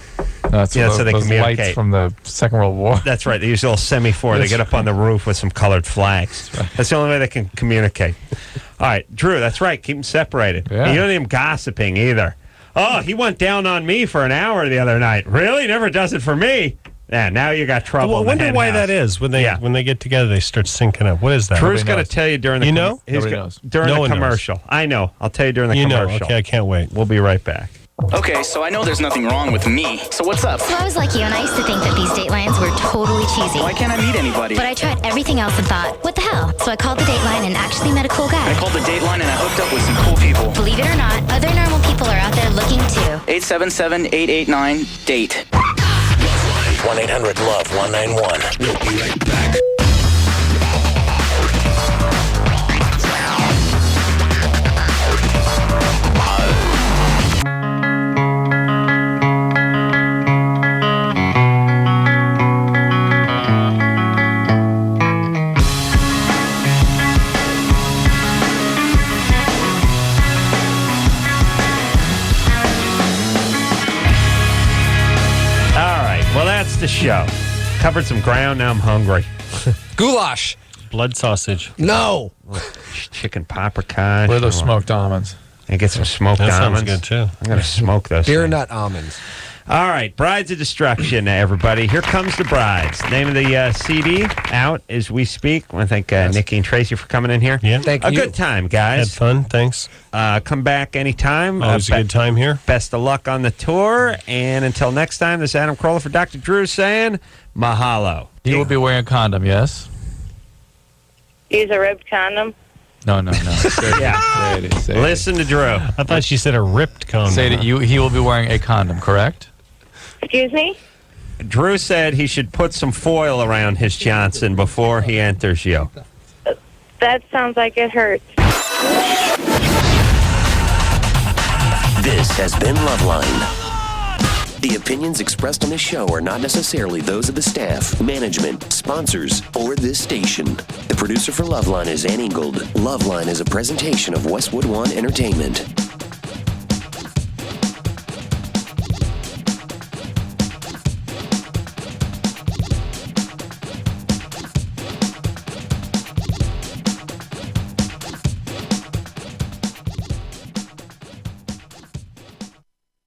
[SPEAKER 6] That's
[SPEAKER 3] so they
[SPEAKER 6] those
[SPEAKER 3] communicate.
[SPEAKER 6] lights from the Second World War.
[SPEAKER 3] That's right. They use a little semaphore. They get up on the roof with some colored flags. That's the only way they can communicate. All right, Drew, that's right. Keep them separated.
[SPEAKER 6] Yeah.
[SPEAKER 3] And you don't need them gossiping either. Oh, he went down on me for an hour the other night. Really? Never does it for me. Yeah, now you got trouble.
[SPEAKER 5] I wonder why that is. When they get together, they start syncing up. What is that?
[SPEAKER 3] Drew's going to tell you during the
[SPEAKER 5] Nobody knows.
[SPEAKER 3] during
[SPEAKER 5] No
[SPEAKER 3] the
[SPEAKER 5] one knows.
[SPEAKER 3] commercial. I know. I'll tell you during the commercial.
[SPEAKER 5] Okay, I can't wait.
[SPEAKER 3] We'll be right back.
[SPEAKER 12] Okay, so I know there's nothing wrong with me. So what's up?
[SPEAKER 18] So I was like you, and I used to think that these Datelines were totally cheesy.
[SPEAKER 12] Why can't I meet anybody?
[SPEAKER 18] But I tried everything else and thought, what the hell? So I called the Dateline and actually met a cool guy.
[SPEAKER 12] I called the Dateline and I hooked up with some cool people.
[SPEAKER 18] Believe it or not, other normal people are out there looking too.
[SPEAKER 12] 877-889-DATE.
[SPEAKER 1] 1-800-LOVE-191. We'll be right back.
[SPEAKER 3] The show. Covered some ground, now I'm hungry.
[SPEAKER 4] Goulash.
[SPEAKER 5] Blood sausage.
[SPEAKER 4] No.
[SPEAKER 3] Chicken paprika.
[SPEAKER 6] What are those smoked almonds?
[SPEAKER 3] And get some smoked
[SPEAKER 5] That
[SPEAKER 3] almonds.
[SPEAKER 5] sounds good too.
[SPEAKER 3] I'm going to smoke those.
[SPEAKER 4] Beer
[SPEAKER 3] things.
[SPEAKER 4] nut almonds.
[SPEAKER 3] All right, Brides of Destruction, everybody. Here comes the Brides. Name of the CD out as we speak. I want to thank Nikki and Tracii for coming in here.
[SPEAKER 5] Yeah.
[SPEAKER 4] Thank you.
[SPEAKER 3] A good time, guys.
[SPEAKER 5] Had fun. Thanks.
[SPEAKER 3] Come back anytime.
[SPEAKER 5] Always a good time here.
[SPEAKER 3] Best of luck on the tour. And until next time, this is Adam Carolla for Dr. Drew saying mahalo.
[SPEAKER 6] You will be wearing a condom, yes?
[SPEAKER 7] Use a ribbed condom.
[SPEAKER 6] No. Say it.
[SPEAKER 3] Listen to Drew.
[SPEAKER 5] I thought she said a ripped condom.
[SPEAKER 6] Say that he will be wearing a condom, correct?
[SPEAKER 7] Excuse me?
[SPEAKER 3] Drew said he should put some foil around his Johnson before he enters you.
[SPEAKER 7] That sounds like it hurts.
[SPEAKER 1] This has been LoveLine. The opinions expressed on this show are not necessarily those of the staff, management, sponsors, or this station. The producer for LoveLine is Ann Ingold. LoveLine is a presentation of Westwood One Entertainment.